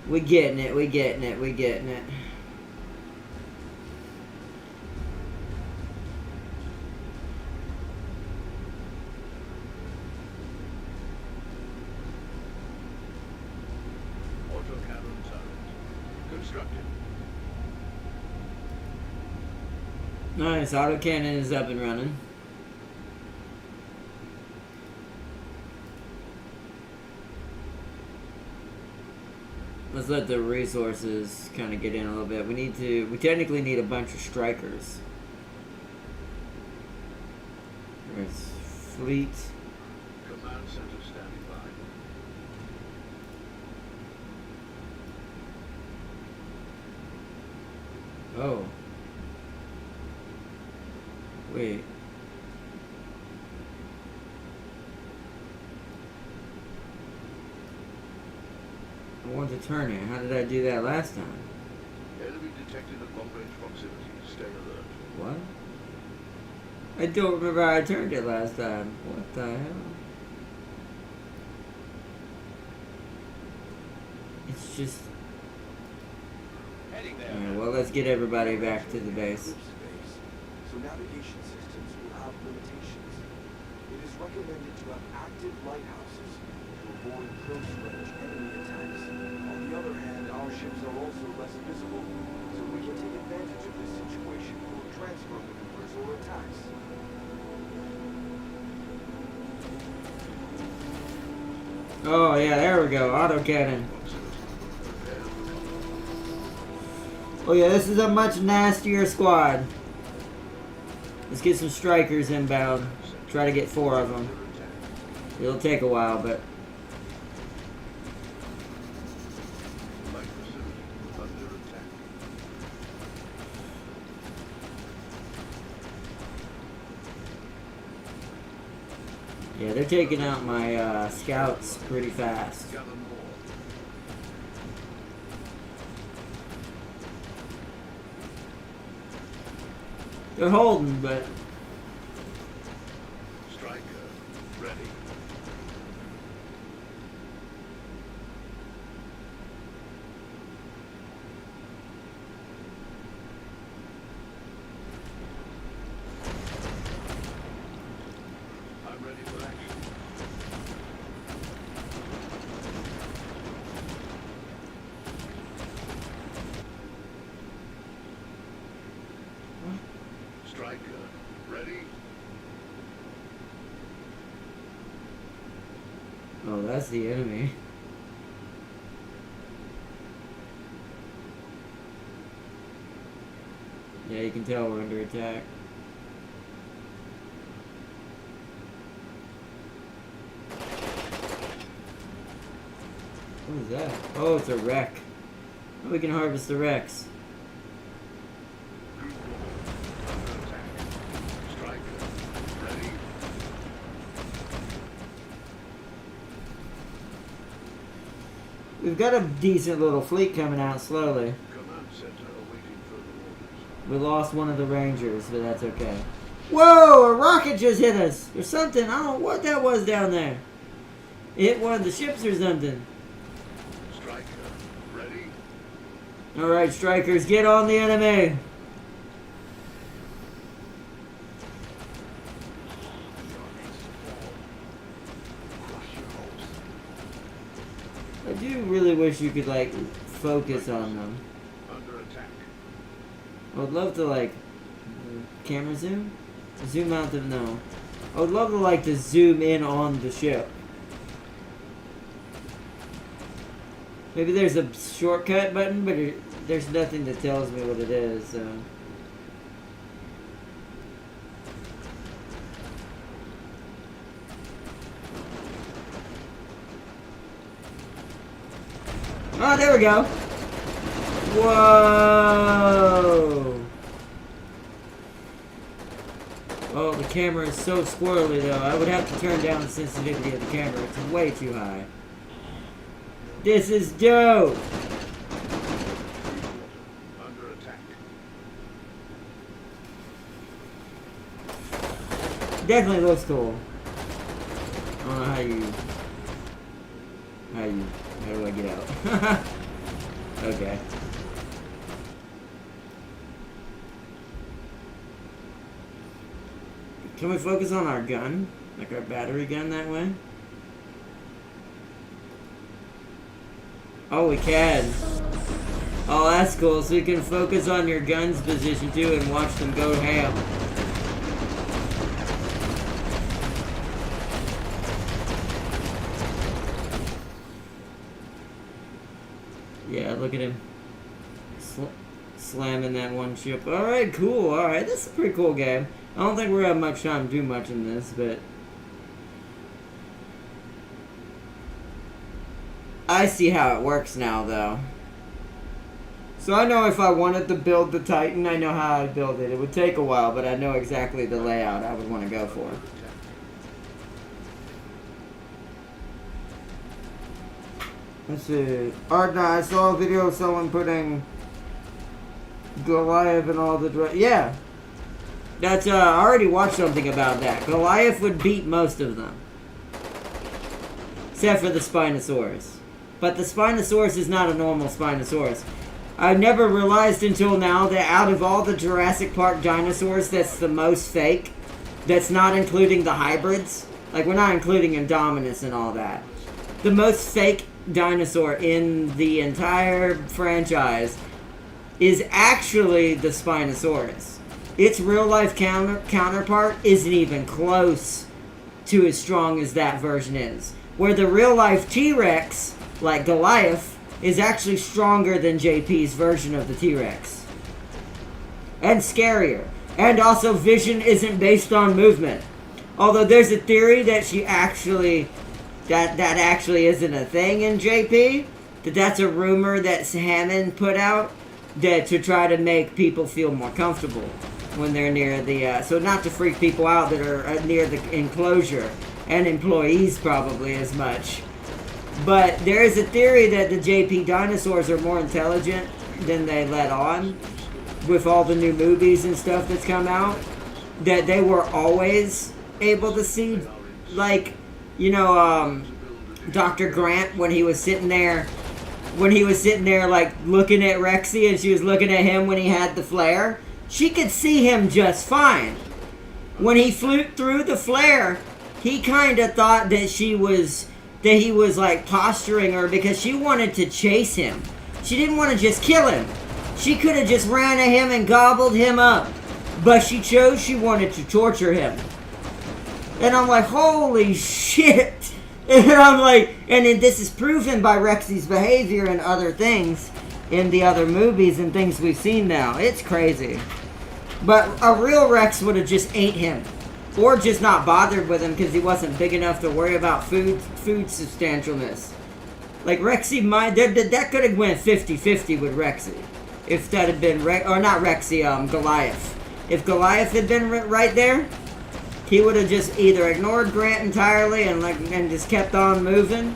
We getting it, we getting it, we getting it. Autocannon turret constructed. Nice, autocannon is up and running. Let's let the resources kind of get in a little bit. We technically need a bunch of strikers. There's fleet. Command center standing by. Oh. Wait. I want to turn it. How did I do that last time? Enemy detected at long range proximity. Stay alert. What? I don't remember how I turned it last time. What the hell? It's just... Alright, well, let's get everybody back to the base. So navigation systems will have limitations. It is recommended to have active lighthouses to avoid close-range enemy attacks. On the other hand, our ships are also less visible, so we can take advantage of this situation for transfer maneuvers or attacks. Oh, yeah, there we go. Autocannon. Oh, yeah, this is a much nastier squad. Let's get some strikers inbound. Try to get 4 of them. It'll take a while, but... Yeah, they're taking out my scouts pretty fast. Gather more. They're holding, but Striker, ready. I'm ready for action. Striker, ready. oh, that's the enemy. Yeah, you can tell we're under attack. What is that? Oh, it's a wreck. Oh, we can harvest the wrecks. Group 1, under attack. Striker, ready. We've got a decent little fleet coming out slowly. Command center awaiting further orders. We lost one of the rangers, but that's okay. Whoa! A rocket just hit us! Or something. I don't know what that was down there. It hit one of the ships or something. Striker, ready. Alright, strikers, get on the enemy! I do really wish you could, like, focus on them. Under attack. I would love to, like, camera zoom? Zoom out the, no. I would love to, like, to zoom in on the ship. Maybe there's a shortcut button, but there's nothing that tells me what it is, so. Oh, there we go. Whoa! Oh, the camera is so squirrely, though. I would have to turn down the sensitivity of the camera. It's way too high. This is dope! Under attack. Definitely looks cool. I don't know how do I get out? Okay. Can we focus on our gun? Like our battery gun that way? Oh, we can. Oh, that's cool. So you can focus on your gun's position too and watch them go ham. Yeah, look at him. Slamming that one ship. Alright, cool. Alright, this is a pretty cool game. I don't think we're gonna have much time to do much in this, but I see how it works now, though. So I know if I wanted to build the Titan, I know how I'd build it. It would take a while, but I know exactly the layout I would want to go for. Let's see. I saw a video of someone putting Goliath and all the... Yeah. That's, I already watched something about that. Goliath would beat most of them. Except for the Spinosaurus. But the Spinosaurus is not a normal Spinosaurus. I never realized until now that out of all the Jurassic Park dinosaurs, that's the most fake. That's not including the hybrids. Like, we're not including Indominus and all that. The most fake dinosaur in the entire franchise is actually the Spinosaurus. Its real-life counterpart isn't even close to as strong as that version is. Where the real-life T-Rex, like Goliath, is actually stronger than JP's version of the T-Rex. And scarier. And also, vision isn't based on movement. Although there's a theory that she actually... That actually isn't a thing in JP. That's a rumor that Hammond put out to try to make people feel more comfortable when they're near the... so not to freak people out that are near the enclosure. and employees probably as much. But there is a theory that the JP dinosaurs are more intelligent than they let on with all the new movies and stuff that's come out. That they were always able to see, like, you know, Dr. Grant when he was sitting there, like, looking at Rexy and she was looking at him when he had the flare. She could see him just fine. When he flew through the flare, he kind of thought that he was like posturing her because she wanted to chase him. She didn't want to just kill him. She could have just ran at him and gobbled him up. But she wanted to torture him. And I'm like, holy shit. And I'm like, and then this is proven by Rexy's behavior and other things in the other movies and things we've seen now. It's crazy. But a real Rex would have just ate him. Or just not bothered with him because he wasn't big enough to worry about food substantialness. Like Rexy, that could have went 50-50 with Rexy. If that had been, Goliath. If Goliath had been right there, he would have just either ignored Grant entirely and just kept on moving.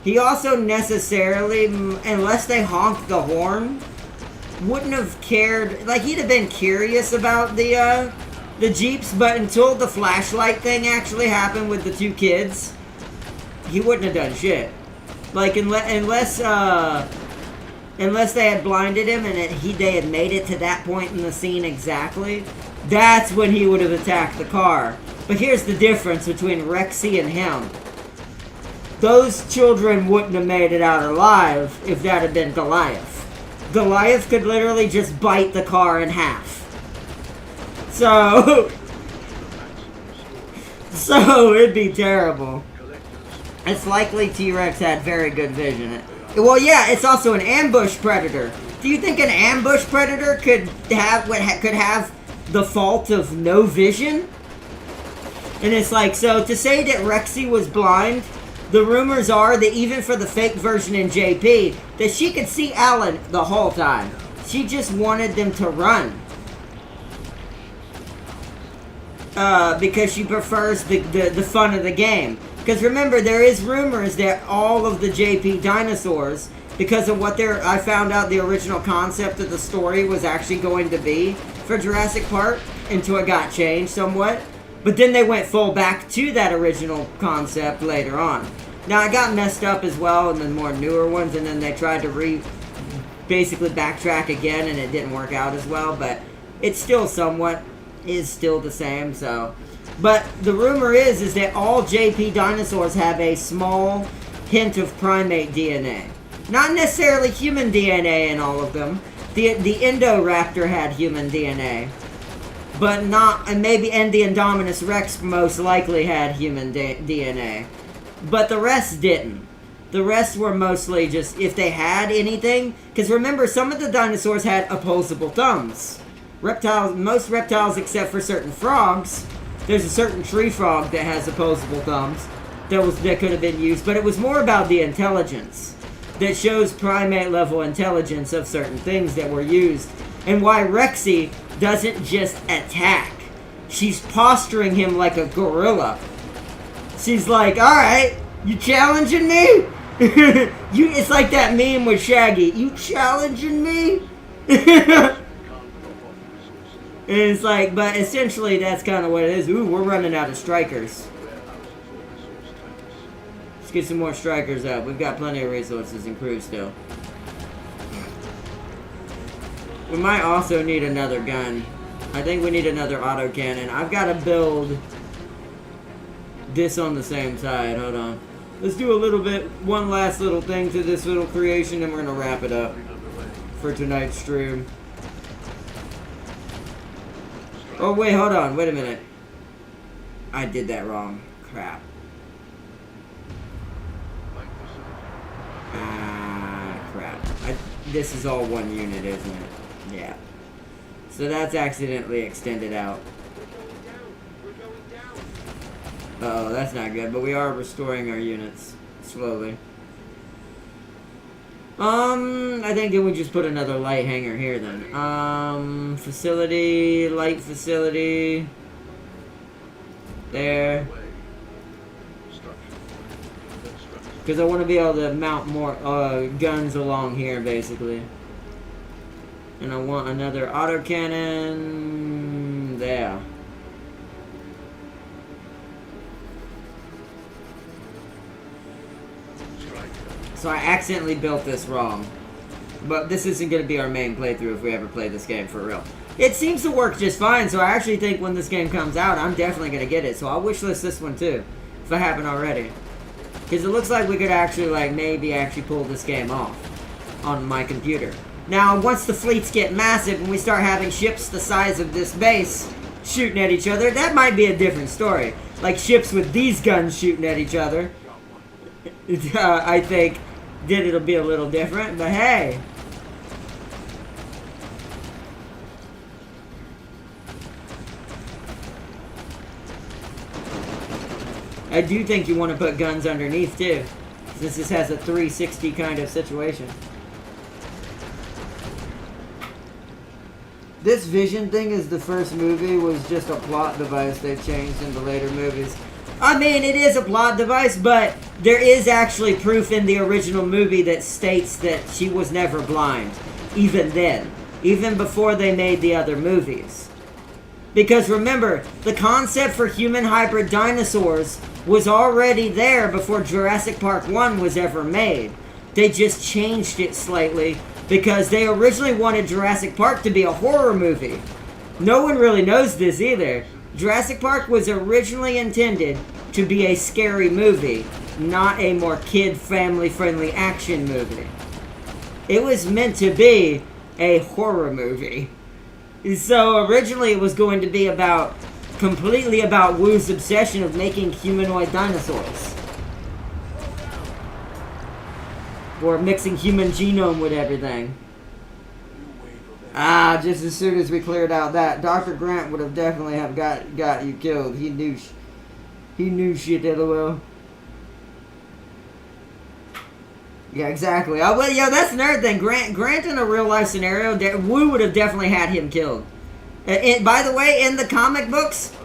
He also necessarily, unless they honked the horn, wouldn't have cared. Like, he'd have been curious about the Jeeps, but until the flashlight thing actually happened with the two kids, he wouldn't have done shit. Like, unless they had blinded him and they had made it to that point in the scene exactly, that's when he would have attacked the car. But here's the difference between Rexy and him. Those children wouldn't have made it out alive if that had been Goliath. Goliath could literally just bite the car in half. So it'd be terrible. It's likely T-Rex had very good vision. Well, yeah, it's also an ambush predator. Do you think an ambush predator could have the fault of no vision? And it's like, so to say that Rexy was blind, the rumors are that even for the fake version in JP, that she could see Alan the whole time. She just wanted them to run. Because she prefers the fun of the game. Because remember, there is rumors that all of the JP dinosaurs, because of what I found out the original concept of the story was actually going to be for Jurassic Park, until it got changed somewhat. But then they went full back to that original concept later on. Now, it got messed up as well in the more newer ones, and then they tried to basically backtrack again, and it didn't work out as well, but it's still somewhat is still the same, so. But the rumor is that all JP dinosaurs have a small hint of primate DNA. Not necessarily human DNA in all of them. The Indoraptor had human DNA. But not, and the Indominus Rex most likely had human DNA. But the rest didn't. The rest were mostly just, if they had anything, because remember, some of the dinosaurs had opposable thumbs. Most reptiles except for certain frogs, there's a certain tree frog that has opposable thumbs that could have been used, but it was more about the intelligence that shows primate level intelligence of certain things that were used, and why Rexy doesn't just attack. She's posturing him like a gorilla. She's like, alright, you challenging me? It's like that meme with Shaggy. You challenging me? And it's like, but essentially that's kind of what it is. Ooh, we're running out of strikers. Let's get some more strikers up. We've got plenty of resources and crew still. We might also need another gun. I think we need another autocannon. I've got to build this on the same side. Hold on. Let's do one last little thing to this little creation, and we're going to wrap it up for tonight's stream. Oh, wait, hold on. Wait a minute. I did that wrong. Crap. Crap. This is all one unit, isn't it? Yeah. So that's accidentally extended out. Uh-oh, that's not good. But we are restoring our units slowly. I think then we just put another light hanger here then. Facility, light facility. There. Because I want to be able to mount more guns along here, basically. And I want another autocannon there. So I accidentally built this wrong. But this isn't going to be our main playthrough if we ever play this game for real. It seems to work just fine, so I actually think when this game comes out, I'm definitely going to get it. So I'll wishlist this one too, if I haven't already. Because it looks like we could actually, like, maybe actually pull this game off on my computer. Now, once the fleets get massive and we start having ships the size of this base shooting at each other, that might be a different story. Like ships with these guns shooting at each other. I think then it'll be a little different, but hey. I do think you want to put guns underneath too, since this has a 360 kind of situation. This vision thing is the first movie was just a plot device they've changed into later movies. I mean, it is a plot device, but there is actually proof in the original movie that states that she was never blind, even then, even before they made the other movies. Because remember, the concept for human hybrid dinosaurs was already there before Jurassic Park 1 was ever made. They just changed it slightly because they originally wanted Jurassic Park to be a horror movie. No one really knows this either. Jurassic Park was originally intended to be a scary movie, not a more kid family-friendly action movie. It was meant to be a horror movie. So originally it was going to be completely about Wu's obsession of making humanoid dinosaurs. Or mixing human genome with everything. Ah, just as soon as we cleared out that, Dr. Grant would have definitely have got you killed. He knew shit, LOL. Yeah, exactly. Oh, well, yeah, that's another thing. Grant in a real life scenario, Wu would have definitely had him killed. By the way, in the comic books,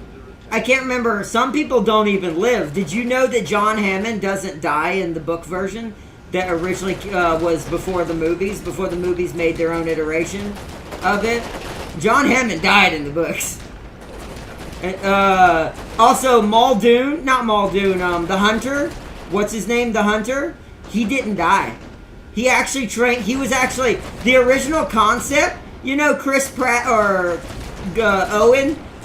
I can't remember. Some people don't even live. Did you know that John Hammond doesn't die in the book version that originally was before the movies? Before the movies made their own iteration of it, John Hammond died in the books. Also, the Hunter. What's his name? The Hunter. He didn't die. He actually trained. He was actually the original concept. You know, Chris Pratt or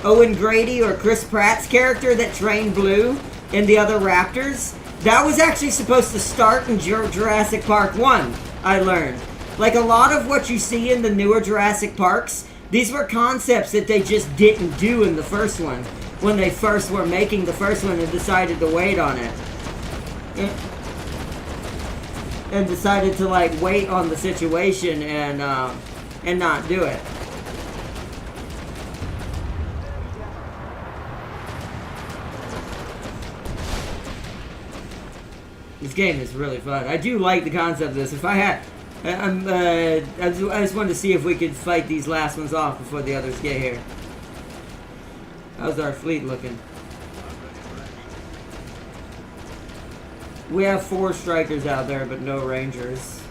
Owen Grady or Chris Pratt's character that trained Blue and the other Raptors. That was actually supposed to start in Jurassic Park 1. I learned. Like a lot of what you see in the newer Jurassic Parks, these were concepts that they just didn't do in the first one when they first were making the first one and decided to wait on it. And decided to like wait on the situation and not do it. This game is really fun. I do like the concept of this. If I had, I just wanted to see if we could fight these last ones off before the others get here. How's our fleet looking? We have 4 strikers out there, but no rangers.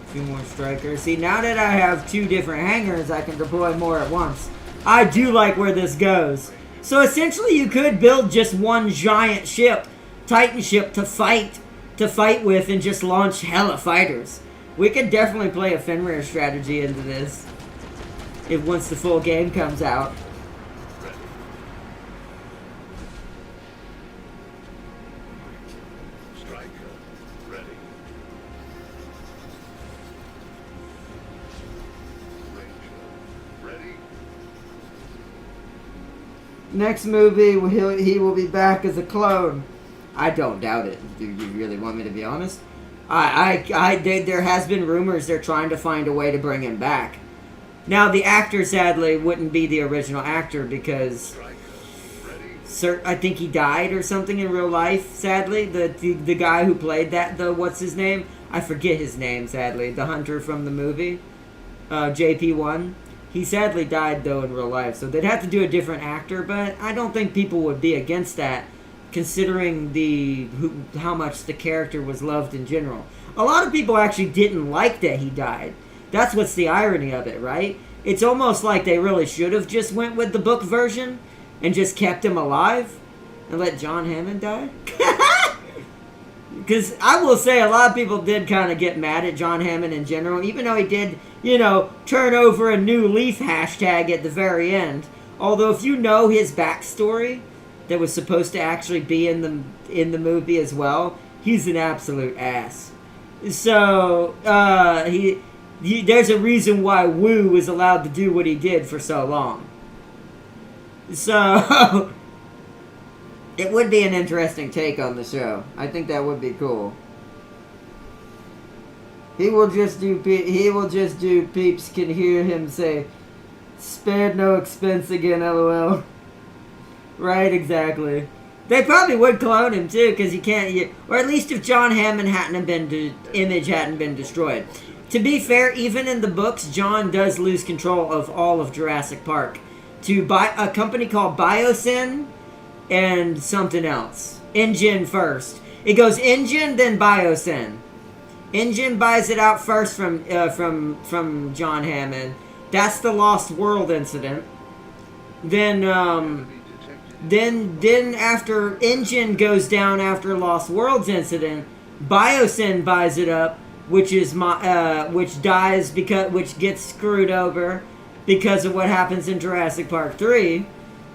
A few more strikers. See, now that I have 2 different hangars, I can deploy more at once. I do like where this goes. So essentially, you could build just one giant ship, Titan ship, to fight with and just launch hella fighters. We could definitely play a Fenrir strategy into this if once the full game comes out. Next movie, he will be back as a clone. I don't doubt it. Do you really want me to be honest? There has been rumors they're trying to find a way to bring him back. Now, the actor, sadly, wouldn't be the original actor because I think he died or something in real life, sadly. The guy who played that, what's his name? I forget his name, sadly. The Hunter from the movie, JP1. He sadly died, though, in real life, so they'd have to do a different actor, but I don't think people would be against that, considering how much the character was loved in general. A lot of people actually didn't like that he died. That's what's the irony of it, right? It's almost like they really should have just went with the book version and just kept him alive and let John Hammond die. Because I will say a lot of people did kind of get mad at John Hammond in general, even though he did, turn over a new leaf hashtag at the very end. Although if you know his backstory that was supposed to actually be in the movie as well, he's an absolute ass. So there's a reason why Wu was allowed to do what he did for so long. So it would be an interesting take on the show. I think that would be cool. He will just do peeps can hear him say, "Spared no expense again, LOL." Right, exactly. They probably would clone him too, because you can't, or at least if John Hammond image hadn't been destroyed. To be fair, even in the books, John does lose control of all of Jurassic Park to a company called Biosyn and something else. InGen first. It goes InGen, then Biosyn. InGen buys it out first from John Hammond. That's the Lost World incident. Then after InGen goes down after Lost World's incident, Biosyn buys it up, which gets screwed over because of what happens in Jurassic Park 3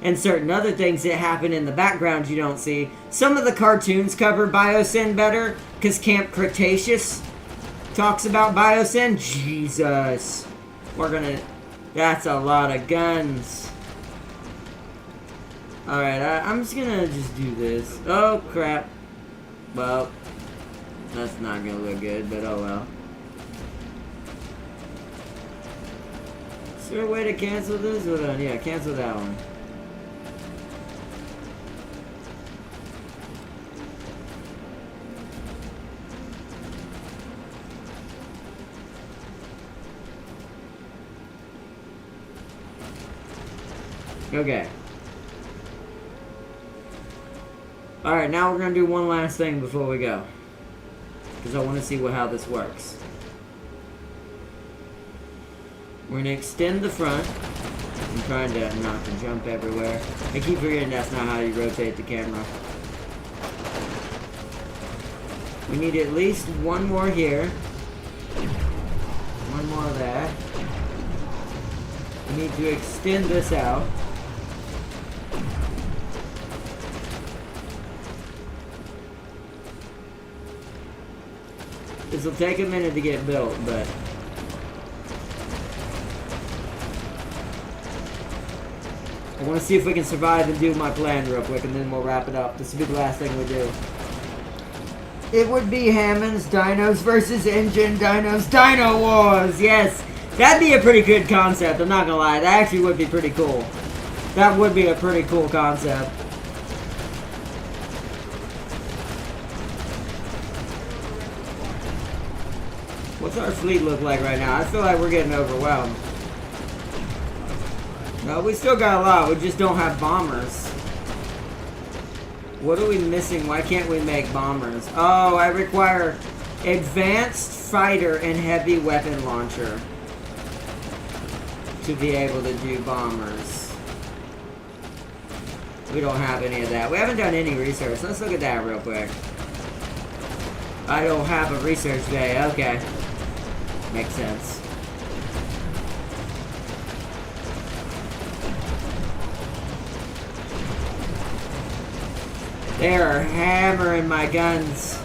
and certain other things that happen in the background you don't see. Some of the cartoons cover Biosyn better because Camp Cretaceous talks about Biosyn. Jesus. That's a lot of guns. Alright, I'm just gonna do this. Oh, crap. Well, that's not gonna look good, but oh well. Is there a way to cancel this? Hold on, yeah, cancel that one. Okay. Alright, now we're going to do one last thing before we go. Because I want to see how this works. We're going to extend the front. I'm trying to not to jump everywhere. I keep forgetting that's not how you rotate the camera. We need at least one more here. One more there. We need to extend this out. This will take a minute to get built, but I want to see if we can survive and do my plan real quick, and then we'll wrap it up. This will be the last thing we do. It would be Hammond's Dinos versus InGen Dinos Dino Wars. Yes, that'd be a pretty good concept. I'm not gonna lie, that actually would be pretty cool. That would be a pretty cool concept. What's our fleet look like right now? I feel like we're getting overwhelmed. No, we still got a lot. We just don't have bombers. What are we missing? Why can't we make bombers? Oh, I require advanced fighter and heavy weapon launcher to be able to do bombers. We don't have any of that. We haven't done any research. Let's look at that real quick. I don't have a research day. Okay. Makes sense. They are hammering my guns.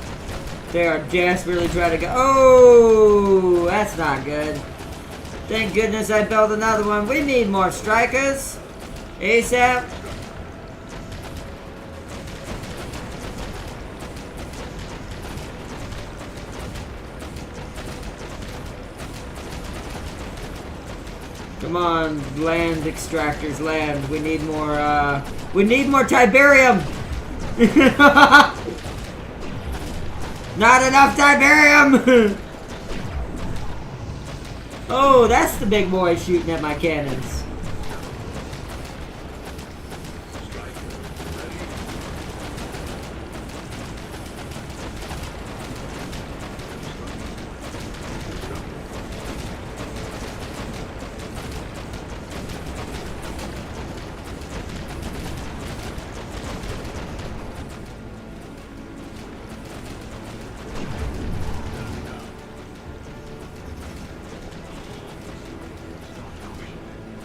They are desperately trying to go. Oh, that's not good. Thank goodness I built another one. We need more strikers. ASAP. Come on, land extractors, land. We need more Tiberium! Not enough Tiberium! Oh, that's the big boy shooting at my cannons.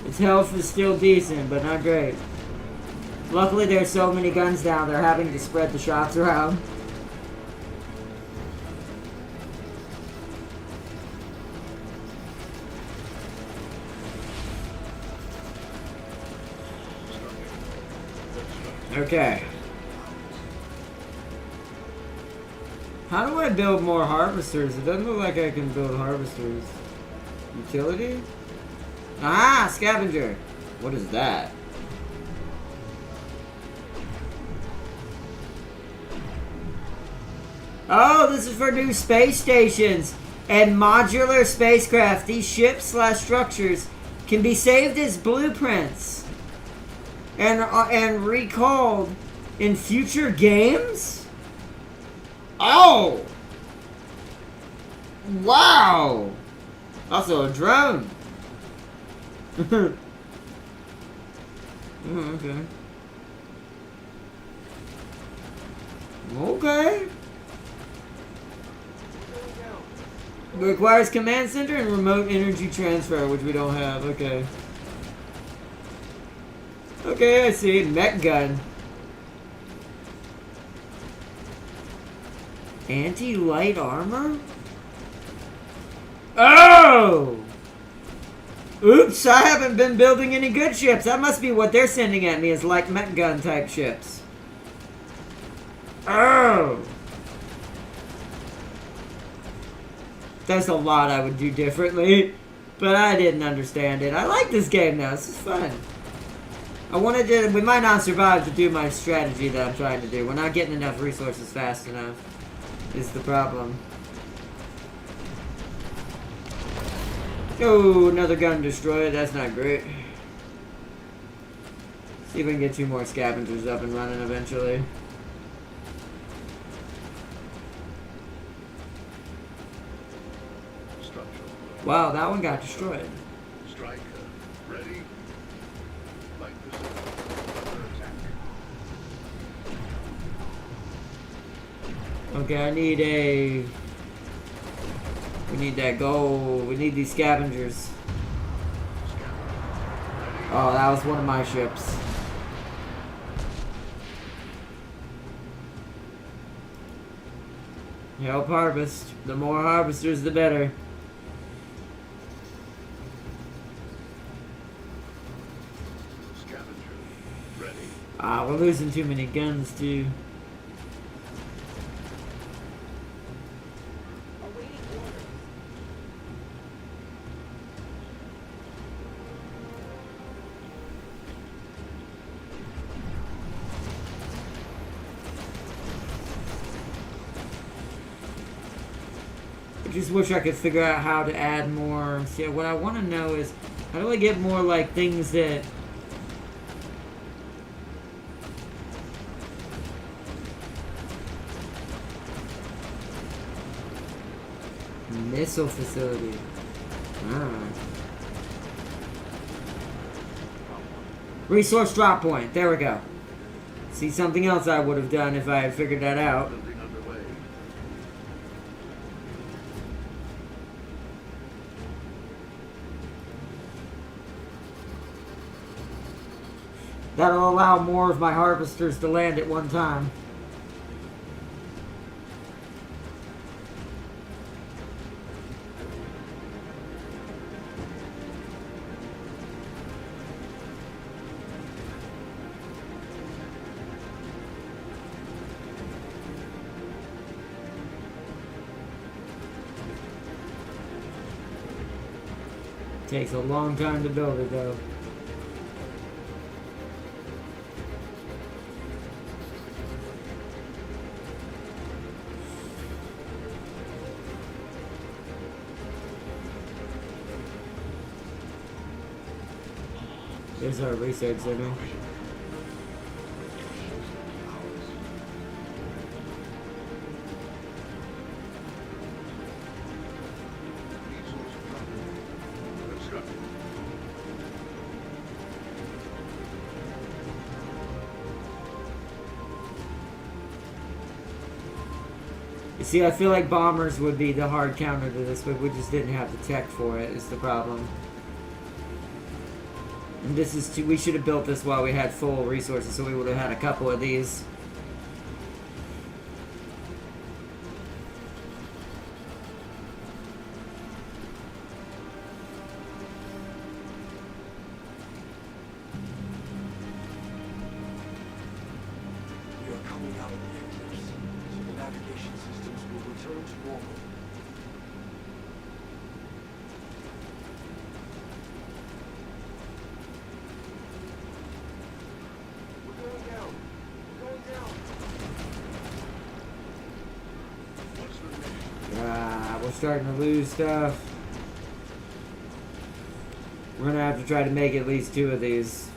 Its health is still decent, but not great. Luckily, there's so many guns down, they're having to spread the shots around. Okay. How do I build more harvesters? It doesn't look like I can build harvesters. Utility? Ah, scavenger. What is that? Oh, this is for new space stations and modular spacecraft. These ships/structures can be saved as blueprints and recalled in future games. Oh, wow! Also a drone. Oh, okay. Okay. It requires command center and remote energy transfer, which we don't have. Okay. Okay, I see. Mech gun. Anti-light armor? Oh! Oops, I haven't been building any good ships. That must be what they're sending at me, is like mech gun type ships. Oh! There's a lot I would do differently, but I didn't understand it. I like this game now. This is fun. I wanted to... We might not survive to do my strategy that I'm trying to do. We're not getting enough resources fast enough, is the problem. Oh, another gun destroyed. That's not great. See if we can get 2 more scavengers up and running eventually. Wow, that one got destroyed. Striker, ready? Light position. Under attack. Okay, I need a... We need that gold. We need these scavengers. Oh, that was one of my ships. Help harvest. The more harvesters, the better. Scavenger, ready? Ah, we're losing too many guns, too. Awaiting orders. I just wish I could figure out how to add more. See, what I want to know is, how do I get more, like, things that... Missile facility. Ah. Resource drop point. There we go. See, something else I would have done if I had figured that out. Building underway. That'll allow more of my harvesters to land at one time. Takes a long time to build it, though. There's our research center. Constructed. You see, I feel like bombers would be the hard counter to this, but we just didn't have the tech for it, is the problem. And this is we should have built this while we had full resources, so we would have had a couple of these. We are coming out of the eclipse, so the navigation systems will return to normal. We're going down. We're going down. What's the mission? We're starting to lose stuff. We're gonna have to try to make at least 2 of these.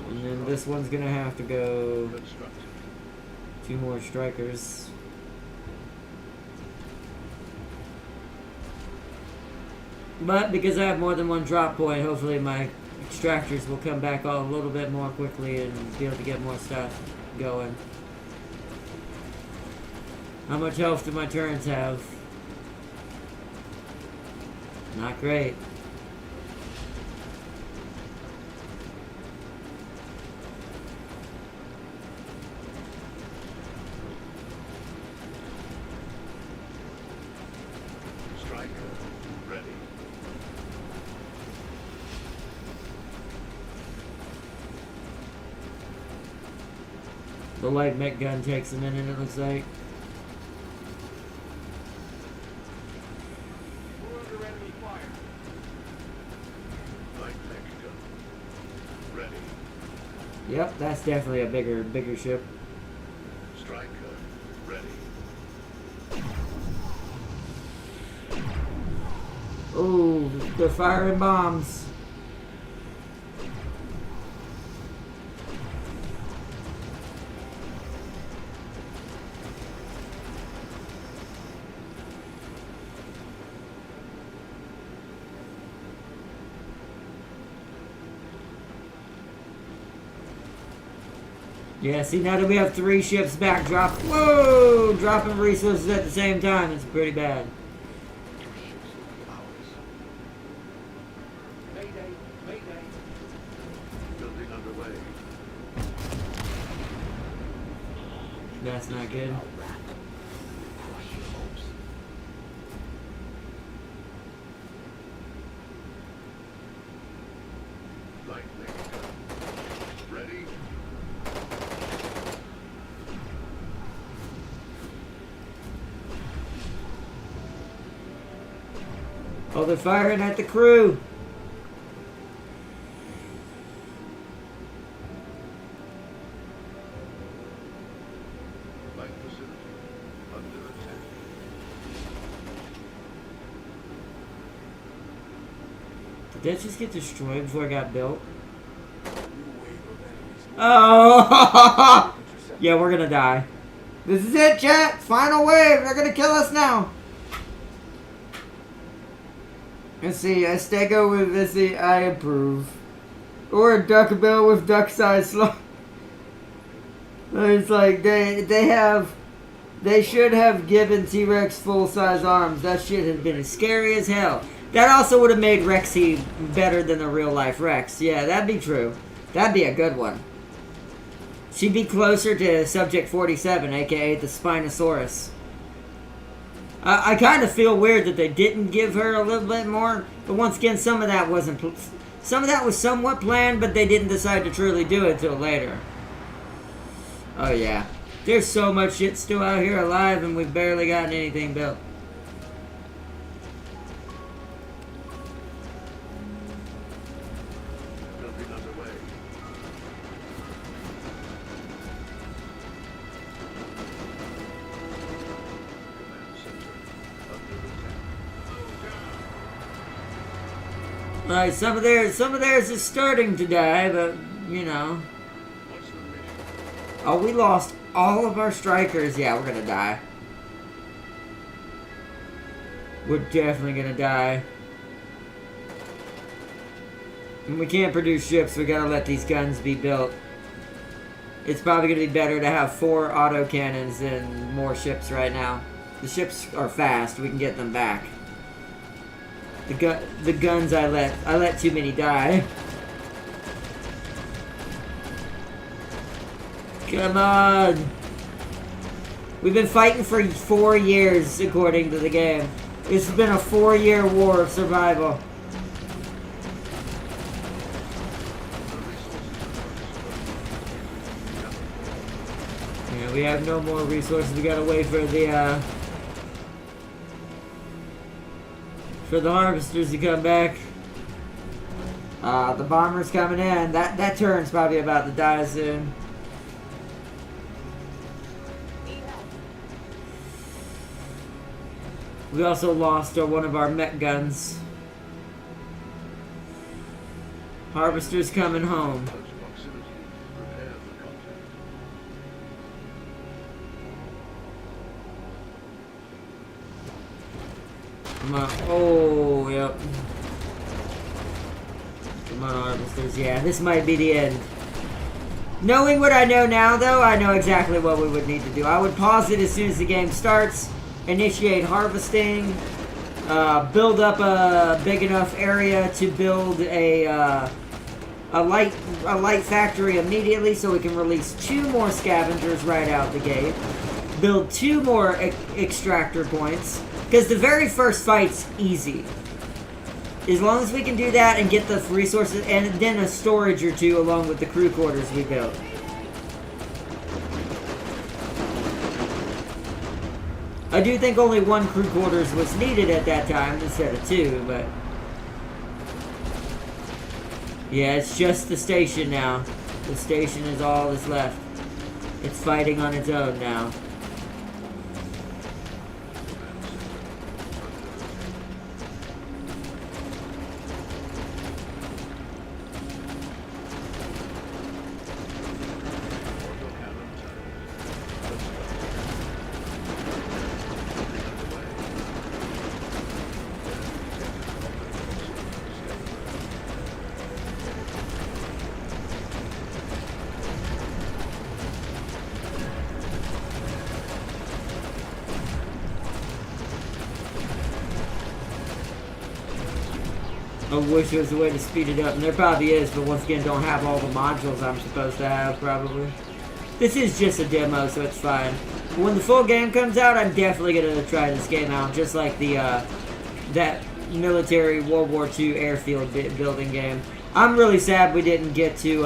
And then this one's gonna have to go Constructed. 2 more strikers. But because I have more than one drop point, hopefully my extractors will come back a little bit more quickly and be able to get more stuff going. How much health do my turns have? Not great. Striker. Ready. The light mech gun takes a minute, it looks like. We're under enemy fire. Light mech gun. Ready. Yep, that's definitely a bigger ship. Striker. Ready. Ooh, they're firing bombs. Yeah, see, now that we have 3 ships back, dropping resources at the same time, it's pretty bad. Mayday, mayday. Building underway. That's not good. Light mech gun. Ready. Oh, they're firing at the crew. Light facility. Under attack. Did that just get destroyed before it got built? New wave of enemies. Oh! Intercept. Yeah, we're gonna die. This is it, chat. Final wave. They're gonna kill us now. Let's see. Estego with this. I approve. Or a duck bill with duck size slow. It's like they should have given T-Rex full size arms. That shit had been scary as hell. That also would have made Rexy better than the real life Rex. Yeah, that'd be true. That'd be a good one. She'd be closer to Subject 47, aka the Spinosaurus. I kind of feel weird that they didn't give her a little bit more, but once again, some of that wasn't. Some of that was somewhat planned, but they didn't decide to truly do it till later. Oh yeah, there's so much shit still out here alive, and we've barely gotten anything built. Building underway. Command center. Under attack. Like some of theirs is starting to die, but you know. What's the mission? Oh, we lost all of our strikers. Yeah, we're gonna die. We're definitely gonna die. And we can't produce ships. We gotta let these guns be built. It's probably gonna be better to have 4 autocannons than more ships right now. The ships are fast. We can get them back. The guns I let too many die. Come on. We've been fighting for 4 years, according to the game. It's been a 4-year war of survival. Yeah, we have no more resources. We gotta wait for the harvesters to come back. The bomber's coming in. That turn's probably about to die soon. We also lost one of our mech guns. Harvester's coming home. Close proximity. Prepare for contact. Come on. Oh, yep. Come on, harvesters. Yeah, this might be the end. Knowing what I know now, though, I know exactly what we would need to do. I would pause it as soon as the game starts, initiate harvesting, build up a big enough area to build a light factory immediately, so we can release 2 more scavengers right out the gate. Build 2 more extractor points, because the very first fight's easy. As long as we can do that and get the resources, and then a storage or 2 along with the crew quarters we built. I do think only 1 crew quarters was needed at that time instead of 2, but... yeah, it's just the station now. The station is all that's left. It's fighting on its own now. I wish there was a way to speed it up, and there probably is, but once again, don't have all the modules I'm supposed to have, probably. This is just a demo, so it's fine. But when the full game comes out, I'm definitely going to try this game out, just like the, that military World War II airfield building game. I'm really sad we didn't get to,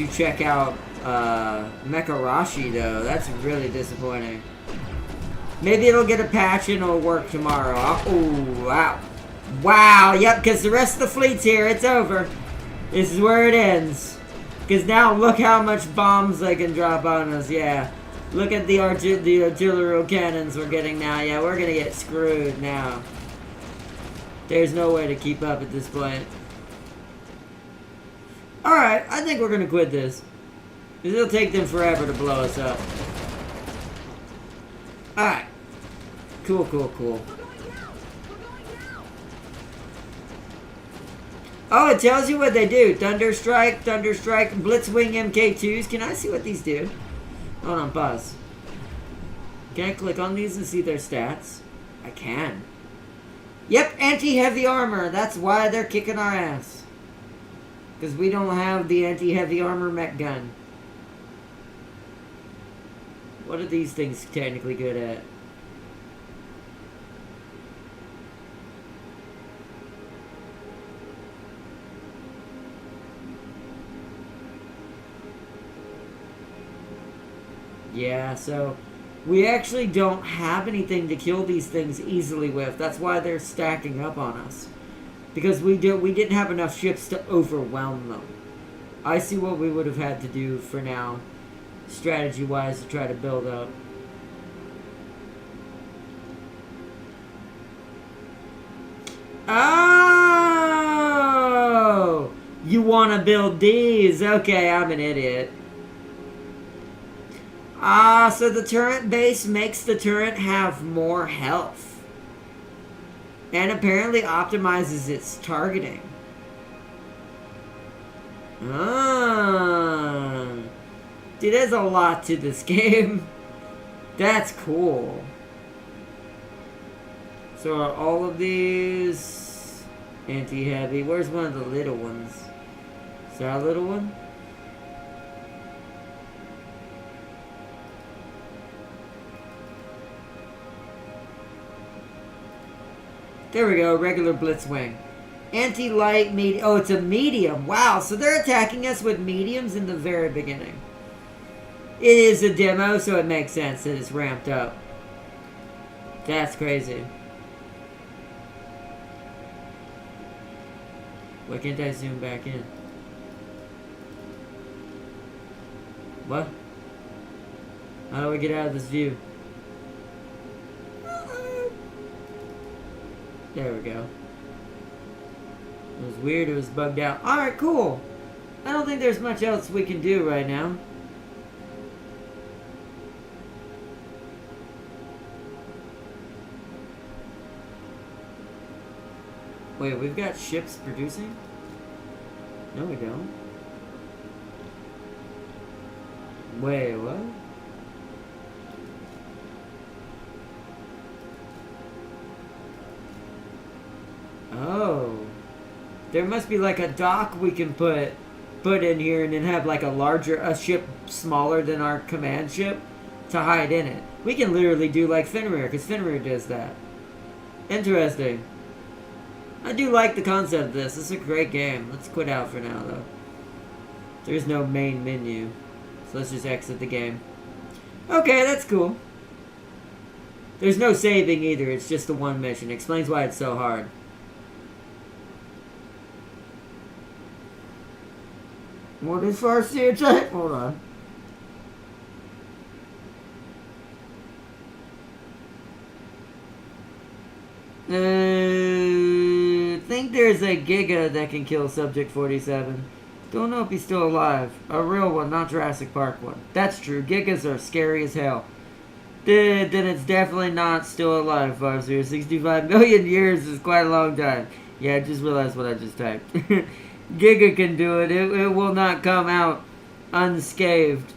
check out, Mecharashi, though. That's really disappointing. Maybe it'll get a patch and it'll work tomorrow. Oh, wow. Wow, yep, because the rest of the fleet's here. It's over. This is where it ends. Because now look how much bombs they can drop on us, yeah. Look at the artillery cannons we're getting now. Yeah, we're going to get screwed now. There's no way to keep up at this point. Alright, I think we're going to quit this. Because it'll take them forever to blow us up. Alright. Cool, cool, cool. Oh, it tells you what they do. Thunderstrike, Blitzwing MK2s. Can I see what these do? Hold on, pause. Can I click on these and see their stats? I can. Yep, anti-heavy armor. That's why they're kicking our ass. Because we don't have the anti-heavy armor mech gun. What are these things technically good at? Yeah, so we actually don't have anything to kill these things easily with. That's why they're stacking up on us. Because we didn't have enough ships to overwhelm them. I see what we would have had to do for now, strategy-wise, to try to build up. want to build these. Okay, I'm an idiot. So the turret base makes the turret have more health. And apparently optimizes its targeting. Dude, there's a lot to this game. That's cool. So are all of these anti-heavy? Where's one of the little ones? Is that a little one? There we go, regular Blitzwing. Anti-light, medium. Oh, it's a medium. Wow, so they're attacking us with mediums in the very beginning. It is a demo, so it makes sense that it's ramped up. That's crazy. Why can't I zoom back in? What? How do I get out of this view? There we go. It was weird, it was bugged out. Alright, cool. I don't think there's much else we can do right now. Wait, we've got ships producing? No, we don't. Wait, what? Oh. There must be like a dock we can put in here and then have like a ship smaller than our command ship to hide in it. We can literally do like Fenrir, because Fenrir does that. Interesting. I do like the concept of this. This is a great game. Let's quit out for now, though. There's no main menu. So let's just exit the game. Okay, that's cool. There's no saving either. It's just the one mission. Explains why it's so hard. What is first here, check? Hold on. Think there's a Giga that can kill Subject 47. Don't know if he's still alive. A real one, not Jurassic Park one. That's true. Gigas are scary as hell. Then it's definitely not still alive, 65 million years is quite a long time. Yeah, I just realized what I just typed. Giga can do it. It will not come out unscathed.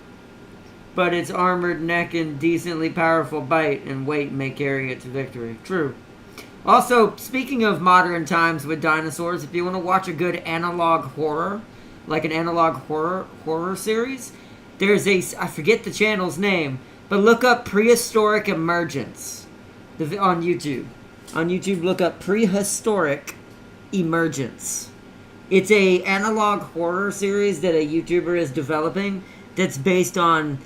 But its armored neck and decently powerful bite and weight may carry it to victory. True. Also, speaking of modern times with dinosaurs, if you want to watch a good analog horror, like an analog horror series, there's I forget the channel's name, but look up Prehistoric Emergence on YouTube. On YouTube, look up Prehistoric Emergence. It's a analog horror series that a YouTuber is developing that's based on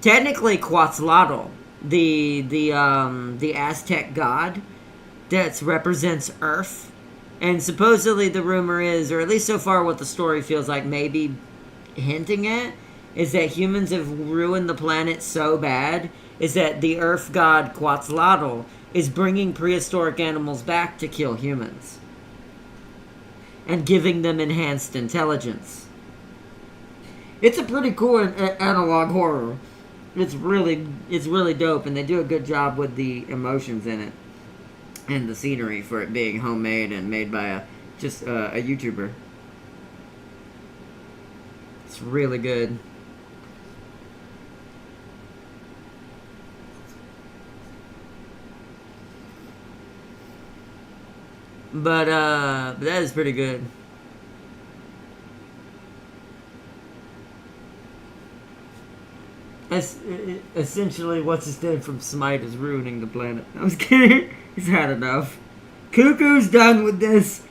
technically Quetzalcoatl, the Aztec god that represents Earth. And supposedly the rumor is, or at least so far what the story feels like maybe hinting at, is that humans have ruined the planet so bad, is that the Earth god Quetzalcoatl is bringing prehistoric animals back to kill humans. And giving them enhanced intelligence. It's a pretty cool analog horror. It's really dope, and they do a good job with the emotions in it. And the scenery for it being homemade and made by a YouTuber. It's really good. But that is pretty good. Essentially, what's his name from Smite is ruining the planet. I was kidding. He's had enough. Cuckoo's done with this.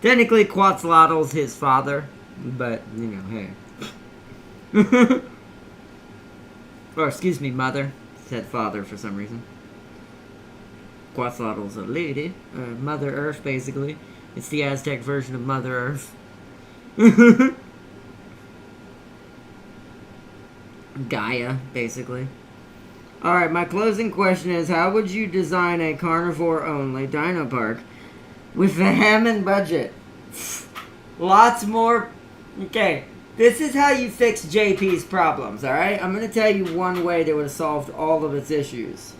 Technically, Quetzalcoatl's his father, but you know, hey. Or excuse me, mother. Said father for some reason. Quetzalcoatl's a lady, Mother Earth, basically. It's the Aztec version of Mother Earth. Gaia, basically. Alright, my closing question is, how would you design a carnivore-only dino park? with the Hammond budget. Lots more. Okay, this is how you fix JP's problems, alright? I'm going to tell you one way that would have solved all of its issues.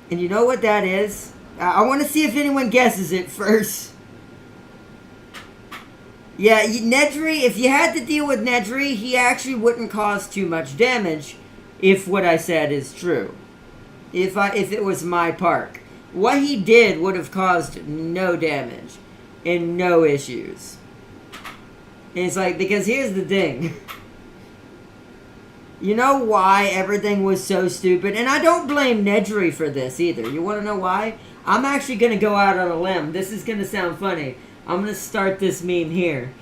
And you know what that is? I want to see if anyone guesses it first. Yeah, Nedry, if you had to deal with Nedry, he actually wouldn't cause too much damage if what I said is true. If it was my park. What he did would have caused no damage and no issues. And it's like, because here's the thing. You know why everything was so stupid? And I don't blame Nedry for this either. You want to know why? I'm actually going to go out on a limb. This is going to sound funny. I'm going to start this meme here.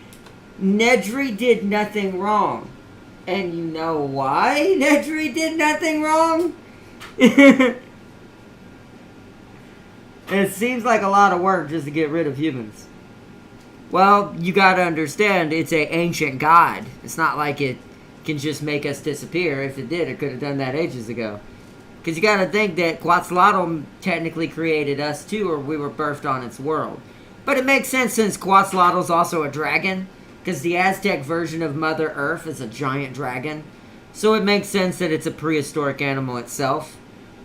Nedry did nothing wrong. And you know why Nedry did nothing wrong? It seems like a lot of work just to get rid of humans. Well, you gotta understand, it's an ancient god. It's not like it can just make us disappear. If it did, it could have done that ages ago. Because you gotta think that Quetzalcoatl technically created us too, or we were birthed on its world. But it makes sense since Quetzalcoatl's also a dragon. Because the Aztec version of Mother Earth is a giant dragon. So it makes sense that it's a prehistoric animal itself.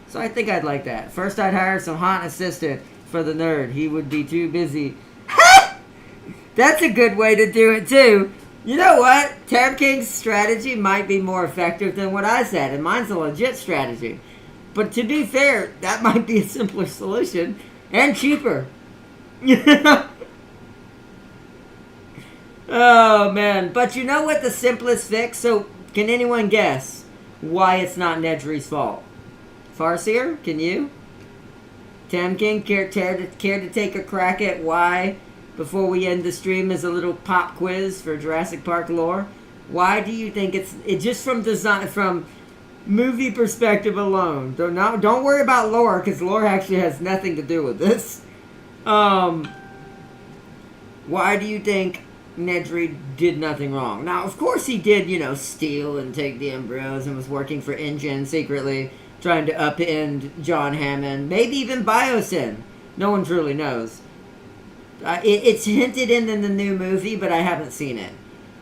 So I think I'd like that. First I'd hire some hot assistant for the nerd. He would be too busy. That's a good way to do it too. You know what? Tam King's strategy might be more effective than what I said. And mine's a legit strategy. But to be fair, that might be a simpler solution. And cheaper. Oh man. But you know what the simplest fix? So can anyone guess why it's not Nedry's fault? Farseer, can you? Tam King, care to take a crack at why, before we end the stream, as a little pop quiz for Jurassic Park lore? Why do you think it's just from design, from movie perspective alone? Don't worry about lore, because lore actually has nothing to do with this. Why do you think Nedry did nothing wrong? Now, of course he did, steal and take the embryos and was working for InGen secretly, trying to upend John Hammond, maybe even Biosyn. No one truly knows. It's hinted in the new movie, but I haven't seen it.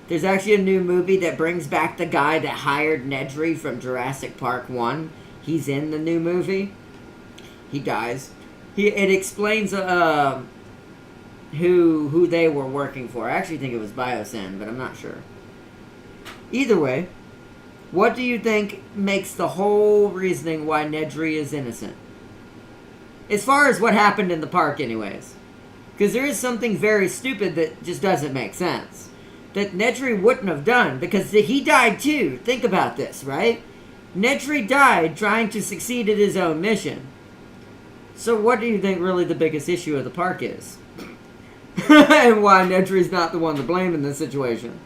There's actually a new movie that brings back the guy that hired Nedry from Jurassic Park 1. He's in the new movie. He dies. It explains who they were working for. I actually think it was Biosyn, but I'm not sure. Either way, what do you think makes the whole reasoning why Nedry is innocent? As far as what happened in the park anyways. Because there is something very stupid that just doesn't make sense. That Nedry wouldn't have done. Because he died too. Think about this, right? Nedry died trying to succeed at his own mission. So what do you think really the biggest issue of the park is? And why Nedry's not the one to blame in this situation?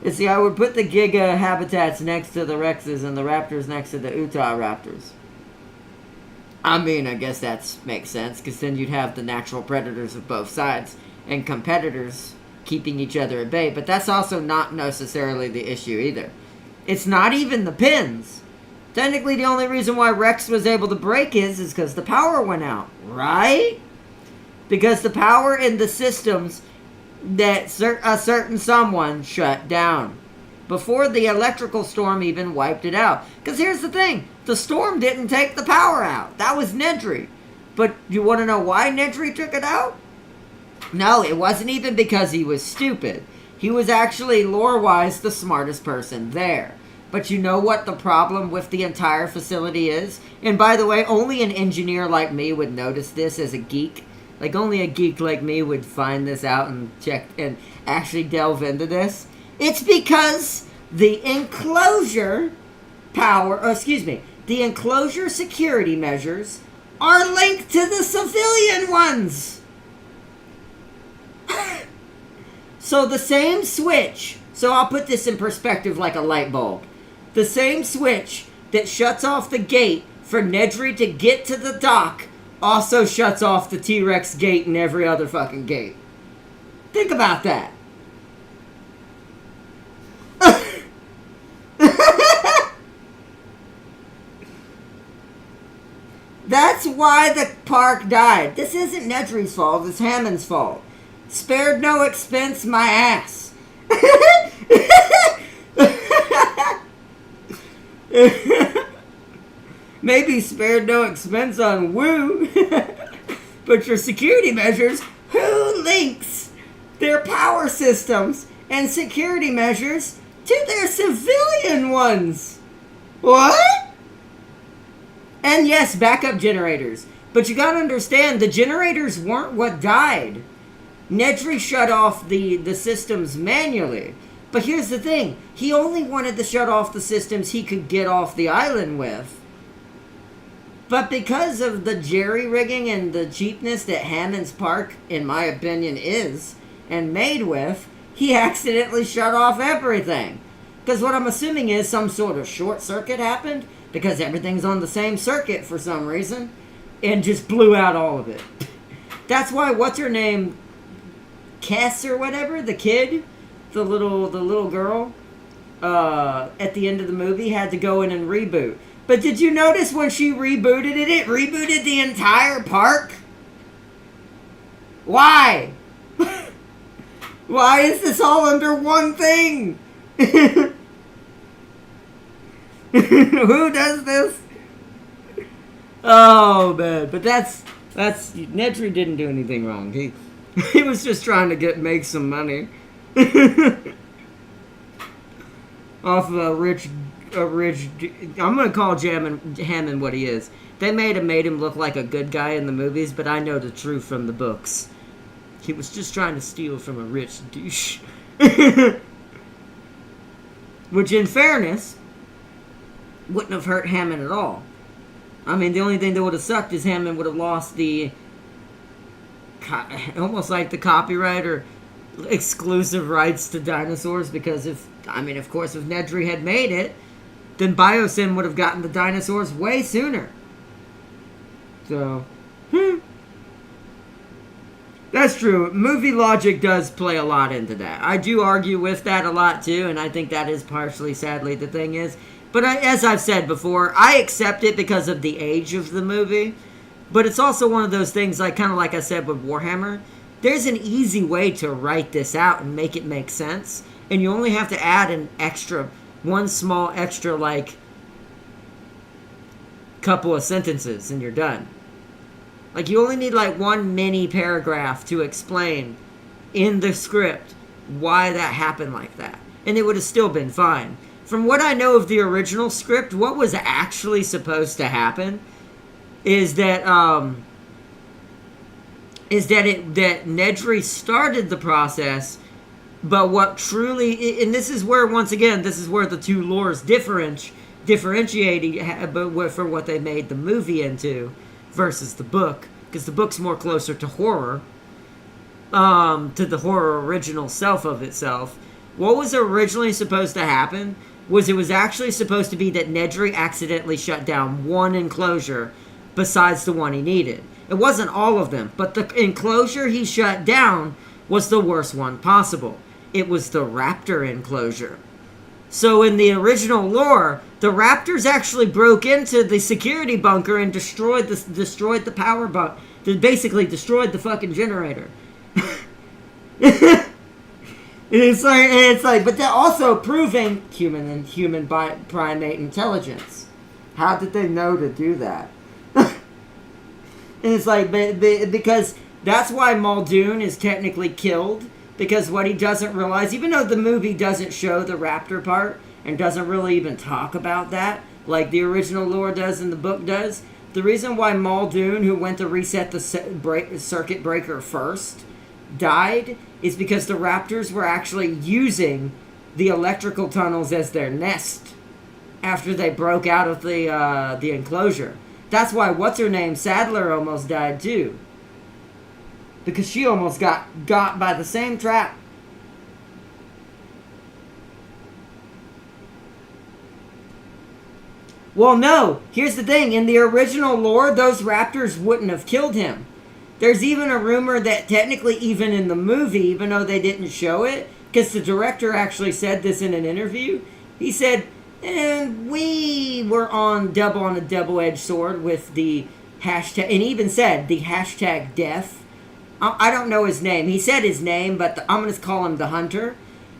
You see, I would put the Giga habitats next to the Rexes and the Raptors next to the Utah Raptors. I mean, I guess that makes sense, because then you'd have the natural predators of both sides and competitors keeping each other at bay. But that's also not necessarily the issue either. It's not even the pins. Technically, the only reason why Rex was able to break his is because the power went out, right? Because the power in the systems that a certain someone shut down before the electrical storm even wiped it out. Because here's the thing, the storm didn't take the power out. That was Nedry. But you want to know why Nedry took it out? No, it wasn't even because he was stupid. He was actually, lore-wise, the smartest person there. But you know what the problem with the entire facility is? And by the way, only an engineer like me would notice this as a geek. Like, only a geek like me would find this out and check and actually delve into this. It's because the enclosure the enclosure security measures are linked to the civilian ones. So the same switch, so I'll put this in perspective like a light bulb. The same switch that shuts off the gate for Nedry to get to the dock also shuts off the T-Rex gate and every other fucking gate. Think about that. That's why the park died. This isn't Nedry's fault. It's Hammond's fault. Spared no expense, my ass. Maybe spared no expense on Woo. But your security measures, who links their power systems and security measures to their civilian ones? What? And yes, backup generators. But you gotta understand, the generators weren't what died. Nedry shut off the systems manually. But here's the thing. He only wanted to shut off the systems he could get off the island with. But because of the jerry-rigging and the cheapness that Hammond's Park, in my opinion, is, and made with, he accidentally shut off everything. Because what I'm assuming is some sort of short circuit happened, because everything's on the same circuit for some reason, and just blew out all of it. That's why, what's her name, Kess or whatever, the kid, the little girl, at the end of the movie had to go in and reboot. But did you notice when she rebooted it, it rebooted the entire park? Why? Why is this all under one thing? Who does this? Oh man, but that's Nedry didn't do anything wrong. He was just trying to make some money off a rich. I'm gonna call Hammond what he is. They made him look like a good guy in the movies, but I know the truth from the books. He was just trying to steal from a rich douche. Which, in fairness, wouldn't have hurt Hammond at all. I mean, the only thing that would have sucked is Hammond would have lost the almost like the copyright or exclusive rights to dinosaurs, because of course, if Nedry had made it, then Biosyn would have gotten the dinosaurs way sooner. So, that's true. Movie logic does play a lot into that. I do argue with that a lot too, and I think that is partially, sadly, the thing is. But as I've said before, I accept it because of the age of the movie. But it's also one of those things, like kind of like I said with Warhammer. There's an easy way to write this out and make it make sense. And you only have to add one small extra, like, couple of sentences, and you're done. Like, you only need, like, one mini paragraph to explain in the script why that happened like that. And it would have still been fine. From what I know of the original script, what was actually supposed to happen is that Nedry started the process, but what truly, and this is where, once again, this is where the two lores differentiate, but for what they made the movie into versus the book, because the book's more closer to horror, to the horror original self of itself. What was originally supposed to happen was it was actually supposed to be that Nedry accidentally shut down one enclosure besides the one he needed. It wasn't all of them, but the enclosure he shut down was the worst one possible. It was the raptor enclosure. So in the original lore, the raptors actually broke into the security bunker and destroyed the power bunker. They basically destroyed the fucking generator. It's like, but they're also proving human primate intelligence. How did they know to do that? And it's like, because that's why Muldoon is technically killed, because what he doesn't realize, even though the movie doesn't show the raptor part and doesn't really even talk about that, like the original lore does and the book does, the reason why Muldoon, who went to reset the circuit breaker first, died is because the raptors were actually using the electrical tunnels as their nest after they broke out of the enclosure. That's why what's-her-name, Sadler, almost died too. Because she almost got by the same trap. Well, no. Here's the thing. In the original lore, those raptors wouldn't have killed him. There's even a rumor that technically even in the movie, even though they didn't show it, because the director actually said this in an interview, he said, we were on a double-edged sword with the hashtag, and he even said the hashtag death. I don't know his name. He said his name, but I'm going to call him the Hunter.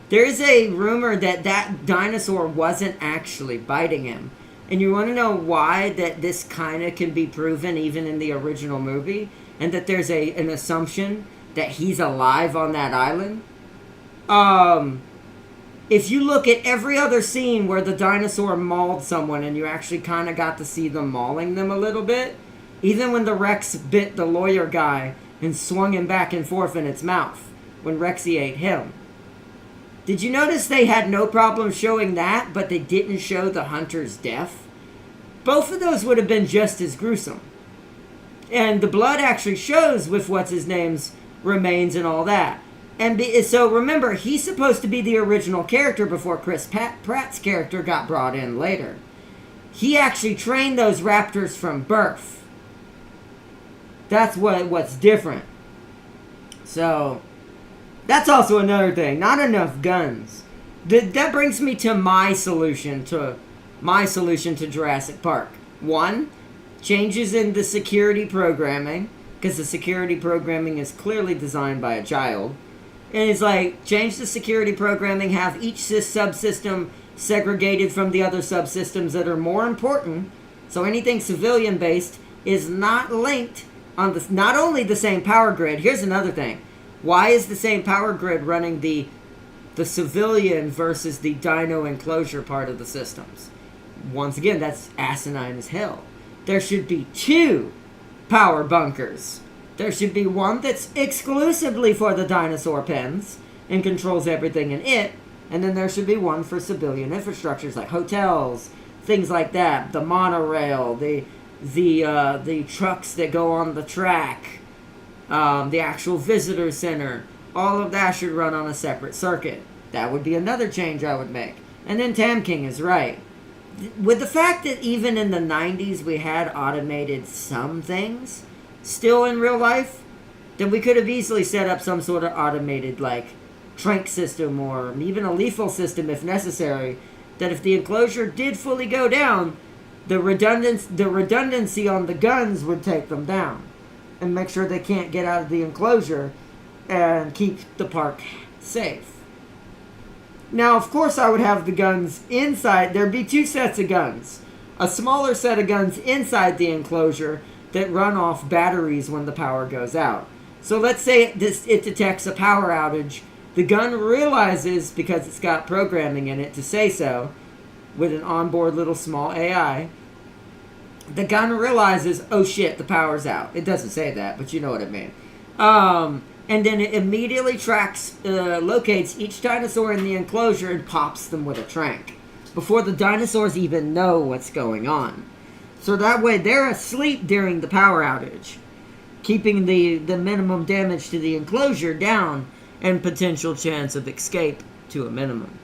There is a rumor that that dinosaur wasn't actually biting him. And you want to know why that this kind of can be proven even in the original movie? And that there's an assumption that he's alive on that island? If you look at every other scene where the dinosaur mauled someone and you actually kind of got to see them mauling them a little bit, even when the Rex bit the lawyer guy and swung him back and forth in its mouth when Rexy ate him. Did you notice they had no problem showing that, but they didn't show the Hunter's death? Both of those would have been just as gruesome. And the blood actually shows with what's-his-name's remains and all that. And so remember, he's supposed to be the original character before Chris Pratt's character got brought in later. He actually trained those raptors from birth. That's what's different. So, that's also another thing. Not enough guns. That brings me to my solution to Jurassic Park. 1, changes in the security programming, because the security programming is clearly designed by a child. And it's like, change the security programming, have each subsystem segregated from the other subsystems that are more important, so anything civilian-based is not linked on not only the same power grid. Here's another thing. Why is the same power grid running the civilian versus the dino enclosure part of the systems? Once again, that's asinine as hell. There should be 2 power bunkers. There should be one that's exclusively for the dinosaur pens and controls everything in it. And then there should be one for civilian infrastructures like hotels, things like that. The monorail, the trucks that go on the track, the actual visitor center. All of that should run on a separate circuit. That would be another change I would make. And then Tam King is right. With the fact that even in the 90s we had automated some things still in real life, then we could have easily set up some sort of automated, like, trank system or even a lethal system if necessary, that if the enclosure did fully go down, the redundancy on the guns would take them down and make sure they can't get out of the enclosure and keep the park safe. Now, of course, I would have the guns inside. There'd be 2 sets of guns. A smaller set of guns inside the enclosure that run off batteries when the power goes out. So let's say it detects a power outage. The gun realizes, because it's got programming in it to say so, with an onboard little small AI, the gun realizes, oh shit, the power's out. It doesn't say that, but you know what I mean. And then it immediately locates each dinosaur in the enclosure and pops them with a trank before the dinosaurs even know what's going on. So that way they're asleep during the power outage, keeping the minimum damage to the enclosure down and potential chance of escape to a minimum.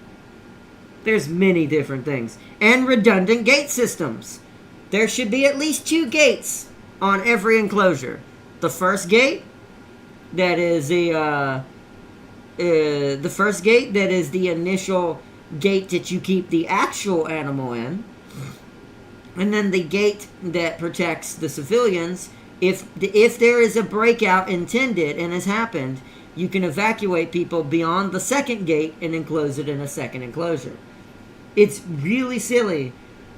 There's many different things. And redundant gate systems. There should be at least 2 gates on every enclosure. The first gate, that is the initial gate that you keep the actual animal in. And then the gate that protects the civilians. If there is a breakout intended and has happened, you can evacuate people beyond the second gate and enclose it in a second enclosure. It's really silly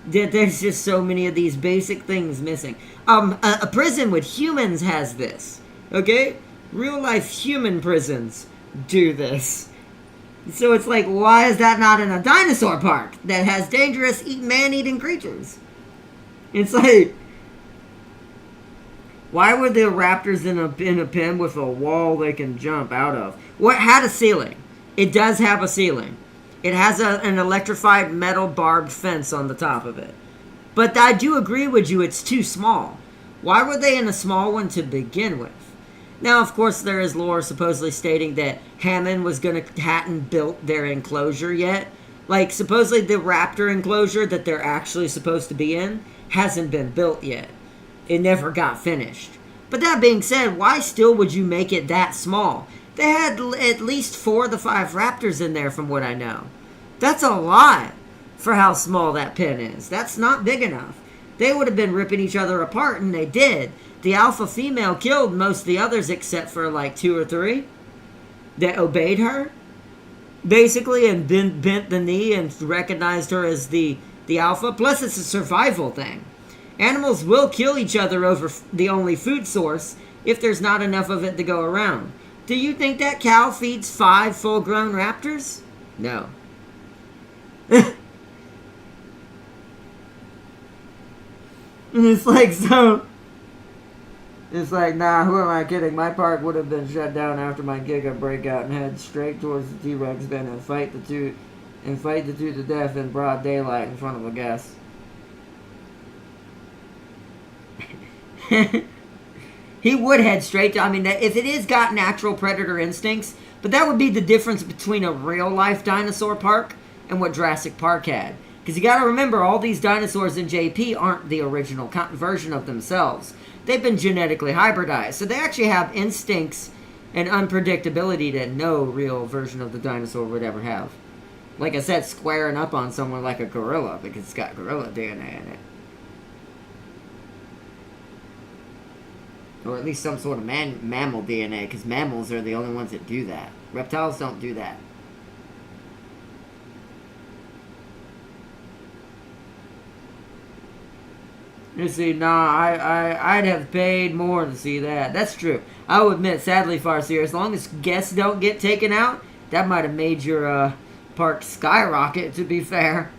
that there's just so many of these basic things missing. A prison with humans has this. Okay? Real life human prisons do this. So it's like, why is that not in a dinosaur park that has dangerous man-eating creatures? It's like, why were the raptors in a pen with a wall they can jump out of? What had a ceiling? It does have a ceiling. It has an electrified metal barbed fence on the top of it. But I do agree with you, it's too small. Why were they in a small one to begin with? Now, of course, there is lore supposedly stating that Hammond hadn't built their enclosure yet. Like, supposedly the raptor enclosure that they're actually supposed to be in hasn't been built yet. It never got finished. But that being said, why still would you make it that small? They had at least 4 of the 5 raptors in there from what I know. That's a lot for how small that pen is. That's not big enough. they would have been ripping each other apart, and they did. The alpha female killed most of the others except for like 2 or 3 that obeyed her, basically, and bent the knee and recognized her as the alpha. Plus, it's a survival thing. Animals will kill each other over the only food source if there's not enough of it to go around. Do you think that cow feeds 5 full-grown raptors? No. It's like, so... It's like, nah, who am I kidding? My park would have been shut down after my Giga breakout and head straight towards the T-Rex den and fight the two to death in broad daylight in front of a guest. He would head straight to, I mean, if it is got natural predator instincts, but that would be the difference between a real-life dinosaur park and what Jurassic Park had. Because you got to remember, all these dinosaurs in JP aren't the original version of themselves. They've been genetically hybridized. So they actually have instincts and unpredictability that no real version of the dinosaur would ever have. Like I said, squaring up on someone like a gorilla because it's got gorilla DNA in it. Or at least some sort of mammal DNA, because mammals are the only ones that do that. Reptiles don't do that. You see, nah, I'd have paid more to see that. That's true. I will admit, sadly, Farseer, as long as guests don't get taken out, that might have made your park skyrocket, to be fair.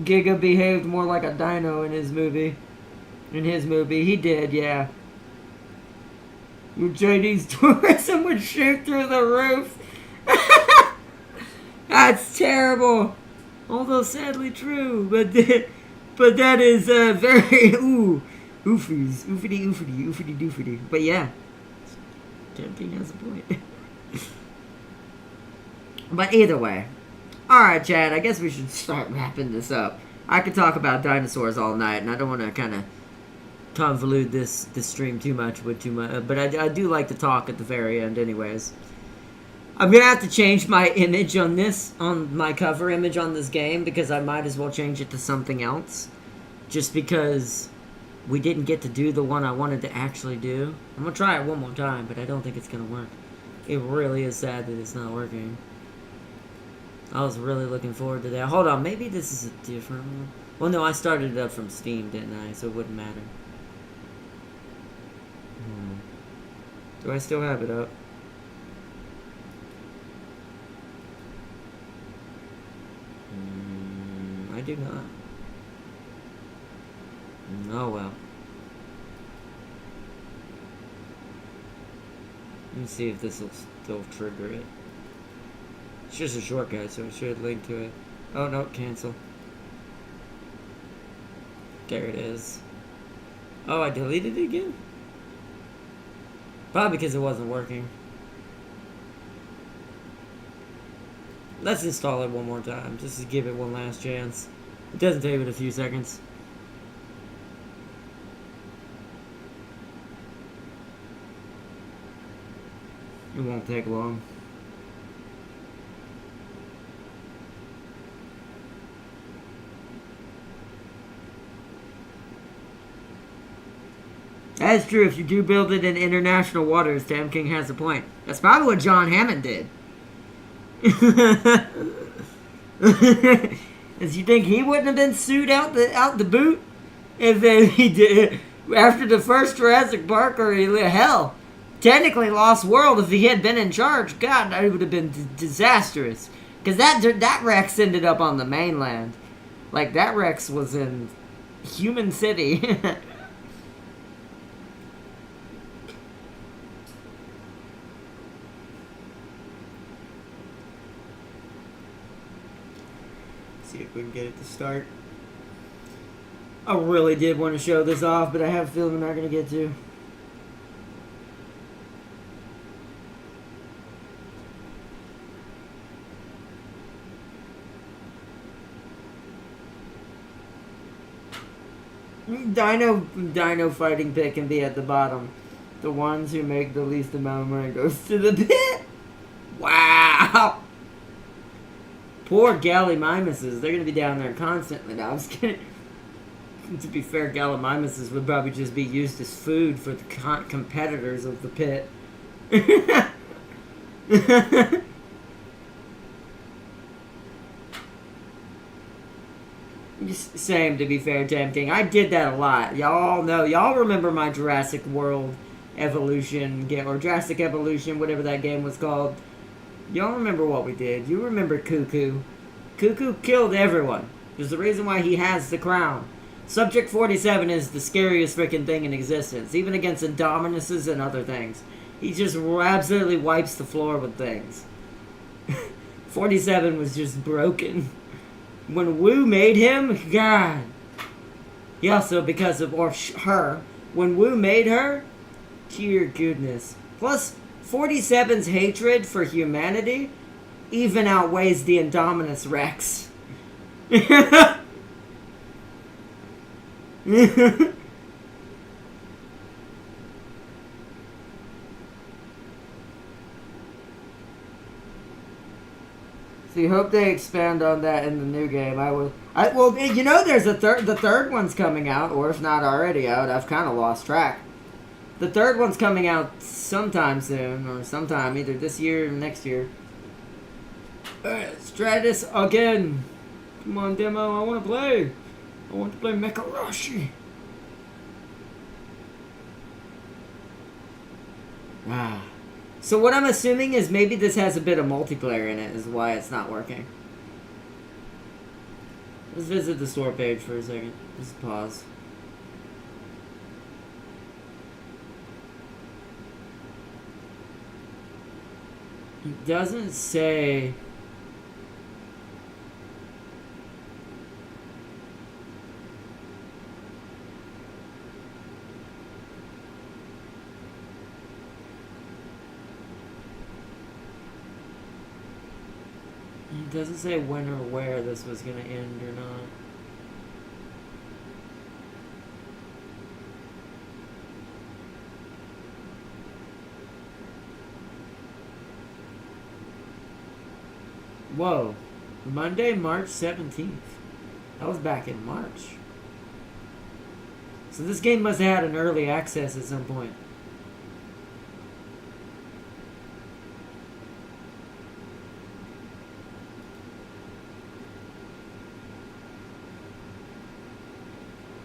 Giga behaved more like a dino in his movie. He did, yeah. Chinese tourism would shoot through the roof. That's terrible. Although sadly true. But that is very oofies. Oofity doofity. But yeah. Tempting has a point. But either way. Alright, Chad, I guess we should start wrapping this up. I could talk about dinosaurs all night, and I don't want to kind of convolute this stream too much, but I do like to talk at the very end anyways. I'm gonna have to change my image on my cover image on this game, because I might as well change it to something else, just because we didn't get to do the one I wanted to actually do. I'm gonna try it one more time, but I don't think it's gonna work. It really is sad that it's not working. I was really looking forward to that. Hold on, maybe this is a different one. Well, no, I started it up from Steam, didn't I? So it wouldn't matter. Do I still have it up? I do not. Oh well. Let me see if this will still trigger it. It's just a shortcut, so it should link to it. Oh no, cancel. There it is. Oh, I deleted it again? Probably because it wasn't working. Let's install it one more time, just to give it one last chance. It doesn't take but a few seconds. It won't take long. That's true. If you do build it in international waters, Tam King has a point. That's probably what John Hammond did. As you think he wouldn't have been sued out the boot if he did after the first Jurassic Park, or hell, technically Lost World, if he had been in charge? God, that would have been disastrous. Because that Rex ended up on the mainland. Like, that Rex was in Human City. See if we can get it to start. I really did want to show this off, but I have a feeling we're not going to get to. Dino fighting pit can be at the bottom. The ones who make the least amount of money goes to the pit. Wow. Poor Gallimimuses. They're going to be down there constantly. No, I'm just kidding. To be fair, Gallimimuses would probably just be used as food for the competitors of the pit. Same, to be fair, Jam King. I did that a lot. Y'all know. Y'all remember my Jurassic World Evolution game, or Jurassic Evolution, whatever that game was called. Y'all remember what we did. You remember Cuckoo. Cuckoo killed everyone. There's the reason why he has the crown. Subject 47 is the scariest freaking thing in existence, even against Indominuses and other things. He just absolutely wipes the floor with things. 47 was just broken. When Wu made him, God. He also, because of, or her, when Wu made her, dear goodness. Plus, 47's hatred for humanity even outweighs the Indominus Rex. So you hope they expand on that in the new game. Well, you know, there's the third one's coming out, or if not already out. I've kind of lost track. The third one's coming out sometime soon, or sometime either this year or next year. Alright, Stratus again. Come on, demo. I want to play. I want to play Mecharashi. Ah. So what I'm assuming is maybe this has a bit of multiplayer in it, is why it's not working. Let's visit the store page for a second. Just pause. It doesn't say... It doesn't say when or where this was going to end or not. Whoa. Monday, March 17th. That was back in March. So this game must have had an early access at some point.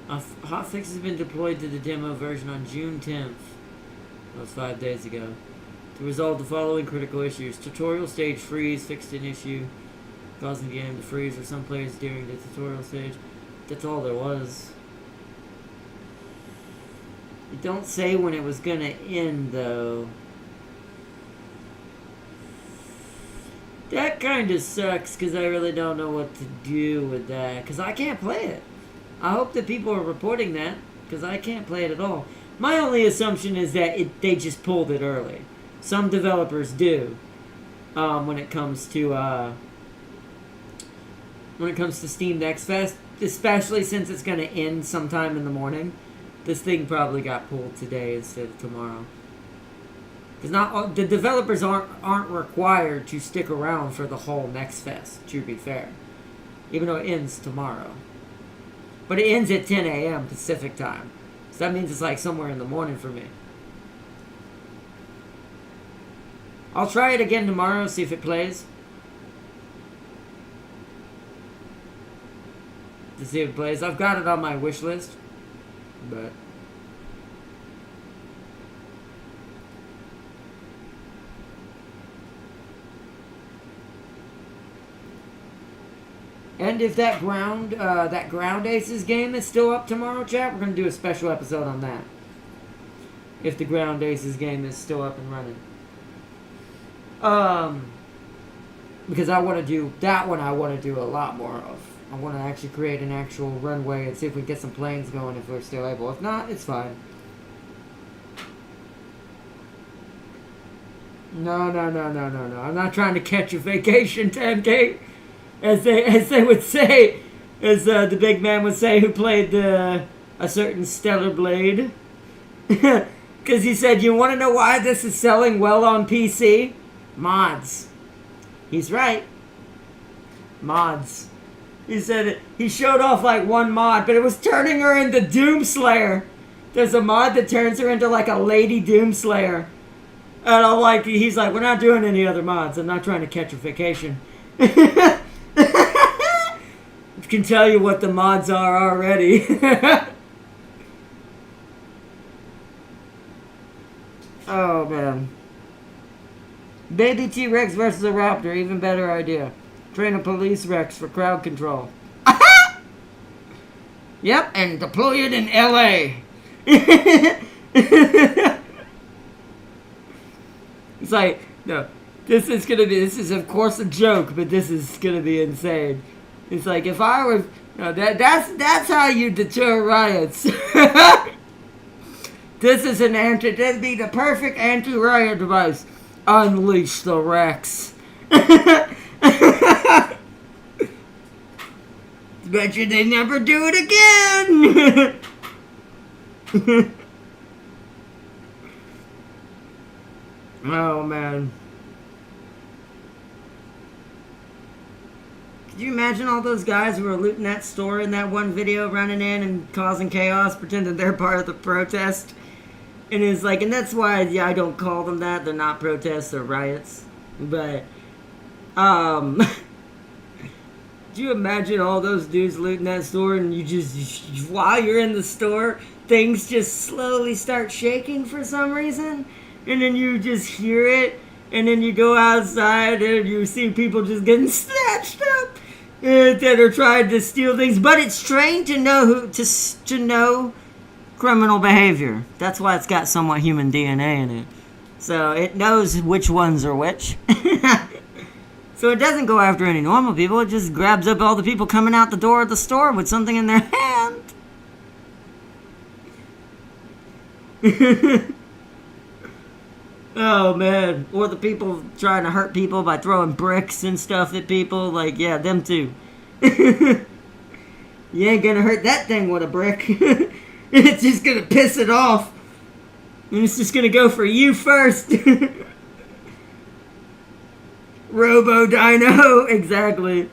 A hotfix has been deployed to the demo version on June 10th. That was 5 days ago. To resolve the following critical issues. Tutorial stage freeze, fixed an issue, causing the game to freeze for some players during the tutorial stage. That's all there was. It don't say when it was gonna end, though. That kinda sucks, because I really don't know what to do with that. Because I can't play it. I hope that people are reporting that, because I can't play it at all. My only assumption is that they just pulled it early. Some developers do, when it comes to Steam Next Fest, especially since it's going to end sometime in the morning. This thing probably got pulled today instead of tomorrow. Because not the developers aren't required to stick around for the whole Next Fest, to be fair, even though it ends tomorrow. But it ends at 10 a.m. Pacific time. So that means it's like somewhere in the morning for me. I'll try it again tomorrow, see if it plays. To see if it plays. I've got it on my wish list. But... And if that Ground Aces game is still up tomorrow, chat, we're going to do a special episode on that. If the Ground Aces game is still up and running. Because I want to do, that one I want to do a lot more of. I want to actually create an actual runway and see if we can get some planes going if we're still able. If not, it's fine. No. I'm not trying to catch a vacation, 10K. As they would say, as the big man would say who played a certain Stellar Blade. Because he said, you want to know why this is selling well on PC? Mods. He's right. Mods. He said he showed off like one mod, but it was turning her into Doomslayer. There's a mod that turns her into like a lady Doomslayer. And I'm like, he's like, we're not doing any other mods. I'm not trying to catch a vacation. I can tell you what the mods are already. Oh, man. Baby T-Rex versus a raptor. Even better idea. Train a police Rex for crowd control. Yep, and deploy it in LA. It's like, no, this is of course a joke, but this is gonna be insane. It's like, if I was, no, that's how you deter riots. That'd be the perfect anti-riot device. Unleash the Rex. Bet you they never do it again. Oh, man. Could you imagine all those guys who were looting that store in that one video, running in and causing chaos, pretending they're part of the protest? And it's like, and that's why, yeah, I don't call them that. They're not protests, they're riots. But, do you imagine all those dudes looting that store, and you just, while you're in the store, things just slowly start shaking for some reason? And then you just hear it, and then you go outside and you see people just getting snatched up that are trying to steal things. But it's trained to know to know criminal behavior. That's why it's got somewhat human DNA in it. So it knows which ones are which. So it doesn't go after any normal people. It just grabs up all the people coming out the door of the store with something in their hand. Oh, man. Or the people trying to hurt people by throwing bricks and stuff at people. Like, yeah, them too. You ain't gonna hurt that thing with a brick. It's just gonna piss it off. And it's just gonna go for you first. Robo Dino. Exactly.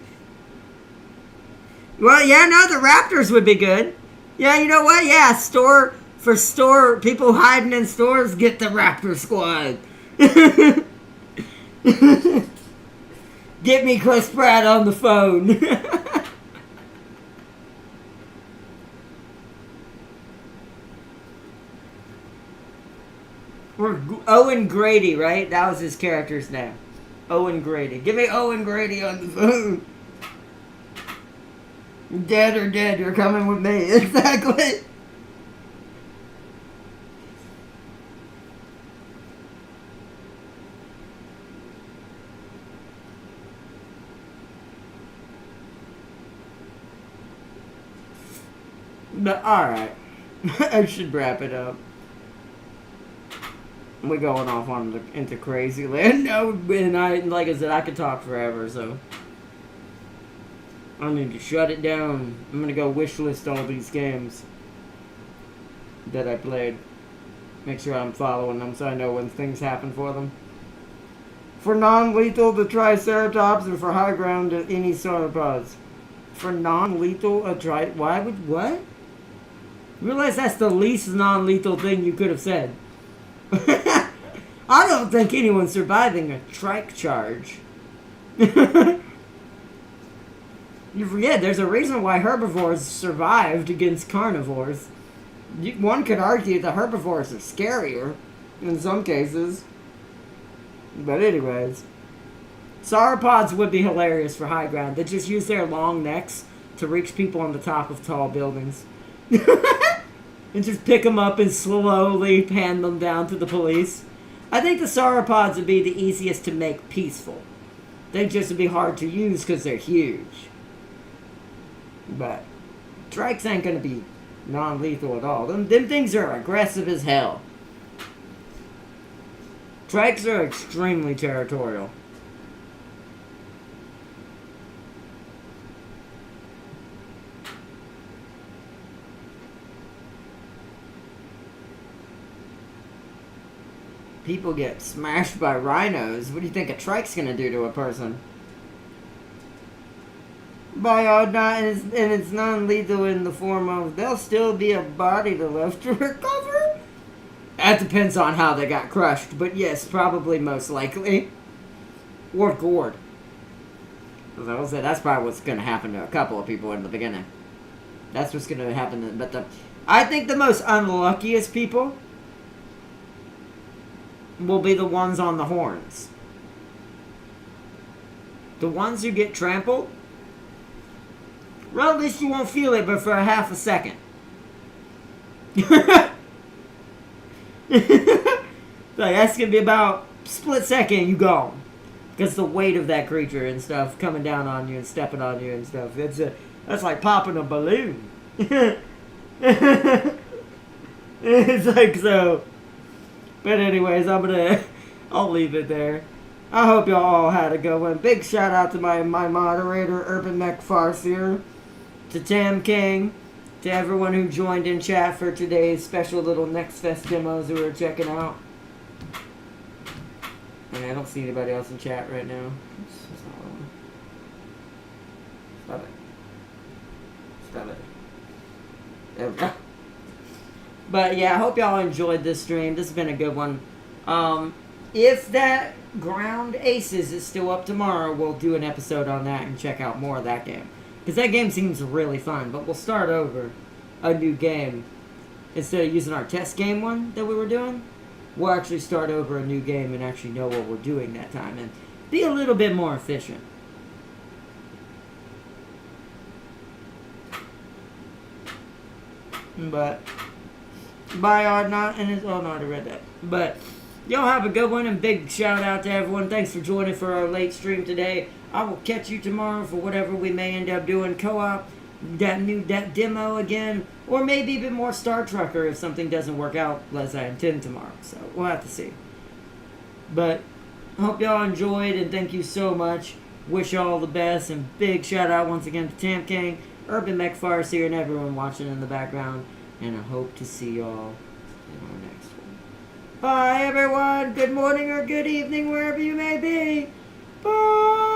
Well, yeah, no, the Raptors would be good. Yeah, you know what? Yeah, people hiding in stores, get the Raptor Squad. Get me Chris Pratt on the phone. Or Owen Grady, right? That was his character's name. Owen Grady. Give me Owen Grady on the phone. Dead or dead, you're coming with me. Exactly. But alright. I should wrap it up. We're going off into crazy land now, and like I said, I could talk forever, so I need to shut it down. I'm gonna go wishlist all these games that I played. Make sure I'm following them so I know when things happen for them. For non-lethal, the Triceratops, and for high ground, any sauropods. For non-lethal, why would, what? Realize that's the least non-lethal thing you could have said. I don't think anyone's surviving a trike charge. You forget, there's a reason why herbivores survived against carnivores. One could argue the herbivores are scarier in some cases. But anyways. Sauropods would be hilarious for high ground. They just use their long necks to reach people on the top of tall buildings. And just pick them up and slowly hand them down to the police. I think the sauropods would be the easiest to make peaceful. They just would be hard to use because they're huge. But trikes ain't going to be non-lethal at all. Them things are aggressive as hell. Trikes are extremely territorial. People get smashed by rhinos. What do you think a trike's gonna do to a person? by odd not, and it's non-lethal in the form of there'll still be a body to live to recover. That depends on how they got crushed, but yes, probably most likely. Or gored. As I said, that's probably what's going to happen to a couple of people in the beginning. That's what's going to happen. But I think the most unluckiest people will be the ones on the horns. The ones who get trampled, well, at least you won't feel it, but for a half a second. Like, that's going to be about split second, you gone. Because the weight of that creature and stuff coming down on you and stepping on you and stuff. That's like popping a balloon. It's like so. But anyways, I'll leave it there. I hope y'all all had a good one. Big shout out to my moderator, Urban Mech Farseer, to Tam King, to everyone who joined in chat for today's special little Next Fest demos we were checking out. And I don't see anybody else in chat right now. Stop it. Stop it. There we go. But yeah, I hope y'all enjoyed this stream. This has been a good one. If that Ground Aces is still up tomorrow, we'll do an episode on that and check out more of that game. Because that game seems really fun. But we'll start over a new game. Instead of using our test game one that we were doing, we'll actually start over a new game and actually know what we're doing that time. And be a little bit more efficient. But by odd not, and it's, oh no, I already read that. But y'all have a good one, and big shout out to everyone. Thanks for joining for our late stream today. I will catch you tomorrow for whatever we may end up doing, co-op, that demo again, or maybe a bit more Star Trekker if something doesn't work out as I intend tomorrow. So we'll have to see. But I hope y'all enjoyed, and thank you so much. Wish y'all the best, and big shout out once again to Tam King, Urban Mech Farseer, and everyone watching in the background. And I hope to see y'all in our next one. Bye, everyone. Good morning or good evening, wherever you may be. Bye.